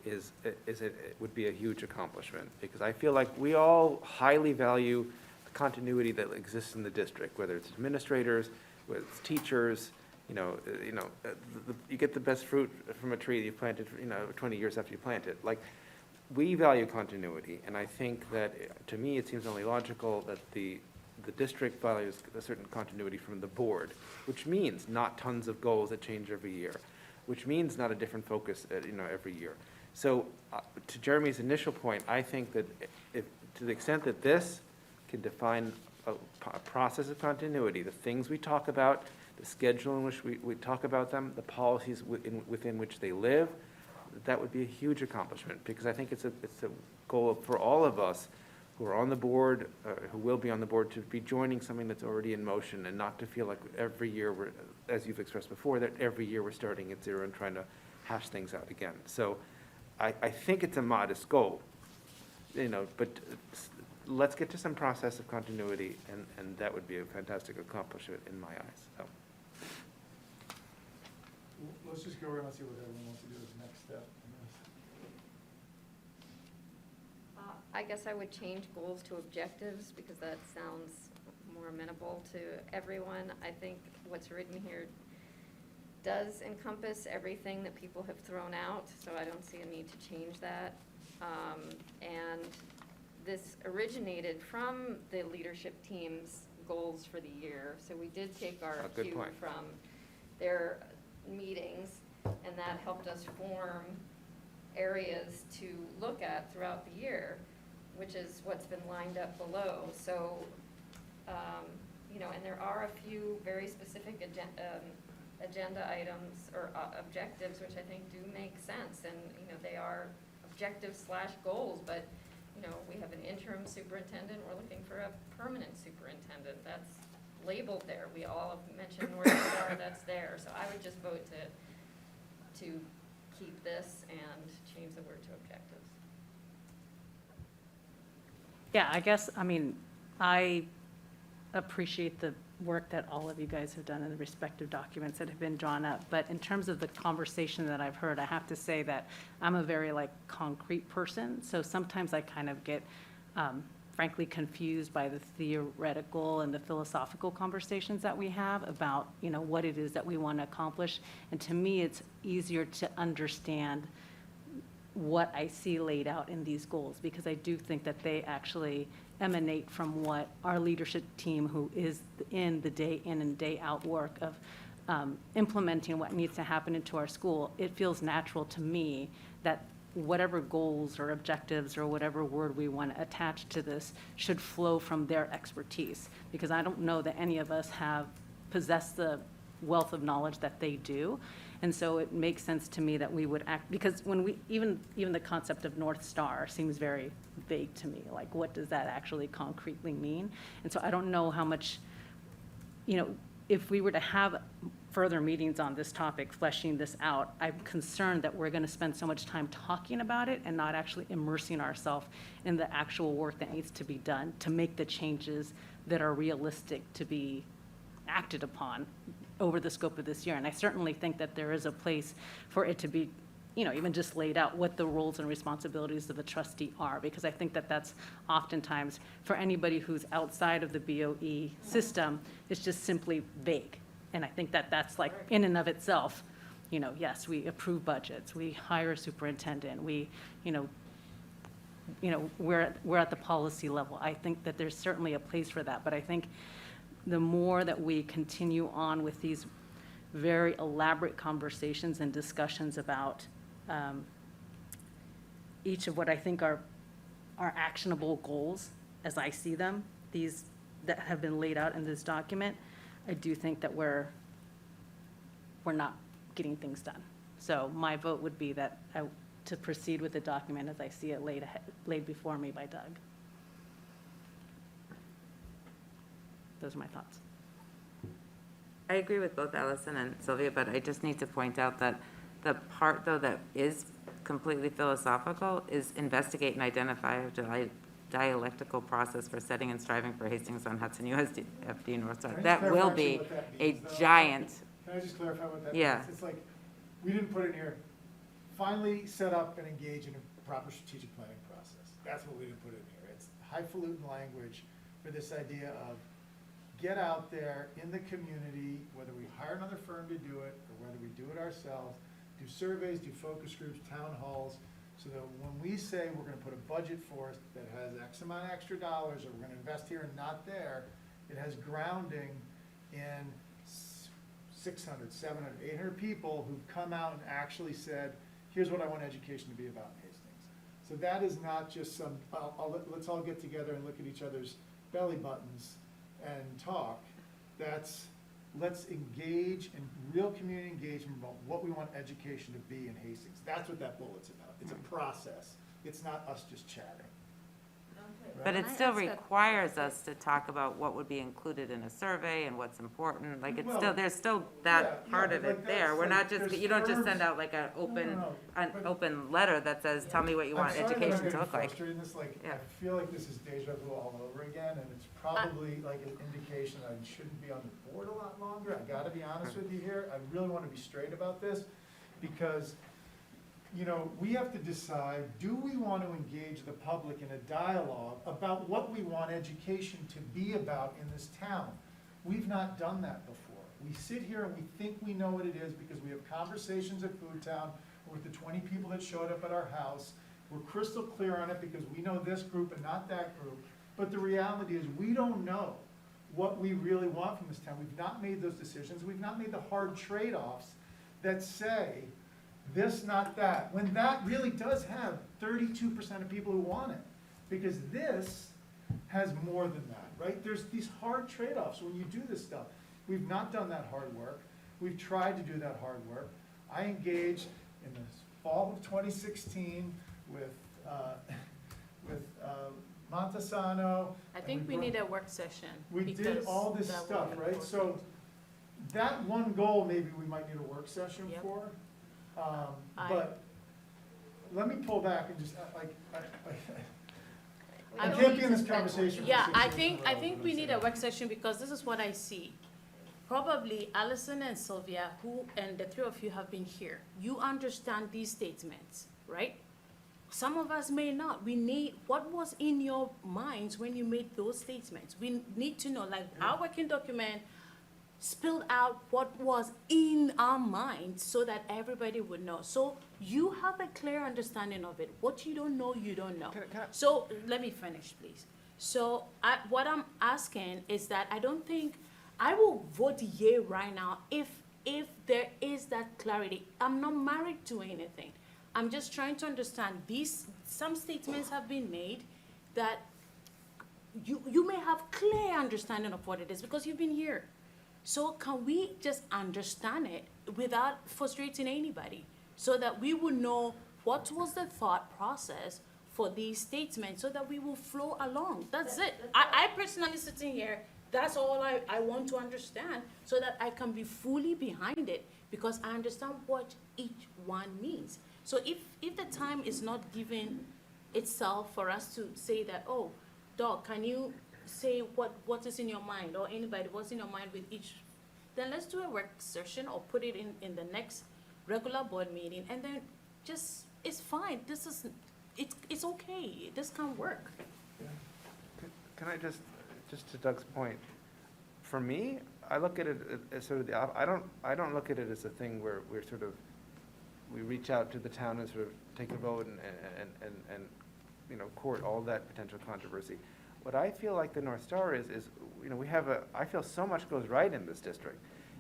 it would be a huge accomplishment, because I feel like we all highly value the continuity that exists in the district, whether it's administrators, whether it's teachers. You get the best fruit from a tree you planted, 20 years after you plant it. Like, we value continuity, and I think that, to me, it seems only logical that the district values a certain continuity from the board, which means not tons of goals that change every year, which means not a different focus, every year. So, to Jeremy's initial point, I think that to the extent that this can define a process of continuity, the things we talk about, the schedule in which we talk about them, the policies within which they live, that would be a huge accomplishment, because I think it's a goal for all of us who are on the board, who will be on the board, to be joining something that's already in motion, and not to feel like every year we're, as you've expressed before, that every year we're starting at zero and trying to hash things out again. So I think it's a modest goal, but let's get to some process of continuity, and that would be a fantastic accomplishment in my eyes, so. Let's just go around and see what everyone wants to do as the next step. I guess I would change goals to objectives, because that sounds more amenable to everyone. I think what's written here does encompass everything that people have thrown out, so I don't see a need to change that. And this originated from the leadership team's goals for the year. So we did take our Good cue point. from their meetings, and that helped us form areas to look at throughout the year, which is what's been lined up below. So, and there are a few very specific agenda items or objectives, which I think do make sense, and, they are objectives / goals, but, we have an interim superintendent, we're looking for a permanent superintendent, that's labeled there, we all have mentioned North Star, that's there, so I would just vote to keep this and change the word to objectives. Yeah, I guess, I appreciate the work that all of you guys have done in the respective documents that have been drawn up. But in terms of the conversation that I've heard, I have to say that I'm a very concrete person. So sometimes I kind of get frankly confused by the theoretical and the philosophical conversations that we have about, what it is that we want to accomplish. And to me, it's easier to understand what I see laid out in these goals, because I do think that they actually emanate from what our leadership team, who is in the day in and day out work of implementing what needs to happen into our school. It feels natural to me that whatever goals or objectives or whatever word we want to attach to this should flow from their expertise, because I don't know that any of us possess the wealth of knowledge that they do. And so it makes sense to me that we would act, because when we, even the concept of North Star seems very vague to me, like what does that actually concretely mean? And so I don't know how much, if we were to have further meetings on this topic, fleshing this out, I'm concerned that we're going to spend so much time talking about it and not actually immersing ourselves in the actual work that needs to be done to make the changes that are realistic to be acted upon over the scope of this year. And I certainly think that there is a place for it to be, even just laid out what the roles and responsibilities of a trustee are, because I think that that's oftentimes, for anybody who's outside of the BOE system, it's just simply vague. And I think that that's in and of itself, yes, we approve budgets, we hire a superintendent, we, we're at the policy level. I think that there's certainly a place for that, but I think the more that we continue on with these very elaborate conversations and discussions about each of what I think are actionable goals, as I see them, these that have been laid out in this document, I do think that we're not getting things done. So my vote would be that to proceed with the document as I see it laid before me by Doug. Those are my thoughts. I agree with both Allison and Sylvia, but I just need to point out that the part, though, that is completely philosophical is investigate and identify a dialectical process for setting and striving for Hastings-on-Hudson USFD North Star. Can I just That clarify will actually be what that a means, though? giant, Can I just clarify what that Yeah. means? It's like, we didn't put it in here, finally set up and engage in a proper strategic planning process. That's what we didn't put in here. It's highfalutin language for this idea of get out there in the community, whether we hire another firm to do it or whether we do it ourselves, do surveys, do focus groups, town halls, so that when we say we're gonna put a budget forth that has X amount of extra dollars, or we're gonna invest here and not there, it has grounding in 600, 700, 800 people who've come out and actually said, here's what I want education to be about in Hastings. So that is not just some, let's all get together and look at each other's belly buttons and talk. That's, let's engage in real community engagement about what we want education to be in Hastings. That's what that bullet's about. It's a process. It's not us just chatting. But it Can I still ask a- requires us to talk about what would be included in a survey and what's important, like, it's Well, still, there's still yeah, that part of but it like there. that's We're like- not just, there's you don't just firms- send out like an but- open letter that says, tell me what you want I'm sorry that I'm education to getting look like. frustrated in this, like, Yeah. I feel like this is deja vu all over again, and it's probably like an indication I shouldn't be on the board a lot longer. I gotta be honest with you here. I really wanna be straight about this, because, you know, we have to decide, do we want to engage the public in a dialogue about what we want education to be about in this town? We've not done that before. We sit here and we think we know what it is because we have conversations at Food Town with the 20 people that showed up at our house. We're crystal clear on it because we know this group and not that group. But the reality is, we don't know what we really want from this town. We've not made those decisions. We've not made the hard trade-offs that say, this, not that, when that really does have 32% of people who want it. Because this has more than that, right? There's these hard trade-offs when you do this stuff. We've not done that hard work. We've tried to do that hard work. I engaged in the fall of 2016 with Montesano. I think we need a work session. We did because all this that will stuff, be right? So important. that one goal, maybe we might need a work session Yep. for. I- But let me pull back and just, I I can't be in this conversation. for Yeah, 6 I years in think, a row, I is think what we I'm need a saying. work session because this is what I see. Probably Allison and Sylvia, and the three of you have been here. You understand these statements, right? Some of us may not. We need, what was in your minds when you made those statements? We need to know, like, our working document spilled out what was in our minds so that everybody would know. So you have a clear understanding of it. What you don't know, you don't know. Can I- So let me finish, please. So what I'm asking is that I don't think, I will vote yea right now if there is that clarity. I'm not married to anything. I'm just trying to understand some statements have been made that you may have clear understanding of what it is because you've been here. So can we just understand it without frustrating anybody so that we will know what was the thought process for these statements so that we will flow along? That's it. I personally sitting here, that's all I want to understand so that I can be fully behind it because I understand what each one means. So if the time is not given itself for us to say that, oh, Doc, can you say what is in your mind, or anybody, what's in your mind with each, then let's do a work session or put it in the next regular board meeting, and then just, it's fine, it's okay, this can work. Can I just to Doug's point, for me, I look at it as sort of I don't look at it as a thing where we're sort of, we reach out to the town and sort of take a vote and you know, court all that potential controversy. What I feel like the North Star is, you know, I feel so much goes right in this district.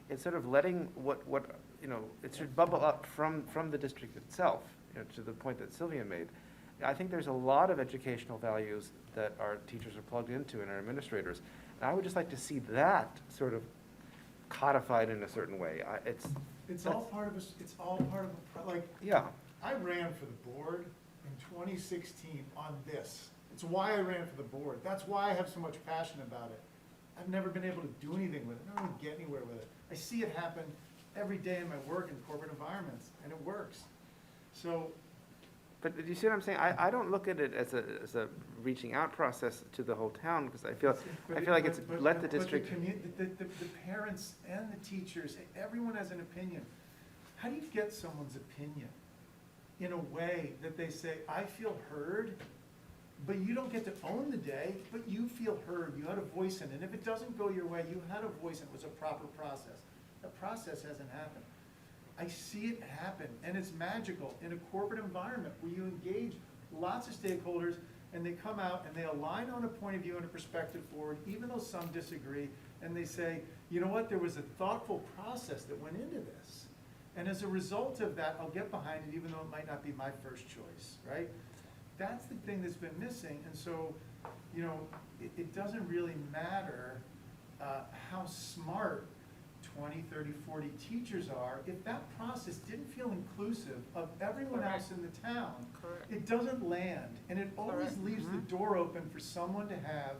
It's sort of letting what, you know, it should bubble up from the district itself, you know, to the point that Sylvia made. I think there's a lot of educational values that our teachers are plugged into and our administrators. And I would just like to see that sort of codified in a certain way. It's all part of like, Yeah. I ran for the board in 2016 on this. It's why I ran for the board. That's why I have so much passion about it. I've never been able to do anything with it. I don't even get anywhere with it. I see it happen every day in my work in corporate environments, and it works. So, But do you see what I'm saying? I don't look at it as a reaching out process to the whole town, because I feel like it's let the district. But the parents and the teachers, everyone has an opinion. How do you get someone's opinion in a way that they say, I feel heard, but you don't get to own the day, but you feel heard, you had a voice in it. And if it doesn't go your way, you had a voice and it was a proper process. The process hasn't happened. I see it happen, and it's magical in a corporate environment where you engage lots of stakeholders and they come out and they align on a point of view and a perspective forward, even though some disagree, and they say, you know what, there was a thoughtful process that went into this. And as a result of that, I'll get behind it even though it might not be my first choice, right? That's the thing that's been missing, and so, you know, it doesn't really matter how smart 20, 30, 40 teachers are, if that process didn't feel inclusive of everyone else in the town, Correct. it doesn't land, and it always Correct. leaves the door open for someone to have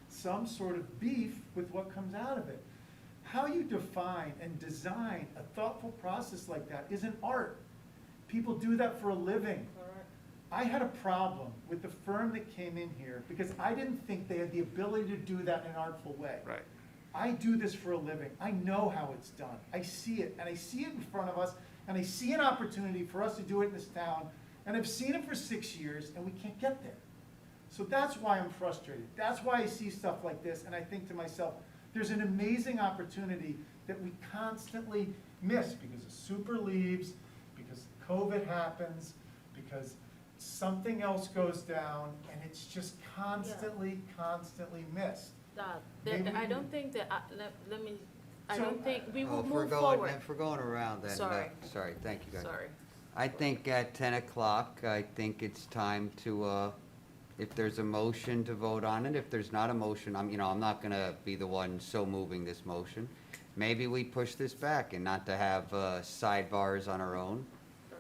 some sort of beef with what comes out of it. How you define and design a thoughtful process like that is an art. People do that for a living. I had a problem with the firm that came in here because I didn't think they had the ability to do that in an artful way. Right. I do this for a living. I know how it's done. I see it, and I see it in front of us, and I see an opportunity for us to do it in this town, and I've seen it for 6 years, and we can't get there. So that's why I'm frustrated. That's why I see stuff like this, and I think to myself, there's an amazing opportunity that we constantly miss because a super leaves, because COVID happens, because something else goes down, and it's just constantly missed. Maybe I we- don't think that, let me, I So, don't think, we Oh, will if we're move going- forward. If we're going around then. Sorry. Sorry, thank you guys. Sorry. I think at 10 o'clock, I think it's time to, if there's a motion to vote on it, if there's not a motion, I'm not gonna be the one so moving this motion. Maybe we push this back and not to have sidebars on our own.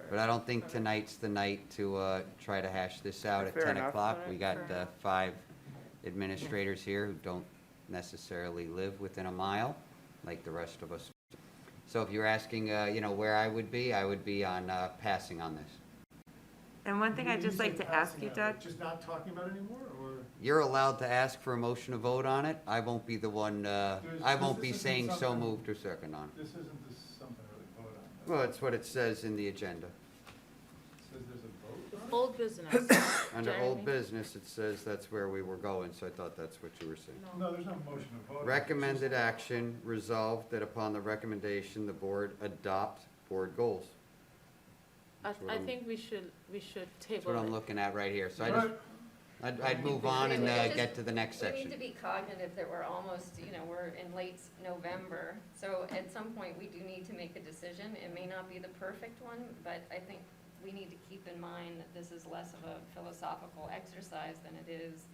But I don't think tonight's the night to try to hash this out at Fair 10 enough. o'clock. We got Fair enough. 5 administrators here who don't necessarily live within a mile, like the rest of us. So if you're asking, where I would be on passing on this. And one thing I'd just like to ask you, Doug, Just not talking about it anymore, or? You're allowed to ask for a motion to vote on it. I won't be the one, I won't be this isn't saying so something- moved or second on it. This isn't just something to really vote on. Well, it's what it says in the agenda. It says there's a vote on it? Old business. Under Jeremy? old business, it says that's where we were going, so I thought that's what you were saying. No, there's no motion to vote on it. Recommended It's just- action, resolved that upon the recommendation, the board adopt board goals. That's what I I'm- think we should That's table what I'm it. looking at right here. So Right. I'd move on and We just- get to the next We need section. to be cognitive that we're almost, we're in late November. So at some point, we do need to make a decision. It may not be the perfect one, but I think we need to keep in mind that this is less of a philosophical exercise than it is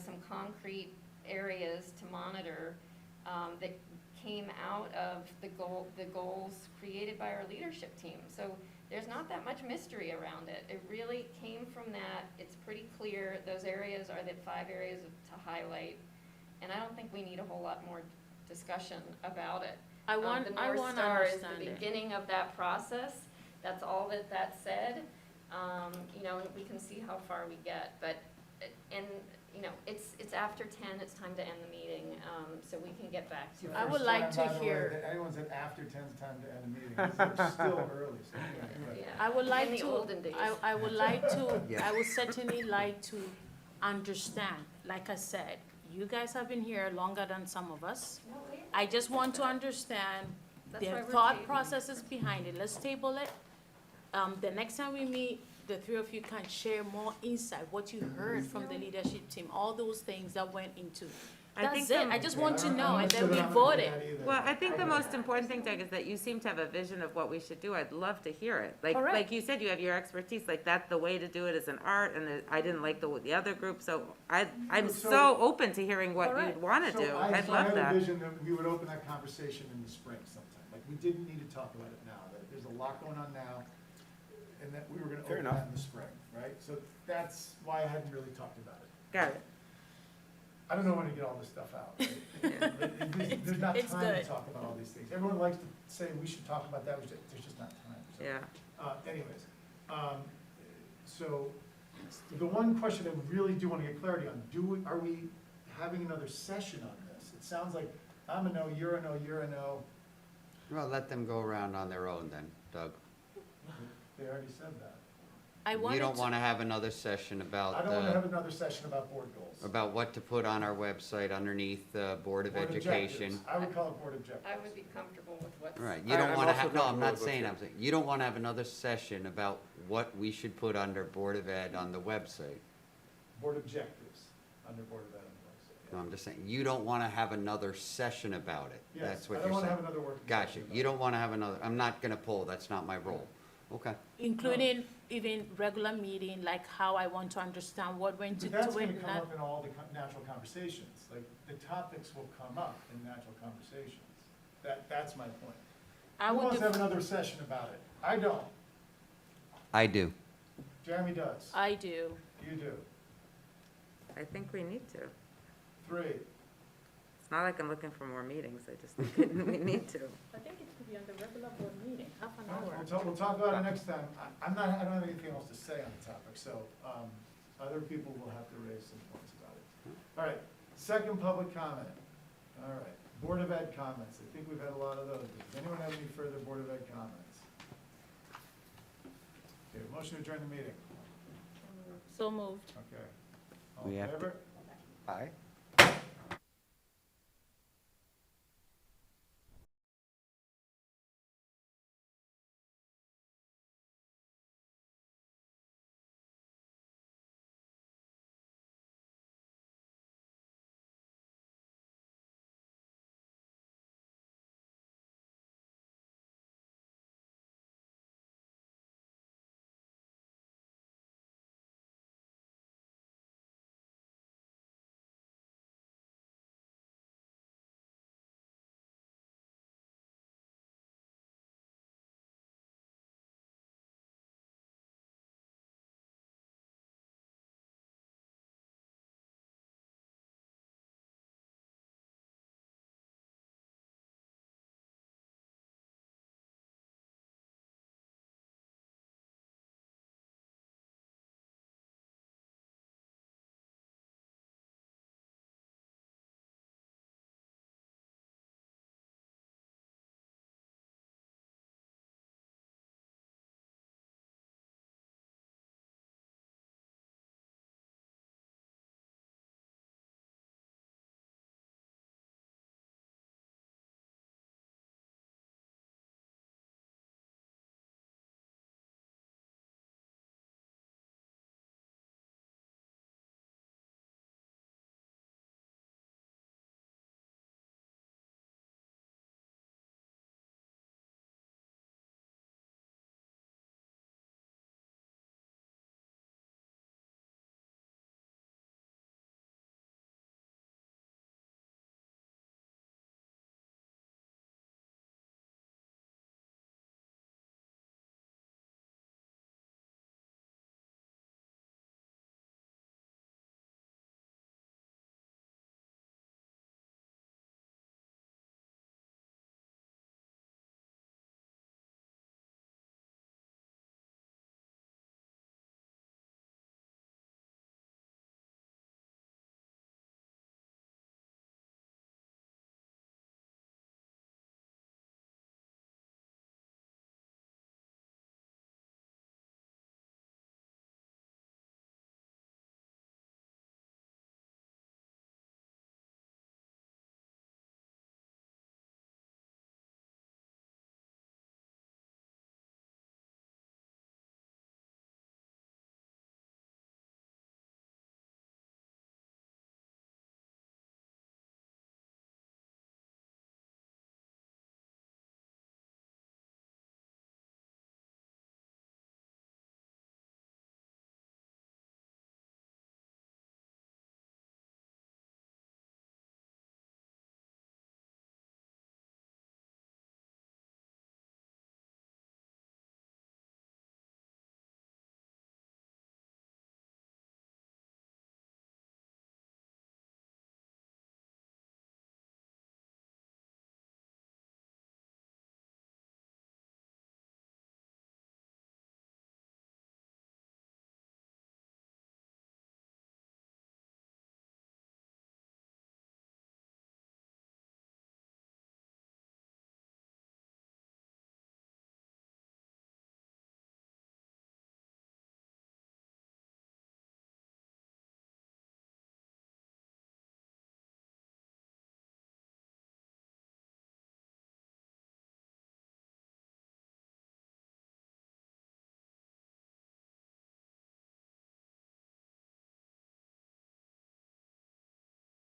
some concrete areas to monitor that came out of the goals created by our leadership team. So there's not that much mystery around it. It really came from that. It's pretty clear. Those areas are the 5 areas to highlight. And I don't think we need a whole lot more discussion about it. I want The North to Star is the understand it. beginning of that process. That's all that said. And we can see how far we get, but, it's after 10, it's time to end the meeting, so we can get back to it. I would First like time, to by the way, hear- that anyone said after 10 is time to end a meeting. It's still early, so anyway. Yeah. I would like In the to, olden days. I would like to, Yeah. I would certainly like to understand, like I said, you guys have been here longer than some of us. No, we- I just want to understand That's the why we're thought tabling. processes behind it. Let's table it. The next time we meet, the 3 of you can share more insight, what you heard from the leadership team, all those things that went into. I That's think it. I just want to I'm know, not and then sure we I'm gonna do voted. that either. well, I think the most important thing, Doug, is that you seem to have a vision of what we should do. I'd love to hear it. Correct. Like you said, you have your expertise, like that's the way to do it as an art, and I didn't like the other group, so I'm So- so open to hearing what Correct. you'd wanna So do. I I'd love had a that. vision that we would open that conversation in the spring sometime. Like, we didn't need to talk about it now, that there's a lot going on now, and that we were gonna Fair open enough. that in the spring, right? So that's why I hadn't really talked about it. Got it. I don't know when to get all this stuff out. Right? There's not It's time to good. talk about all these things. Everyone likes to say, we should talk about that, there's just not time. So, Yeah. Anyways, so the one question I really do want to get clarity on, are we having another session on this? It sounds like I'm a no, you're a no, you're a no. Well, let them go around on their own then, Doug. They already said that. I You wanted don't to, want to have another session I don't want to have another session about board goals. about what to put on our website underneath the Board of Board Education. objectives. I would call it board objectives. I would be comfortable with what's. Right, you I- don't I'm want to also have, no, I'm comfortable not with saying, what I'm saying, you don't want to have another session about what we should put under Board of Ed on the website. Board objectives, under board of ed on the No, website. I'm just saying, you don't want to have another session about it. Yes, That's what I don't you're want to have saying. another working Gotcha, session about you it. don't want to have another, I'm not going to pull, that's not my role. Okay. including even regular meeting, like how I want to understand what went to But that's do gonna it. come up in all the natural conversations, like, the topics will come up in natural conversations. That's my point. I Who would wants to have def- another session about it? I don't. I do. Jeremy does. I do. You do. I think we need to. 3. It's not like I'm looking for more meetings, I just think we need to. I think it could be on the regular board meeting, half an We'll talk about it next time. I don't have anything else to say on the topic, so, other people will have to raise some points about it. All right, second public comment. All right, Board of Ed comments. I think we've had a lot of those. Does anyone have any further Board of Ed comments? Okay, motion to adjourn the meeting. So moved. Okay. All We in have to- favor? Aye.